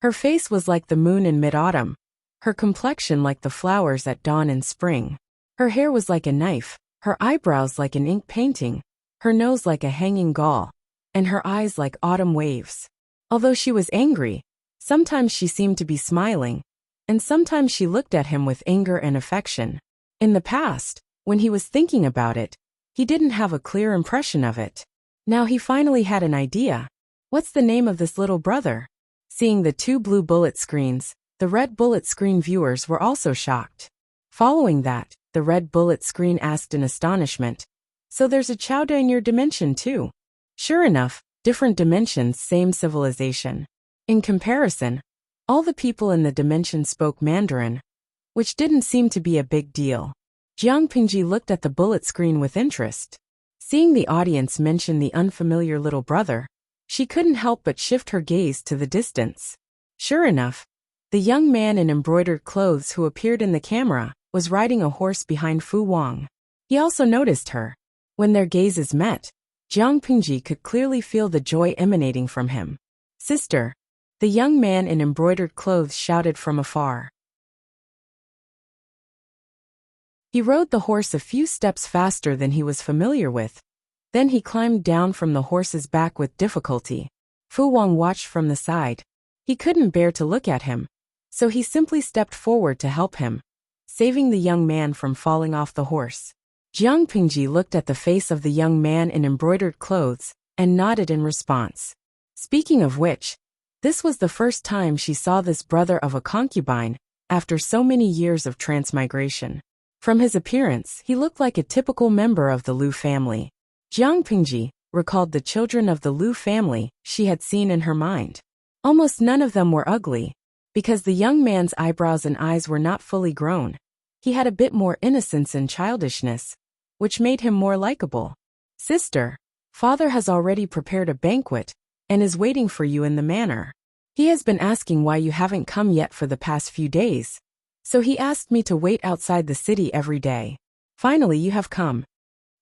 Her face was like the moon in mid-autumn, her complexion like the flowers at dawn in spring. Her hair was like a knife, her eyebrows like an ink painting, her nose like a hanging gall, and her eyes like autumn waves. Although she was angry, sometimes she seemed to be smiling, and sometimes she looked at him with anger and affection. In the past, when he was thinking about it, he didn't have a clear impression of it. Now he finally had an idea. What's the name of this little brother? Seeing the two blue bullet screens, the red bullet screen viewers were also shocked. Following that, the red bullet screen asked in astonishment, "So there's a Chowda in your dimension too?" Sure enough, different dimensions, same civilization. In comparison, all the people in the dimension spoke Mandarin, which didn't seem to be a big deal. Jiang Pingji looked at the bullet screen with interest. Seeing the audience mention the unfamiliar little brother, she couldn't help but shift her gaze to the distance. Sure enough, the young man in embroidered clothes who appeared in the camera was riding a horse behind Fu Wang. He also noticed her. When their gazes met, Jiang Pingji could clearly feel the joy emanating from him. "Sister," the young man in embroidered clothes shouted from afar. He rode the horse a few steps faster than he was familiar with. Then he climbed down from the horse's back with difficulty. Fu Wang watched from the side. He couldn't bear to look at him, so he simply stepped forward to help him, saving the young man from falling off the horse. Jiang Pingji looked at the face of the young man in embroidered clothes and nodded in response. Speaking of which, this was the first time she saw this brother of a concubine after so many years of transmigration. From his appearance, he looked like a typical member of the Liu family. Jiang Pingji recalled the children of the Liu family she had seen in her mind. Almost none of them were ugly, because the young man's eyebrows and eyes were not fully grown. He had a bit more innocence and childishness, which made him more likable. "Sister, father has already prepared a banquet and is waiting for you in the manor. He has been asking why you haven't come yet for the past few days, so he asked me to wait outside the city every day. Finally you have come."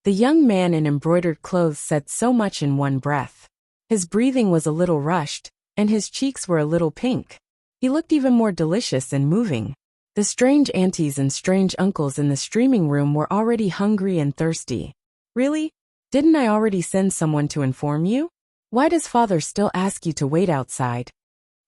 The young man in embroidered clothes said so much in one breath. His breathing was a little rushed, and his cheeks were a little pink. He looked even more delicious and moving. The strange aunties and strange uncles in the streaming room were already hungry and thirsty. "Really? Didn't I already send someone to inform you? Why does father still ask you to wait outside?"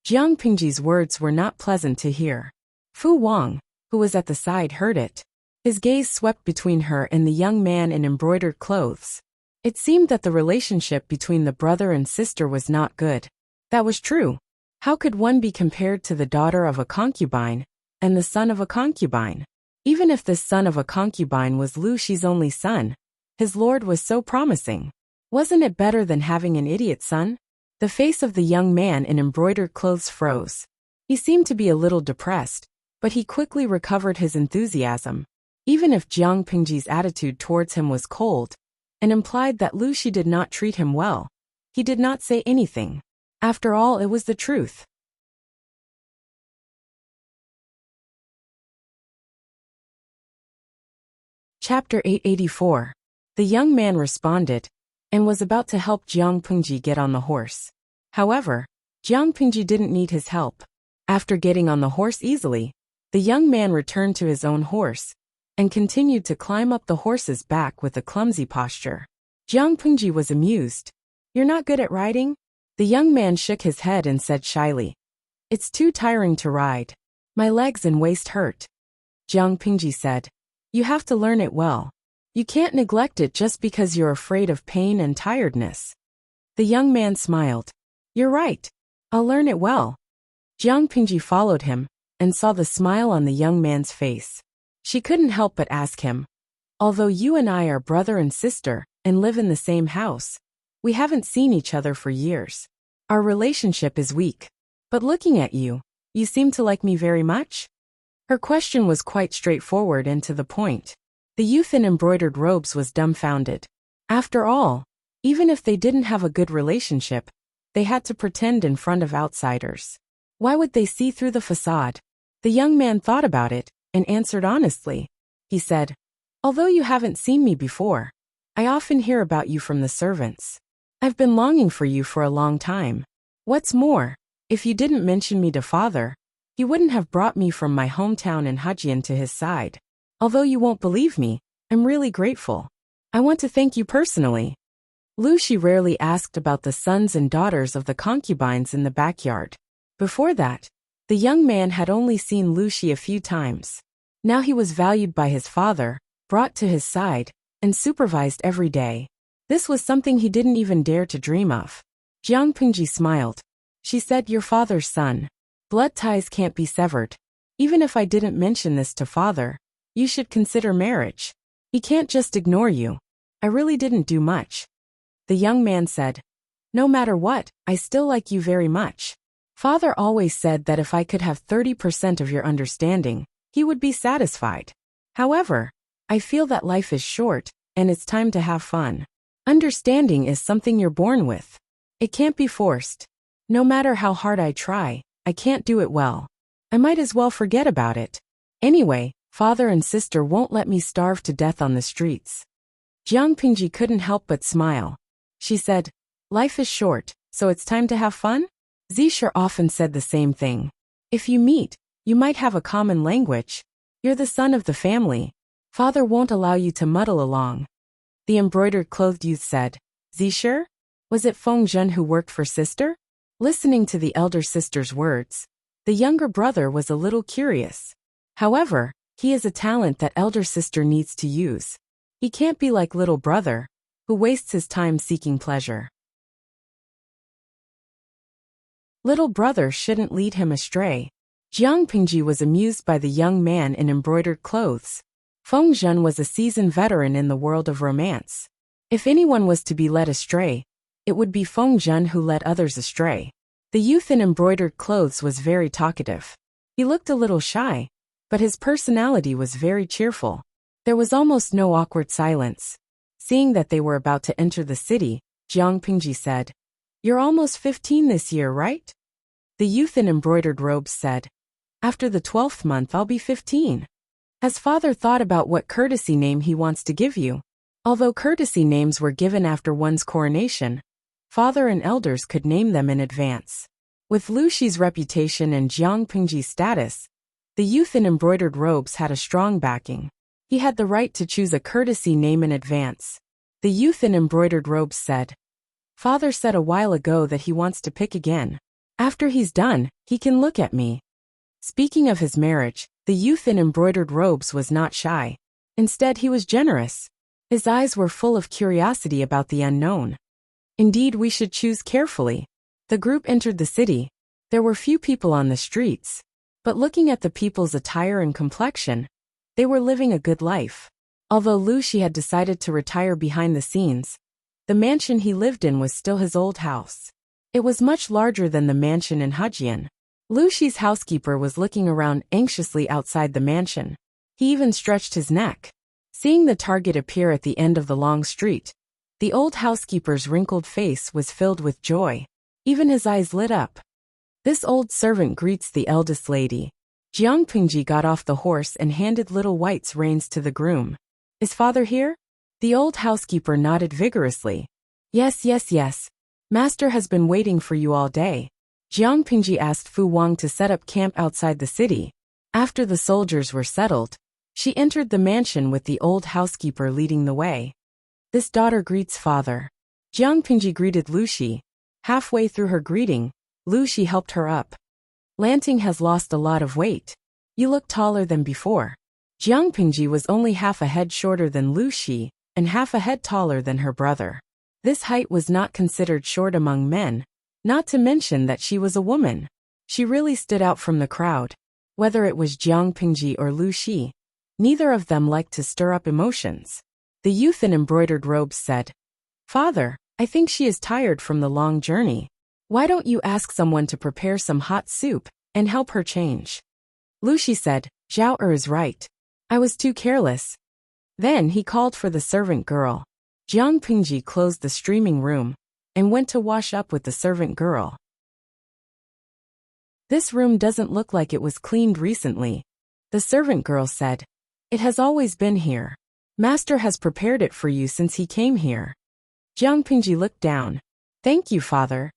Jiang Pingji's words were not pleasant to hear. Fu Wang, who was at the side, heard it. His gaze swept between her and the young man in embroidered clothes. It seemed that the relationship between the brother and sister was not good. That was true. How could one be compared to the daughter of a concubine and the son of a concubine? Even if this son of a concubine was Lu Shi's only son, his lord was so promising. Wasn't it better than having an idiot son? The face of the young man in embroidered clothes froze. He seemed to be a little depressed, but he quickly recovered his enthusiasm. Even if Jiang Pingji's attitude towards him was cold and implied that Lu Shi did not treat him well, he did not say anything. After all, it was the truth. Chapter 884. The young man responded and was about to help Jiang Pingji get on the horse. However, Jiang Pingji didn't need his help. After getting on the horse easily, the young man returned to his own horse and continued to climb up the horse's back with a clumsy posture. Jiang Pingji was amused. "You're not good at riding?" The young man shook his head and said shyly, "It's too tiring to ride. My legs and waist hurt." Jiang Pingji said, "You have to learn it well. You can't neglect it just because you're afraid of pain and tiredness." The young man smiled. "You're right. I'll learn it well." Jiang Pingji followed him and saw the smile on the young man's face. She couldn't help but ask him, "Although you and I are brother and sister and live in the same house, we haven't seen each other for years. Our relationship is weak. But looking at you, you seem to like me very much?" Her question was quite straightforward and to the point. The youth in embroidered robes was dumbfounded. After all, even if they didn't have a good relationship, they had to pretend in front of outsiders. Why would they see through the facade? The young man thought about it and answered honestly. He said, "Although you haven't seen me before, I often hear about you from the servants. I've been longing for you for a long time. What's more, if you didn't mention me to father, he wouldn't have brought me from my hometown in Hejian to his side. Although you won't believe me, I'm really grateful. I want to thank you personally." Lucy rarely asked about the sons and daughters of the concubines in the backyard. Before that, the young man had only seen Lucy a few times. Now he was valued by his father, brought to his side, and supervised every day. This was something he didn't even dare to dream of. Jiang Pingji smiled. She said, "Your father's son. Blood ties can't be severed. Even if I didn't mention this to father, you should consider marriage. He can't just ignore you. I really didn't do much." The young man said, "No matter what, I still like you very much. Father always said that if I could have 30% of your understanding, he would be satisfied. However, I feel that life is short, and it's time to have fun. Understanding is something you're born with. It can't be forced. No matter how hard I try, I can't do it well. I might as well forget about it. Anyway, father and sister won't let me starve to death on the streets." Jiang Pingji couldn't help but smile. She said, "Life is short, so it's time to have fun?" Zisher often said the same thing. "If you meet, you might have a common language. You're the son of the family. Father won't allow you to muddle along." The embroidered-clothed youth said, "Zisher? Was it Feng Zhen who worked for sister?" Listening to the elder sister's words, the younger brother was a little curious. However, he is a talent that elder sister needs to use. He can't be like little brother, who wastes his time seeking pleasure. Little brother shouldn't lead him astray. Jiang Pingji was amused by the young man in embroidered clothes. Feng Zhen was a seasoned veteran in the world of romance. If anyone was to be led astray, it would be Feng Zhen who led others astray. The youth in embroidered clothes was very talkative. He looked a little shy, but his personality was very cheerful. There was almost no awkward silence. Seeing that they were about to enter the city, Jiang Pingji said, "You're almost 15 this year, right?" The youth in embroidered robes said, "After the 12th month I'll be 15. Has father thought about what courtesy name he wants to give you?" Although courtesy names were given after one's coronation, father and elders could name them in advance. With Lu Shi's reputation and Jiang Pingji's status, the youth in embroidered robes had a strong backing. He had the right to choose a courtesy name in advance. The youth in embroidered robes said, "Father said a while ago that he wants to pick again. After he's done, he can look at me." Speaking of his marriage, the youth in embroidered robes was not shy. Instead, he was generous. His eyes were full of curiosity about the unknown. "Indeed, we should choose carefully." The group entered the city. There were few people on the streets, but looking at the people's attire and complexion, they were living a good life. Although Lu Shi had decided to retire behind the scenes, the mansion he lived in was still his old house. It was much larger than the mansion in Hejian. Lu Shi's housekeeper was looking around anxiously outside the mansion. He even stretched his neck. Seeing the target appear at the end of the long street, the old housekeeper's wrinkled face was filled with joy. Even his eyes lit up. "This old servant greets the eldest lady." Jiang Pingji got off the horse and handed Little White's reins to the groom. "Is father here?" The old housekeeper nodded vigorously. Yes. Master has been waiting for you all day." Jiang Pingji asked Fu Wang to set up camp outside the city. After the soldiers were settled, she entered the mansion with the old housekeeper leading the way. "This daughter greets father." Jiang Pingji greeted Lu Shi. Halfway through her greeting, Lu Shi helped her up. "Lanting has lost a lot of weight. You look taller than before." Jiang Pingji was only half a head shorter than Lu Shi, and half a head taller than her brother. This height was not considered short among men, not to mention that she was a woman. She really stood out from the crowd. Whether it was Jiang Pingji or Lu Shi, neither of them liked to stir up emotions. The youth in embroidered robes said, "Father, I think she is tired from the long journey. Why don't you ask someone to prepare some hot soup and help her change?" Lu Shi said, "Zhao is right. I was too careless." Then he called for the servant girl. Jiang Pingji closed the streaming room and went to wash up with the servant girl. "This room doesn't look like it was cleaned recently. The servant girl said, "It has always been here. Master has prepared it for you since he came here." Jiang Pingji looked down. "Thank you, father."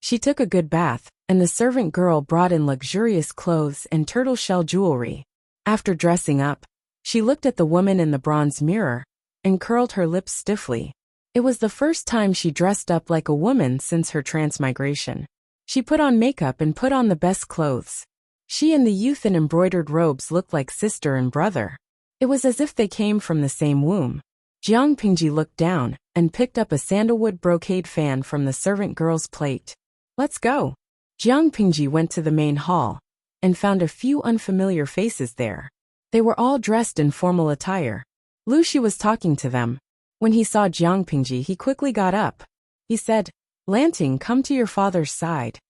She took a good bath, and the servant girl brought in luxurious clothes and turtle shell jewelry. After dressing up, she looked at the woman in the bronze mirror and curled her lips stiffly. It was the first time she dressed up like a woman since her transmigration. She put on makeup and put on the best clothes. She and the youth in embroidered robes looked like sister and brother. It was as if they came from the same womb. Jiang Pingji looked down and picked up a sandalwood brocade fan from the servant girl's plate. "Let's go." Jiang Pingji went to the main hall and found a few unfamiliar faces there. They were all dressed in formal attire. Lu Shi was talking to them. When he saw Jiang Pingji, he quickly got up. He said, "Lanting, come to your father's side."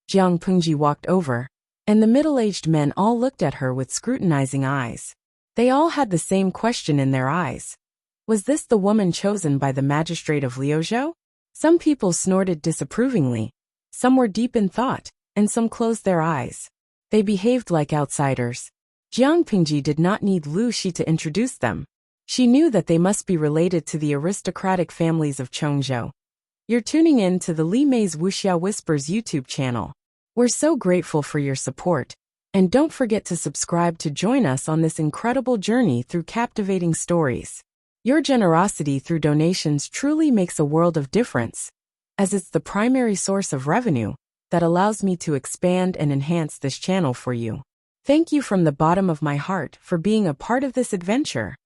Jiang Pingji walked over, and the middle-aged men all looked at her with scrutinizing eyes. They all had the same question in their eyes. Was this the woman chosen by the magistrate of Liuzhou? Some people snorted disapprovingly, some were deep in thought, and some closed their eyes. They behaved like outsiders. Jiang Pingji did not need Lu Shi to introduce them. She knew that they must be related to the aristocratic families of Chongzhou. You're tuning in to the Li Mei's Wuxia Whispers YouTube channel. We're so grateful for your support, and don't forget to subscribe to join us on this incredible journey through captivating stories. Your generosity through donations truly makes a world of difference, as it's the primary source of revenue that allows me to expand and enhance this channel for you. Thank you from the bottom of my heart for being a part of this adventure.